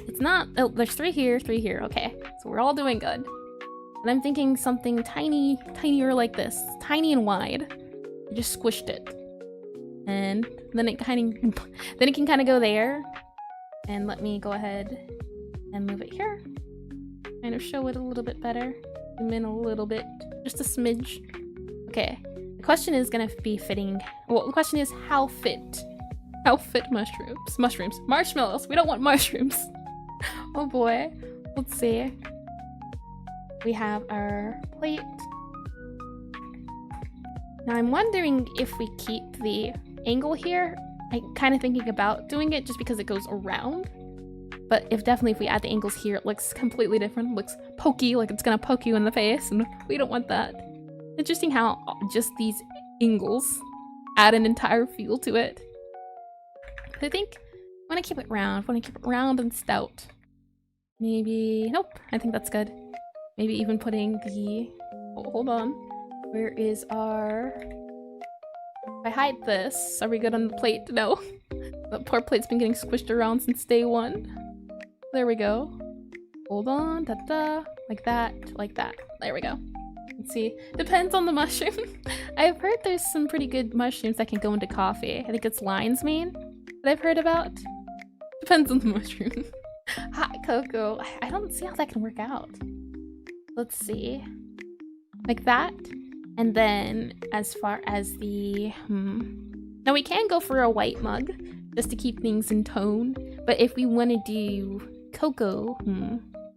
It's not, oh, there's 3 here, 3 here, okay. So we're all doing good. And I'm thinking something tinier like this. Tiny and wide. I just squished it. And then it can kind of go there. And let me go ahead and move it here. Kind of show it a little bit better. Zoom in a little bit, just a smidge. Okay, the question is gonna be fitting. Well, the question is how fit mushrooms, marshmallows. We don't want mushrooms. Oh boy, let's see. We have our plate. Now I'm wondering if we keep the angle here. I'm kind of thinking about doing it just because it goes around. But if we add the angles here, it looks completely different. It looks pokey, like it's gonna poke you in the face, and we don't want that. Interesting how just these angles add an entire feel to it. But I think I want to keep it round and stout. Maybe, nope, I think that's good. Maybe even putting the, oh, hold on. Where is our, if I hide this, are we good on the plate? No. The poor plate's been getting squished around since day 1. There we go. Hold on, da-da, like that. There we go. Let's see, depends on the mushroom. I've heard there's some pretty good mushrooms that can go into coffee. I think it's lion's mane that I've heard about. Depends on the mushroom. Hot cocoa. I don't see how that can work out. Let's see. Like that. And then as far as the... Now we can go for a white mug just to keep things in tone. But if we want to do cocoa,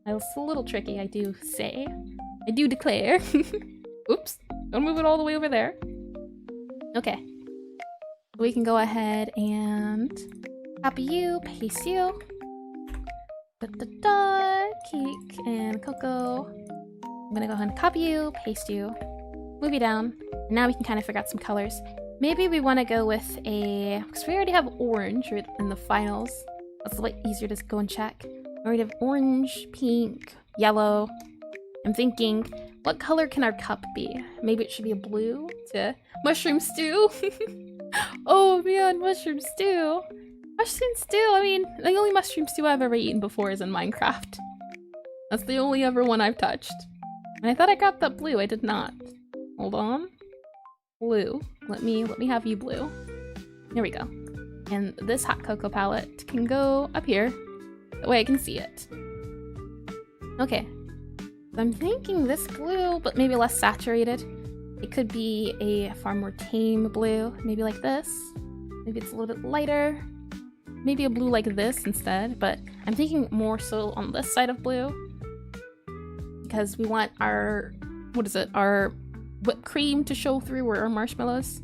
that's a little tricky, I do say. I do declare. Oops. Don't move it all the way over there. Okay. We can go ahead and copy you, paste you. Cake and cocoa. I'm gonna go ahead and copy you, paste you, move you down. And now we can kind of figure out some colors. Maybe we want to go with a, because we already have orange right in the finals. That's a little easier to go and check. We already have orange, pink, yellow. I'm thinking, what color can our cup be? Maybe it should be a blue to mushroom stew. Oh man, mushroom stew. Mushroom stew, I mean, the only mushroom stew I've ever eaten before is in Minecraft. That's the only ever one I've touched. And I thought I grabbed that blue, I did not. Hold on. Blue. Let me have you blue. There we go. And this hot cocoa palette can go up here. That way I can see it. Okay. So I'm thinking this blue, but maybe less saturated. It could be a far more tame blue. Maybe like this. Maybe it's a little bit lighter. Maybe a blue like this instead, but I'm thinking more so on this side of blue. Because we want our, our whipped cream to show through, or our marshmallows.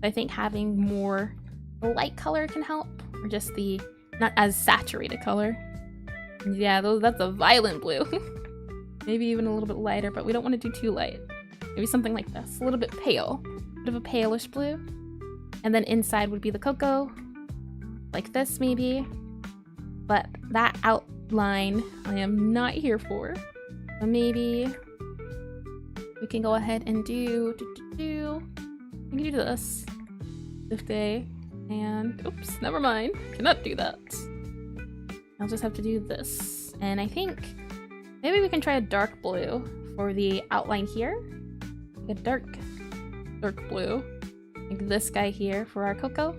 I think having more light color can help, or just the not as saturated color. Yeah, that's a violent blue. Maybe even a little bit lighter, but we don't want to do too light. Maybe something like this, a little bit pale, bit of a palish blue. And then inside would be the cocoa, like this maybe. But that outline I am not here for. So maybe we can go ahead and do we can do this day, and oops, never mind, cannot do that. I'll just have to do this. And I think maybe we can try a dark blue for the outline here. Like a dark blue. Like this guy here for our cocoa.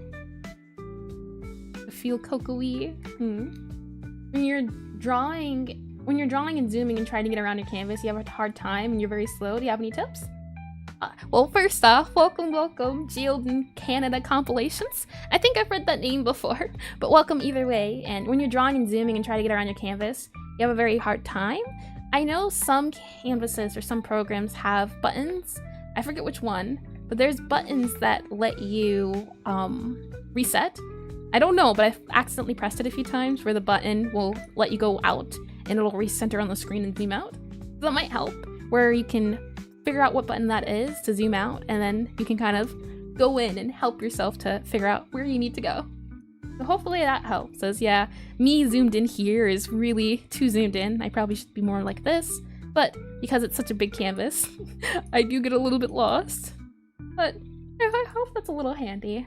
To feel cocoa-y. When you're drawing and zooming and trying to get around your canvas, you have a hard time and you're very slow. Do you have any tips? Well, first off, welcome, Geoden Canada Compilations. I think I've read that name before, but welcome either way. And when you're drawing and zooming and trying to get around your canvas, you have a very hard time. I know some canvases or some programs have buttons. I forget which one, but there's buttons that let you reset. I don't know, but I've accidentally pressed it a few times where the button will let you go out and it'll recenter on the screen and zoom out. So that might help, where you can figure out what button that is to zoom out, and then you can kind of go in and help yourself to figure out where you need to go. So hopefully that helps, as yeah, me zoomed in here is really too zoomed in. I probably should be more like this, but because it's such a big canvas, I do get a little bit lost. But I hope that's a little handy.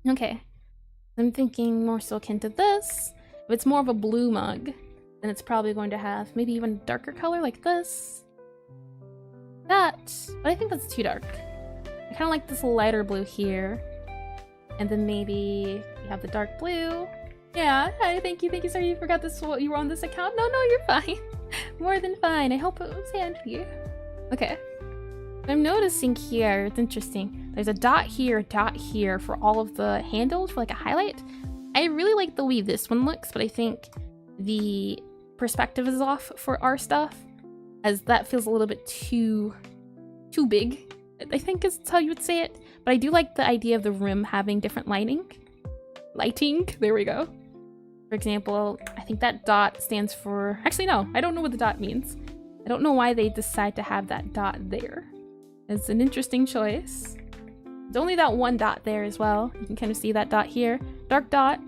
Okay, I'm thinking more so akin to this. If it's more of a blue mug, then it's probably going to have maybe even darker color like this. That, but I think that's too dark. I kind of like this lighter blue here. And then maybe you have the dark blue. Yeah, hi, thank you. Sorry you forgot this, you were on this account. No, you're fine. More than fine. I hope it was handy. Okay. I'm noticing here, it's interesting. There's a dot here for all of the handles for like a highlight. I really like the way this one looks, but I think the perspective is off for our stuff, as that feels a little bit too big, I think is how you would say it. But I do like the idea of the room having different lighting, there we go. For example, I think that dot stands for, actually no, I don't know what the dot means. I don't know why they decide to have that dot there. It's an interesting choice. There's only that one dot there as well. You can kind of see that dot here, dark dot.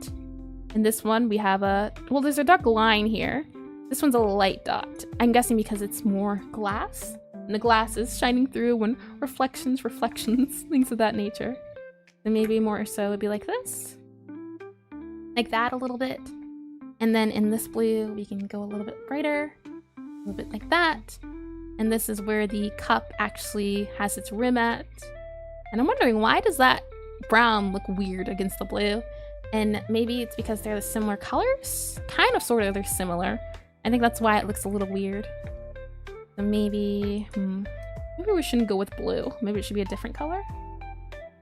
And this one we have well, there's a dark line here. This one's a light dot. I'm guessing because it's more glass, and the glass is shining through when reflections, things of that nature. Then maybe more so it'd be like this. Like that a little bit. And then in this blue, we can go a little bit brighter, a little bit like that. And this is where the cup actually has its rim at. And I'm wondering, why does that brown look weird against the blue? And maybe it's because they're the similar colors? Kind of, sort of, they're similar. I think that's why it looks a little weird. So maybe we shouldn't go with blue. Maybe it should be a different color.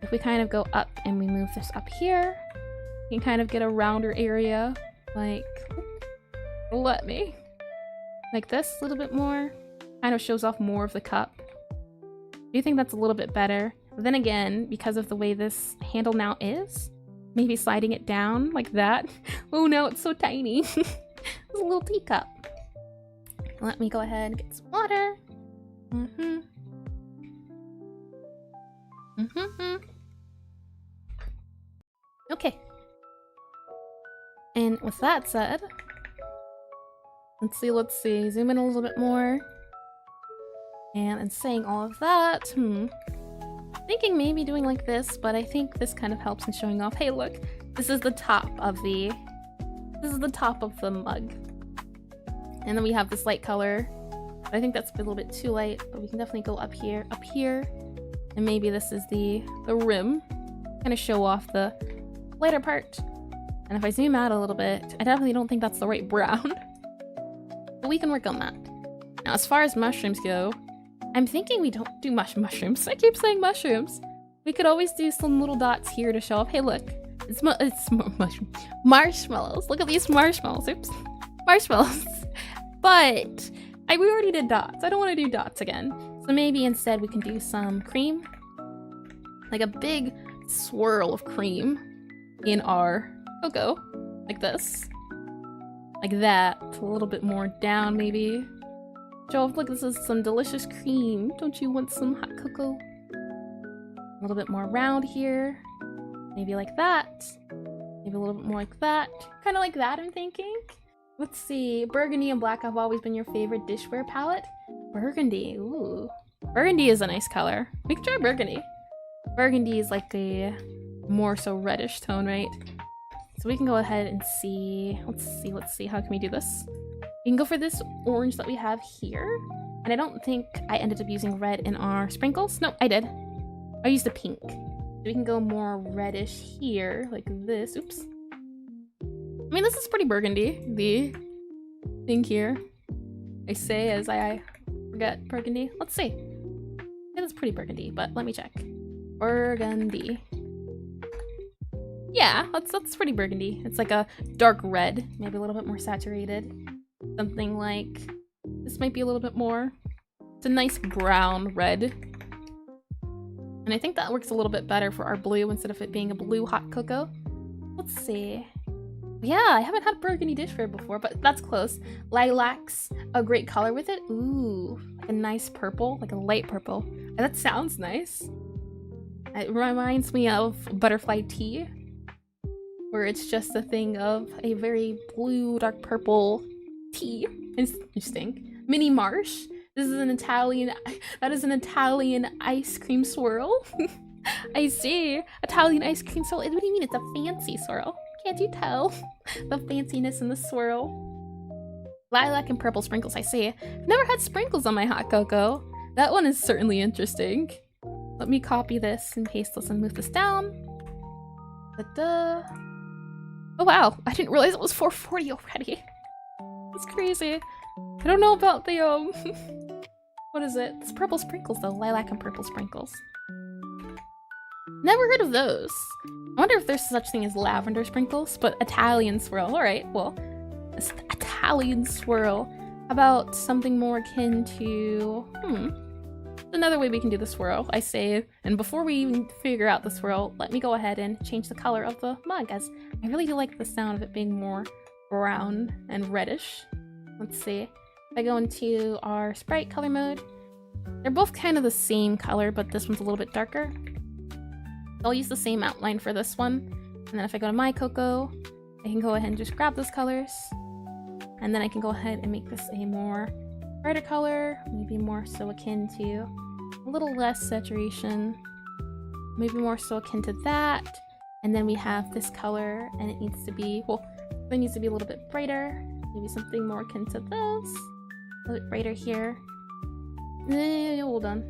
If we kind of go up and we move this up here, you can kind of get a rounder area. Like, let me. Like this, a little bit more. Kind of shows off more of the cup. Do you think that's a little bit better? But then again, because of the way this handle now is, maybe sliding it down like that. Oh no, it's so tiny. It's a little teacup. Let me go ahead and get some water. Okay. And with that said, let's see, zoom in a little bit more. And saying all of that, thinking maybe doing like this, but I think this kind of helps in showing off, hey look, this is the top of the mug. And then we have this light color. I think that's a little bit too light, but we can definitely go up here, and maybe this is the rim. Kind of show off the lighter part. And if I zoom out a little bit, I definitely don't think that's the right brown. But we can work on that. Now, as far as mushrooms go, I'm thinking we don't do mushrooms. I keep saying mushrooms. We could always do some little dots here to show off, hey look, it's marshmallows. Look at these marshmallows. Oops. Marshmallows. But we already did dots. I don't want to do dots again. So maybe instead we can do some cream. Like a big swirl of cream in our cocoa. Like this. Like that. A little bit more down maybe. Joe, look, this is some delicious cream. Don't you want some hot cocoa? A little bit more round here. Maybe like that. Maybe a little bit more like that. Kind of like that, I'm thinking. Let's see. Burgundy and black have always been your favorite dishware palette. Burgundy, ooh. Burgundy is a nice color. We can try burgundy. Burgundy is like a more so reddish tone, right? So we can go ahead and see. Let's see. How can we do this? We can go for this orange that we have here. And I don't think I ended up using red in our sprinkles. No, I did. I used a pink. So we can go more reddish here, like this. Oops. I mean, this is pretty burgundy, the thing here. I say as I forget burgundy. Let's see. It is pretty burgundy, but let me check. Burgundy. Yeah, that's pretty burgundy. It's like a dark red, maybe a little bit more saturated. Something like this might be a little bit more. It's a nice brown red. And I think that works a little bit better for our blue instead of it being a blue hot cocoa. Let's see. Yeah, I haven't had burgundy dish fairy before, but that's close. Lilac's a great color with it. Ooh, like a nice purple, like a light purple. And that sounds nice. It reminds me of butterfly tea, where it's just a thing of a very blue, dark purple tea. It's interesting. Mini marsh. This is an Italian, that is an Italian ice cream swirl. I see. Italian ice cream swirl. What do you mean? It's a fancy swirl. Can't you tell the fanciness in the swirl? Lilac and purple sprinkles, I see. I've never had sprinkles on my hot cocoa. That one is certainly interesting. Let me copy this and paste this and move this down. Ta-da. Oh wow, I didn't realize it was 440 already. It's crazy. I don't know about the, what is it? It's purple sprinkles though, lilac and purple sprinkles. Never heard of those. I wonder if there's such thing as lavender sprinkles, but Italian swirl. Alright, well, this Italian swirl. How about something more akin to, another way we can do the swirl, I say. And before we even figure out the swirl, let me go ahead and change the color of the mug, as I really do like the sound of it being more brown and reddish. Let's see. If I go into our sprite color mode, they're both kind of the same color, but this one's a little bit darker. I'll use the same outline for this one. And then if I go to my cocoa, I can go ahead and just grab those colors. And then I can go ahead and make this a more brighter color, maybe more so akin to a little less saturation, maybe more so akin to that. And then we have this color, and it needs to be, well, it needs to be a little bit brighter, maybe something more akin to this, a little bit brighter here. Hold on.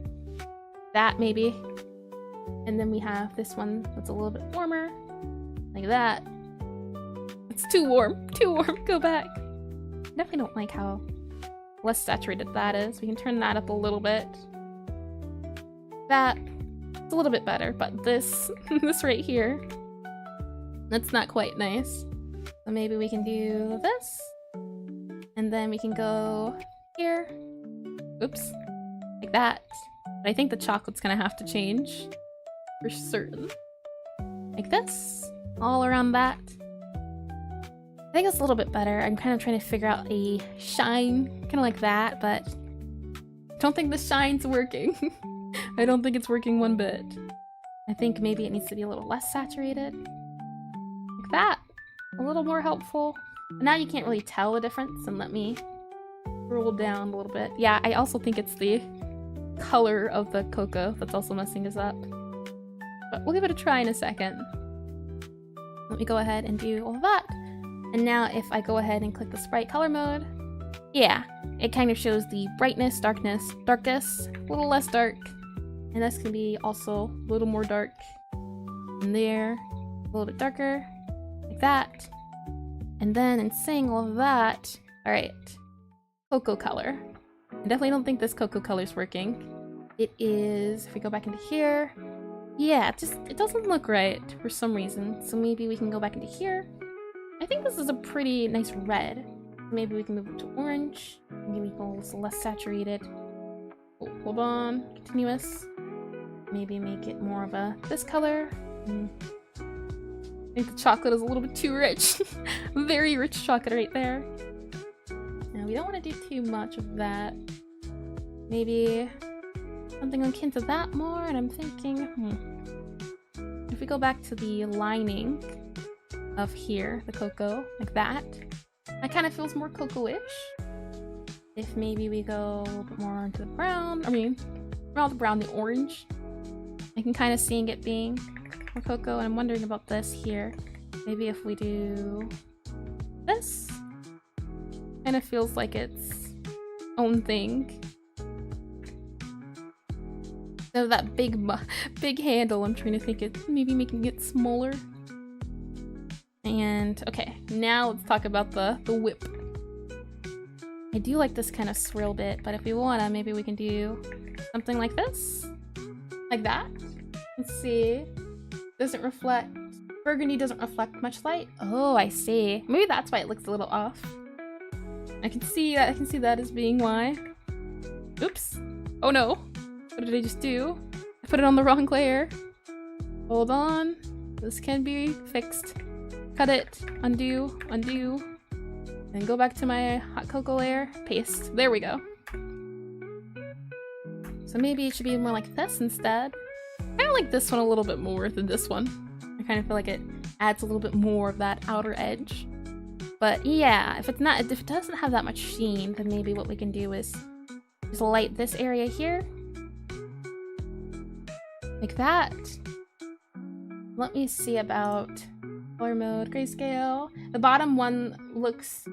That maybe. And then we have this one that's a little bit warmer, like that. It's too warm, go back. I definitely don't like how less saturated that is. We can turn that up a little bit. That, it's a little bit better, but this, this right here, that's not quite nice. So maybe we can do this, and then we can go here. Oops, like that. But I think the chocolate's gonna have to change. For certain. Like this. All around that. I think it's a little bit better. I'm kind of trying to figure out a shine. Kind of like that, but I don't think the shine's working. I don't think it's working one bit. I think maybe it needs to be a little less saturated. Like that. A little more helpful. But now you can't really tell the difference, and let me roll down a little bit. Yeah, I also think it's the color of the cocoa that's also messing us up. But we'll give it a try in a second. Let me go ahead and do all of that. And now if I go ahead and click the sprite color mode, yeah, it kind of shows the brightness, darkness, darkest, a little less dark. And this can be also a little more dark. And there, a little bit darker, like that. And then in saying all of that, all right, cocoa color. I definitely don't think this cocoa color is working. It is, if we go back into here, yeah, it doesn't look right for some reason. So maybe we can go back into here. I think this is a pretty nice red. Maybe we can move it to orange. Maybe go a little less saturated. Oh, hold on, continuous. Maybe make it more of a this color. I think the chocolate is a little bit too rich. Very rich chocolate right there. Now we don't want to do too much of that. Maybe something akin to that more, and I'm thinking, if we go back to the lining of here, the cocoa, like that, that kind of feels more cocoa-ish. If maybe we go a little bit more into the brown, around the brown, the orange, I can kind of seeing it being more cocoa, and I'm wondering about this here. Maybe if we do this, Kind of feels like its own thing. So that big handle, I'm trying to think it maybe making it smaller. And okay, now let's talk about the whip. I do like this kind of swirl bit, but if we wanna, maybe we can do something like this. Like that. Let's see. Doesn't reflect. Burgundy doesn't reflect much light. Oh, I see. Maybe that's why it looks a little off. I can see that as being why. Oops. Oh no. What did I just do? I put it on the wrong layer. Hold on. This can be fixed. Cut it. Undo. Undo. And go back to my hot cocoa layer. Paste. There we go. So maybe it should be more like this instead. I kind of like this one a little bit more than this one. I kind of feel like it adds a little bit more of that outer edge. But yeah, if it doesn't have that much sheen, then maybe what we can do is just light this area here. Like that. Let me see about color mode, grayscale. The bottom one looks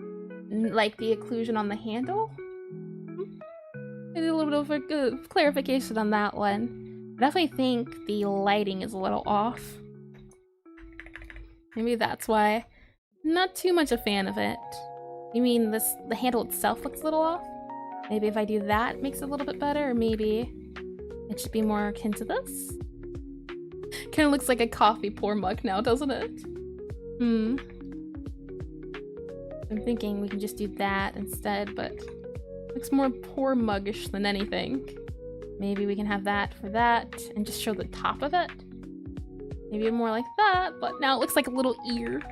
like the occlusion on the handle. Maybe a little bit of clarification on that one. I definitely think the lighting is a little off. Maybe that's why. Not too much a fan of it. You mean the handle itself looks a little off? Maybe if I do that, it makes it a little bit better, or maybe it should be more akin to this. Kind of looks like a coffee pour mug now, doesn't it? I'm thinking we can just do that instead, but it looks more pour muggish than anything. Maybe we can have that for that and just show the top of it. Maybe more like that, but now it looks like a little ear.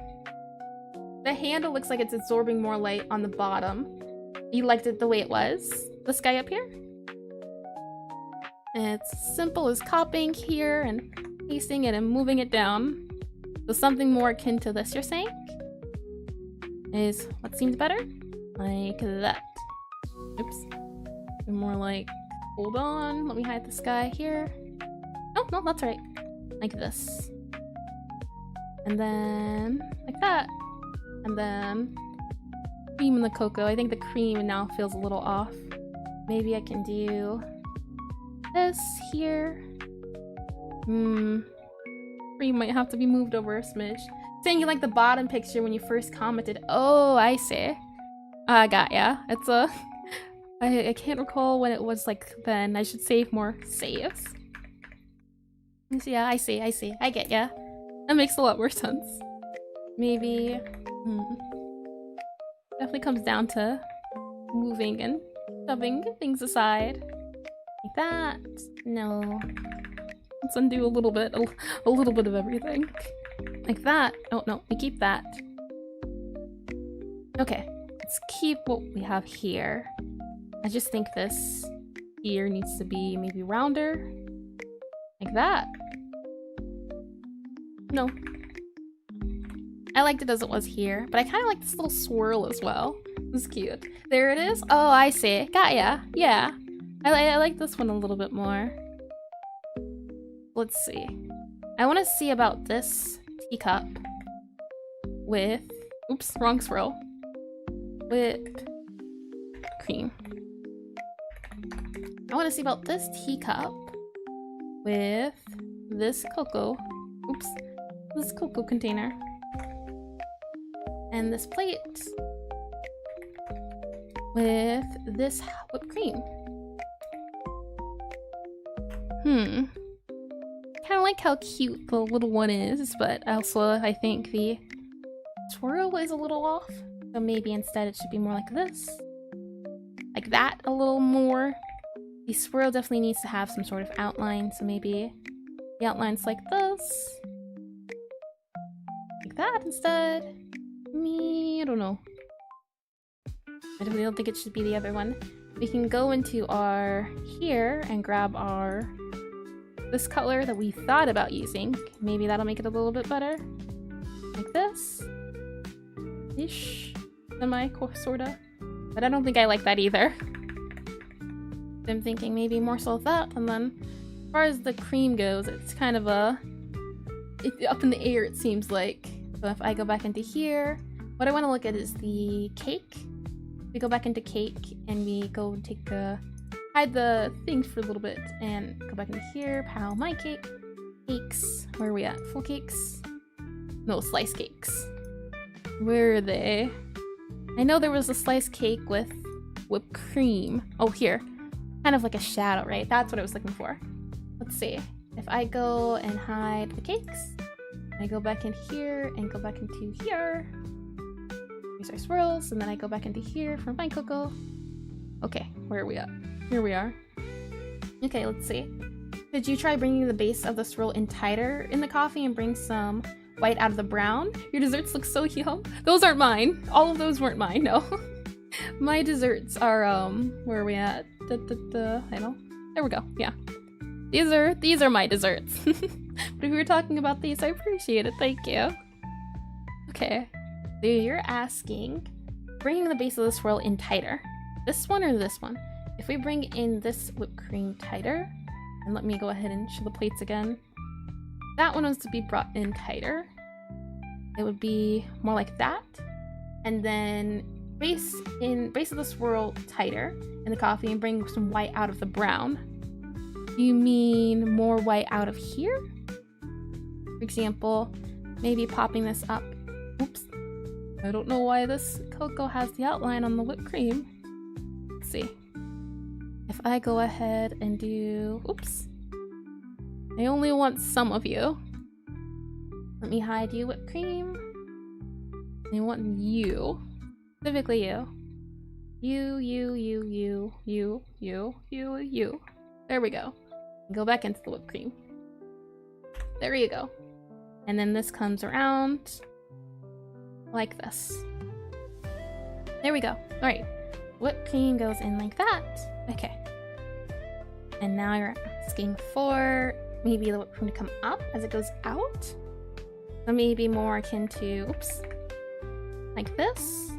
The handle looks like it's absorbing more light on the bottom. You liked it the way it was? This guy up here? And it's simple as copying here and pasting it and moving it down. So something more akin to this, you're saying? Is what seems better? Like that. Oops. More like, hold on, let me hide this guy here. Oh, no, that's right. Like this. And then, like that. And then, cream in the cocoa. I think the cream now feels a little off. Maybe I can do this here. Cream might have to be moved over a smidge. Saying you like the bottom picture when you first commented. Oh, I see. I got ya. It's a... I can't recall when it was like then. I should save more saves. Yeah, I see. I get ya. That makes a lot more sense. Maybe... Definitely comes down to moving and shoving things aside. Like that. No. Let's undo a little bit of everything. Like that. Oh no, we keep that. Okay, let's keep what we have here. I just think this here needs to be maybe rounder. Like that. No. I liked it as it was here, but I kind of like this little swirl as well. This is cute. There it is. Oh, I see. Got ya. Yeah. I like this one a little bit more. Let's see. I want to see about this teacup with... Oops, wrong swirl. With cream. I want to see about this teacup with this cocoa. Oops. This cocoa container. And this plate with this whipped cream. Kind of like how cute the little one is, but also I think the swirl is a little off. So maybe instead it should be more like this. Like that a little more. The swirl definitely needs to have some sort of outline, so maybe the outline's like this. Like that instead. I don't know. I really don't think it should be the other one. We can go into our here and grab our this color that we thought about using. Maybe that'll make it a little bit better. Like this. Ish. Sorta. But I don't think I like that either. I'm thinking maybe more so of that, and then as far as the cream goes, it's kind of up in the air, it seems like. So if I go back into here, what I want to look at is the cake. We go back into cake and we go take the hide the things for a little bit and go back into here. Pile my cake. Cakes. Where are we at? Full cakes? No, slice cakes. Where are they? I know there was a slice cake with whipped cream. Oh, here. Kind of like a shadow, right? That's what I was looking for. Let's see. If I go and hide the cakes, I go back in here and go back into here. Here's our swirls, and then I go back into here for my cocoa. Okay, where are we at? Here we are. Okay, let's see. Did you try bringing the base of the swirl in tighter in the coffee and bring some white out of the brown? Your desserts look so yum. Those aren't mine. All of those weren't mine, no. My desserts are, where are we at? I know. There we go, yeah. These are my desserts. But if we were talking about these, I appreciate it, thank you. Okay, so you're asking, bringing the base of the swirl in tighter. This one or this one? If we bring in this whipped cream tighter, and let me go ahead and show the plates again. That one was to be brought in tighter. It would be more like that. And then base of the swirl tighter in the coffee and bring some white out of the brown. Do you mean more white out of here? For example, maybe popping this up. Oops. I don't know why this cocoa has the outline on the whipped cream. Let's see. If I go ahead and do... Oops. I only want some of you. Let me hide you, whipped cream. I want you. Specifically you. You. There we go. Go back into the whipped cream. There you go. And then this comes around like this. There we go. Alright. Whipped cream goes in like that. Okay. And now you're asking for maybe the whipped cream to come up as it goes out. So maybe more akin to, oops, like this.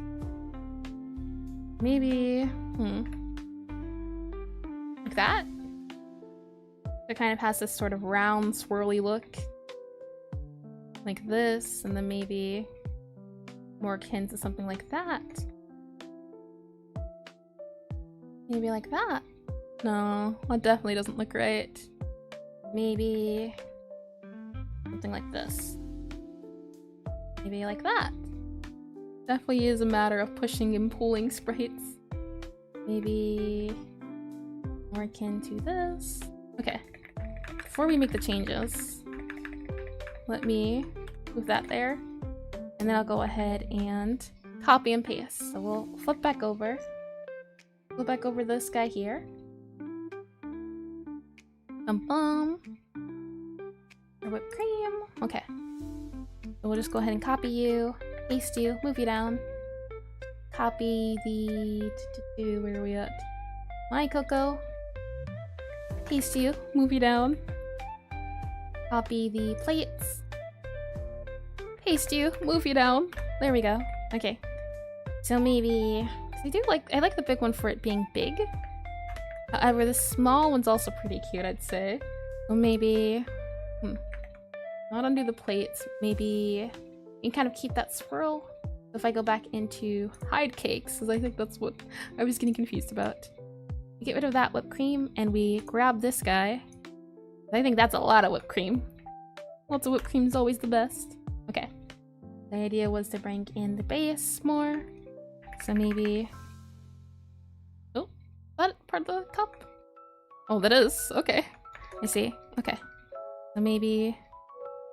Maybe, like that. It kind of has this sort of round, swirly look. Like this, and then maybe more akin to something like that. Maybe like that. No, that definitely doesn't look right. Maybe something like this. Maybe like that. Definitely is a matter of pushing and pulling sprites. Maybe more akin to this. Okay, before we make the changes, let me move that there. And then I'll go ahead and copy and paste. So we'll flip back over. Go back over this guy here. Our whipped cream. Okay. So we'll just go ahead and copy you, paste you, move you down. Copy the... where are we at? My cocoa. Paste you, move you down. Copy the plates. Paste you, move you down. There we go. Okay. So maybe... I like the big one for it being big. However, the small one's also pretty cute, I'd say. So maybe... not undo the plates. Maybe you can kind of keep that swirl. If I go back into hide cakes, because I think that's what I was getting confused about. We get rid of that whipped cream, and we grab this guy. I think that's a lot of whipped cream. Lots of whipped cream is always the best. Okay. The idea was to bring in the base more. So maybe... Oh, that part of the cup? Oh, that is. Okay. I see. Okay. So maybe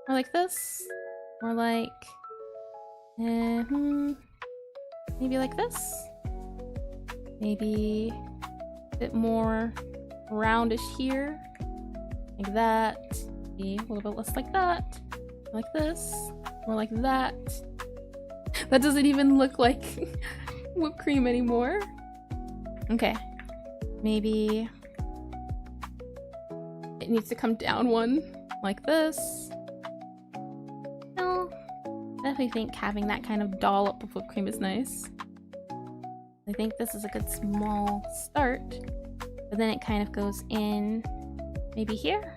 more like this. More like... maybe like this. Maybe a bit more roundish here. Like that. Maybe a little bit less like that. Like this. More like that. That doesn't even look like whipped cream anymore. Okay. Maybe it needs to come down one like this. No. I definitely think having that kind of dollop of whipped cream is nice. I think this is a good small start. But then it kind of goes in maybe here.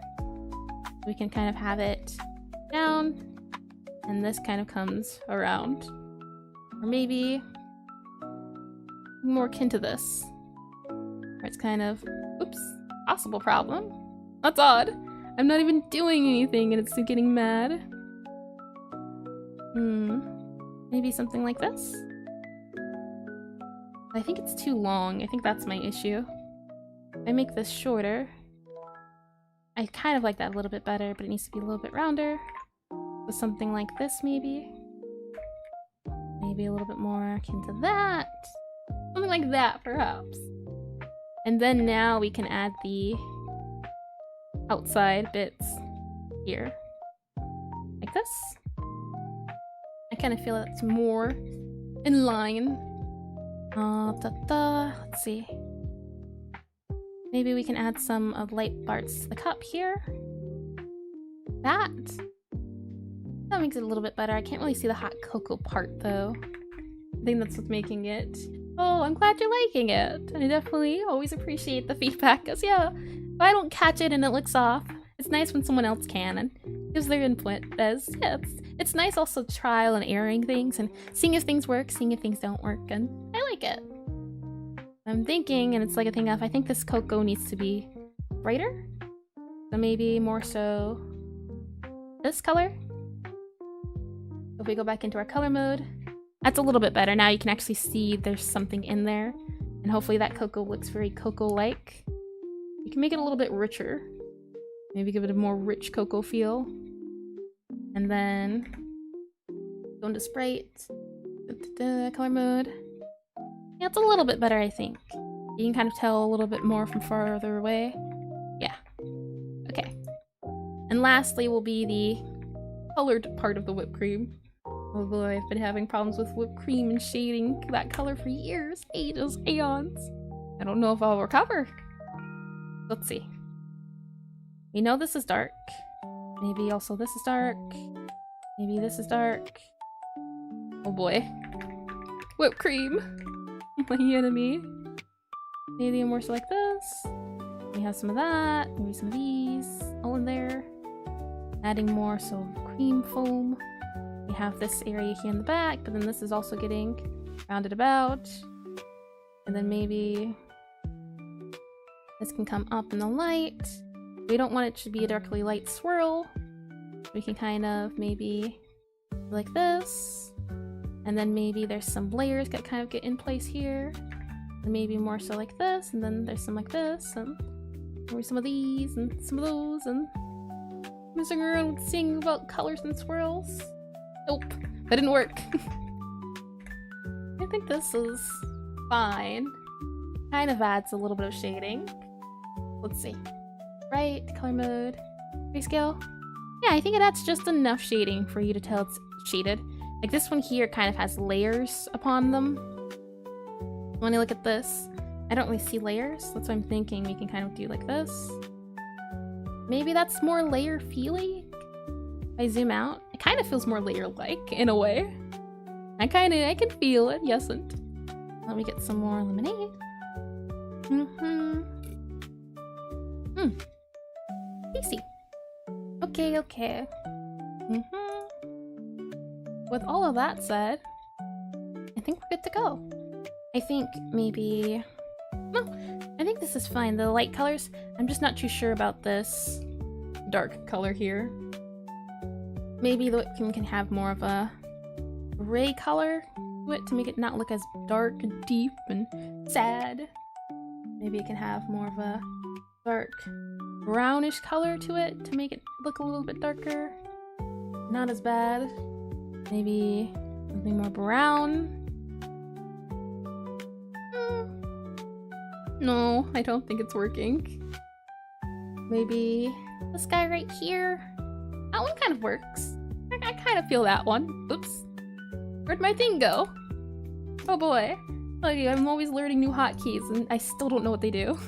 We can kind of have it down. And this kind of comes around. Or maybe more akin to this. Where it's kind of, oops, possible problem. That's odd. I'm not even doing anything and it's getting mad. Maybe something like this? I think it's too long. I think that's my issue. If I make this shorter, I kind of like that a little bit better, but it needs to be a little bit rounder. So something like this, maybe. Maybe a little bit more akin to that. Something like that, perhaps. And then now we can add the outside bits here. Like this. I kind of feel that's more in line. Let's see. Maybe we can add some of light parts to the cup here. That makes it a little bit better. I can't really see the hot cocoa part though. I think that's what's making it. Oh, I'm glad you're liking it. I definitely always appreciate the feedback, because yeah, if I don't catch it and it looks off, it's nice when someone else can and gives their input. As yeah, it's nice also trial and erroring things and seeing if things work, seeing if things don't work, and I like it. I'm thinking, and it's like a thing of, I think this cocoa needs to be brighter. So maybe more so this color. If we go back into our color mode, that's a little bit better. Now you can actually see there's something in there. And hopefully that cocoa looks very cocoa-like. You can make it a little bit richer. Maybe give it a more rich cocoa feel. And then go into Sprite. Color mode. Yeah, it's a little bit better, I think. You can kind of tell a little bit more from farther away. Yeah. Okay. And lastly will be the colored part of the whipped cream. Oh boy, I've been having problems with whipped cream and shading that color for years, ages, aeons. I don't know if I'll recover. Let's see. We know this is dark. Maybe also this is dark. Maybe this is dark. Oh boy. Whipped cream. My enemy. Maybe more so like this. We have some of that. Maybe some of these. All in there. Adding more so cream foam. We have this area here in the back, but then this is also getting rounded about. And then maybe this can come up in the light. We don't want it to be a darkly light swirl. We can kind of maybe like this. And then maybe there's some layers that kind of get in place here. And maybe more so like this, and then there's some like this, and maybe some of these, and some of those, and messing around with seeing about colors and swirls. Nope, that didn't work. I think this is fine. Kind of adds a little bit of shading. Let's see. Right, color mode, grayscale. Yeah, I think it adds just enough shading for you to tell it's shaded. Like this one here kind of has layers upon them. When I look at this, I don't really see layers. That's what I'm thinking we can kind of do like this. Maybe that's more layer feely. If I zoom out, it kind of feels more layer-like in a way. I can feel it, yesn't. Let me get some more lemonade. Tasty. Okay, okay. With all of that said, I think we're good to go. I think maybe... No, I think this is fine. The light colors, I'm just not too sure about this dark color here. Maybe the whipped cream can have more of a gray color to it to make it not look as dark and deep and sad. Maybe it can have more of a dark brownish color to it to make it look a little bit darker. Not as bad. Maybe something more brown. No, I don't think it's working. Maybe this guy right here. That one kind of works. I kind of feel that one. Oops. Where'd my thing go? Oh boy. Okay, I'm always learning new hotkeys and I still don't know what they do.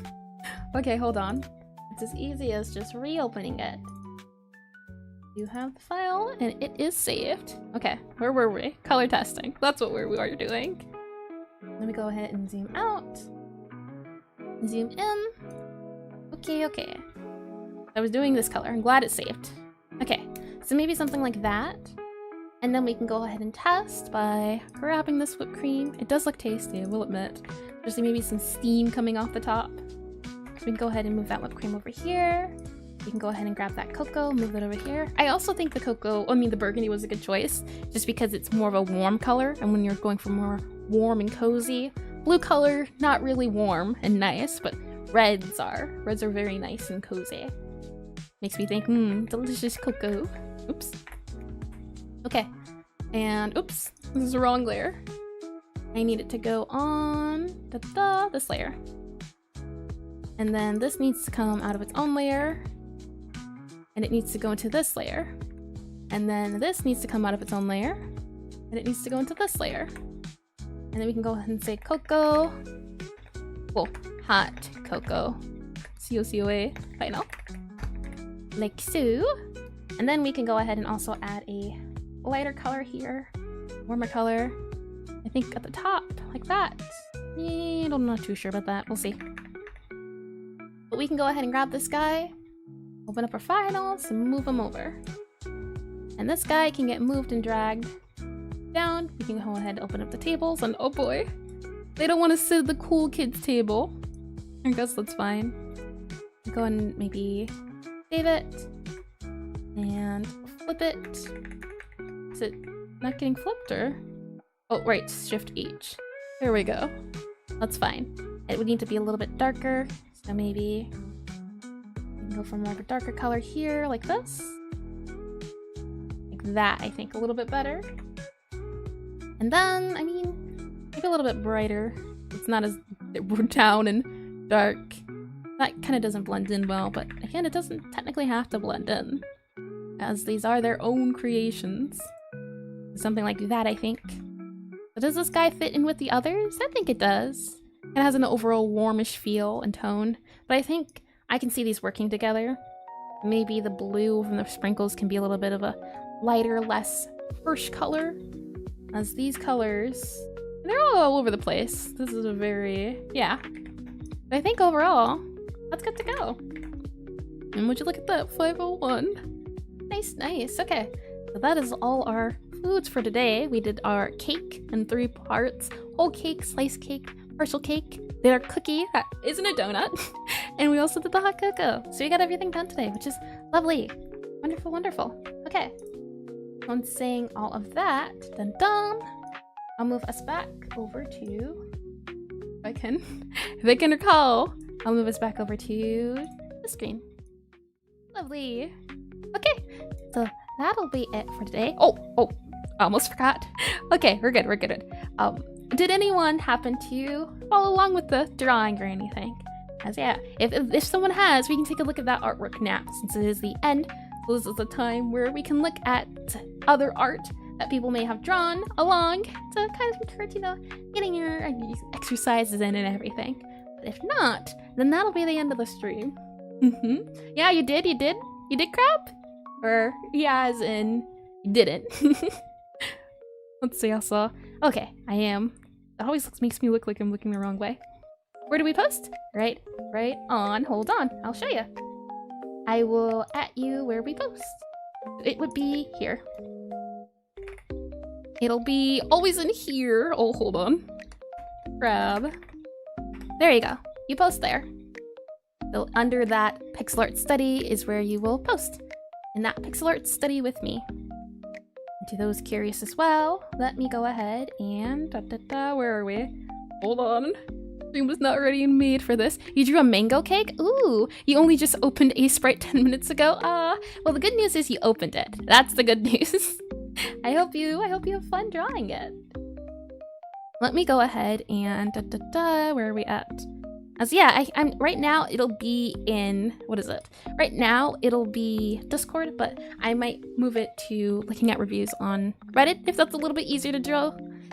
Okay, hold on. It's as easy as just reopening it. You have the file and it is saved. Okay, where were we? Color testing. That's what we are doing. Let me go ahead and zoom out. Zoom in. Okay, okay. I was doing this color. I'm glad it's saved. Okay, so maybe something like that. And then we can go ahead and test by grabbing this whipped cream. It does look tasty, I will admit. There's maybe some steam coming off the top. So we can go ahead and move that whipped cream over here. We can go ahead and grab that cocoa, move it over here. I also think the burgundy was a good choice, just because it's more of a warm color, and when you're going for more warm and cozy, blue color, not really warm and nice, but reds are. Reds are very nice and cozy. Makes me think, delicious cocoa. Oops. Okay, and oops, this is the wrong layer. I need it to go on this layer. And then this needs to come out of its own layer. And it needs to go into this layer. And then this needs to come out of its own layer. And it needs to go into this layer. And then we can go ahead and say cocoa. Well, hot cocoa. COCOA final. Like so. And then we can go ahead and also add a lighter color here. Warmer color. I think at the top, like that. I'm not too sure about that. We'll see. But we can go ahead and grab this guy. Open up our finals and move them over. And this guy can get moved and dragged down. We can go ahead and open up the tables, and oh boy, they don't want to sit at the cool kids table. I guess that's fine. Go ahead and maybe save it and flip it. Is it not getting flipped or? Oh, right, Shift H. There we go. That's fine. It would need to be a little bit darker, so maybe go for more of a darker color here, like this. Like that, I think, a little bit better. And then, I mean, maybe a little bit brighter. It's not as down and dark. That kind of doesn't blend in well, but again, it doesn't technically have to blend in, as these are their own creations. Something like that, I think. But does this guy fit in with the others? I think it does. It has an overall warmish feel and tone, but I think I can see these working together. Maybe the blue from the sprinkles can be a little bit of a lighter, less harsh color. As these colors, they're all over the place. This is a very, yeah. But I think overall, that's good to go. And would you look at that, 501. Nice, nice, okay. So that is all our foods for today. We did our cake in 3 parts. Whole cake, sliced cake, partial cake. Did our cookie, that isn't a donut. And we also did the hot cocoa. So we got everything done today, which is lovely. Wonderful, wonderful. Okay. Once saying all of that, done, I'll move us back over to, if I can recall, I'll move us back over to the screen. Lovely. Okay, so that'll be it for today. Oh, I almost forgot. Okay, we're good. Did anyone happen to follow along with the drawing or anything? As yeah, if someone has, we can take a look at that artwork now, since it is the end. So this is the time where we can look at other art that people may have drawn along to kind of encourage, getting your exercises in and everything. But if not, then that'll be the end of the stream. Yeah, you did, Crab? Or yeah, as in you didn't. Let's see also. Okay, I am. It always makes me look like I'm looking the wrong way. Where do we post? Right on. Hold on, I'll show you. I will at you where we post. It would be here. It'll be always in here. Oh, hold on. Crab. There you go. You post there. So under that Pixelart study is where you will post. In that Pixelart study with me. To those curious as well, let me go ahead and where are we? Hold on. Stream was not ready and made for this. You drew a mango cake? Ooh, you only just opened Aseprite 10 minutes ago. Well, the good news is you opened it. That's the good news. I hope you have fun drawing it. Let me go ahead and where are we at? As yeah, I'm right now it'll be in, what is it? Right now it'll be Discord, but I might move it to looking at reviews on Reddit if that's a little bit easier to draw.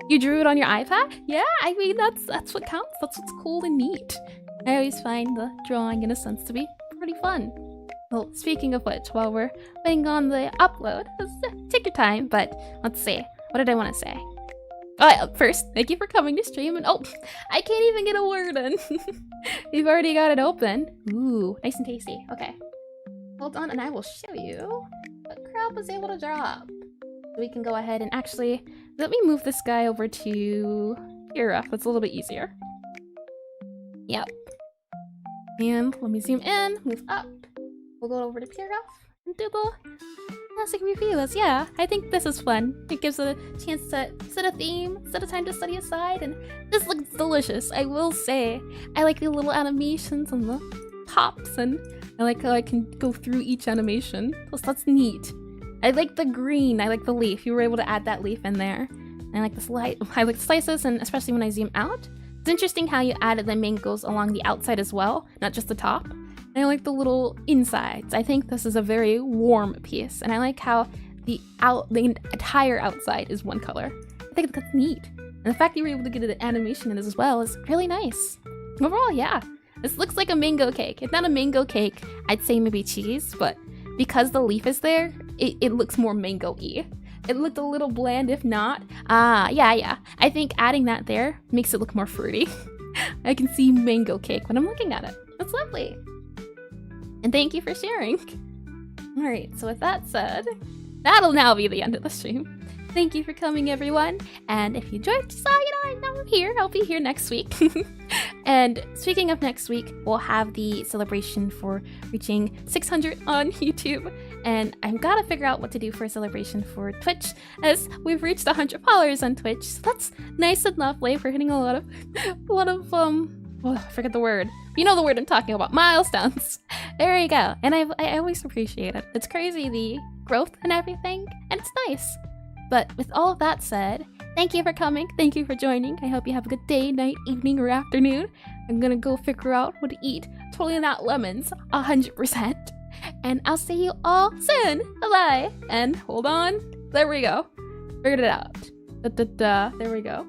You drew it on your iPad? Yeah, I mean that's what counts. That's what's cool and neat. I always find the drawing in a sense to be pretty fun. Well, speaking of which, while we're waiting on the upload, take your time, but let's see. What did I want to say? First, thank you for coming to stream, and I can't even get a word in. You've already got it open. Ooh, nice and tasty. Okay. Hold on, and I will show you what Crab was able to draw up. We can go ahead and actually, let me move this guy over to here. That's a little bit easier. Yep. And let me zoom in, move up. We'll go over to Pieroff and do the classic reviews. Yeah, I think this is fun. It gives a chance to set a theme, set a time to study aside, and this looks delicious. I will say, I like the little animations and the pops, and I like how I can go through each animation. That's neat. I like the green, I like the leaf. You were able to add that leaf in there. And I like this light, I like slices, and especially when I zoom out. It's interesting how you added the mangoes along the outside as well, not just the top. And I like the little insides. I think this is a very warm piece, and I like how the entire outside is one color. I think that's neat. And the fact that you were able to get an animation in this as well is really nice. Overall, yeah. This looks like a mango cake. If not a mango cake, I'd say maybe cheese, but because the leaf is there, it looks more mango-y. It looked a little bland if not. Yeah. I think adding that there makes it look more fruity. I can see mango cake when I'm looking at it. That's lovely. And thank you for sharing. Alright, so with that said, that'll now be the end of the stream. Thank you for coming, everyone. And if you enjoyed, just I'm here. I'll be here next week. And speaking of next week, we'll have the celebration for reaching 600 on YouTube. And I've got to figure out what to do for a celebration for Twitch, as we've reached 100 followers on Twitch. So that's nice and lovely. We're hitting a lot of, I forget the word. You know the word I'm talking about. Milestones. There you go. And I always appreciate it. It's crazy, the growth and everything. And it's nice. But with all of that said, thank you for coming. Thank you for joining. I hope you have a good day, night, evening, or afternoon. I'm gonna go figure out what to eat. Totally not lemons, 100%. And I'll see you all soon. Bye-bye. And hold on. There we go. Figured it out. There we go.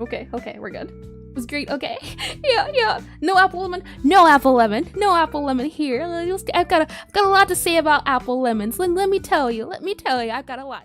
Okay, we're good. It was great. Okay. Yeah. No apple lemon. No apple lemon here. I've got a lot to say about apple lemons. Let me tell you. I've got a lot.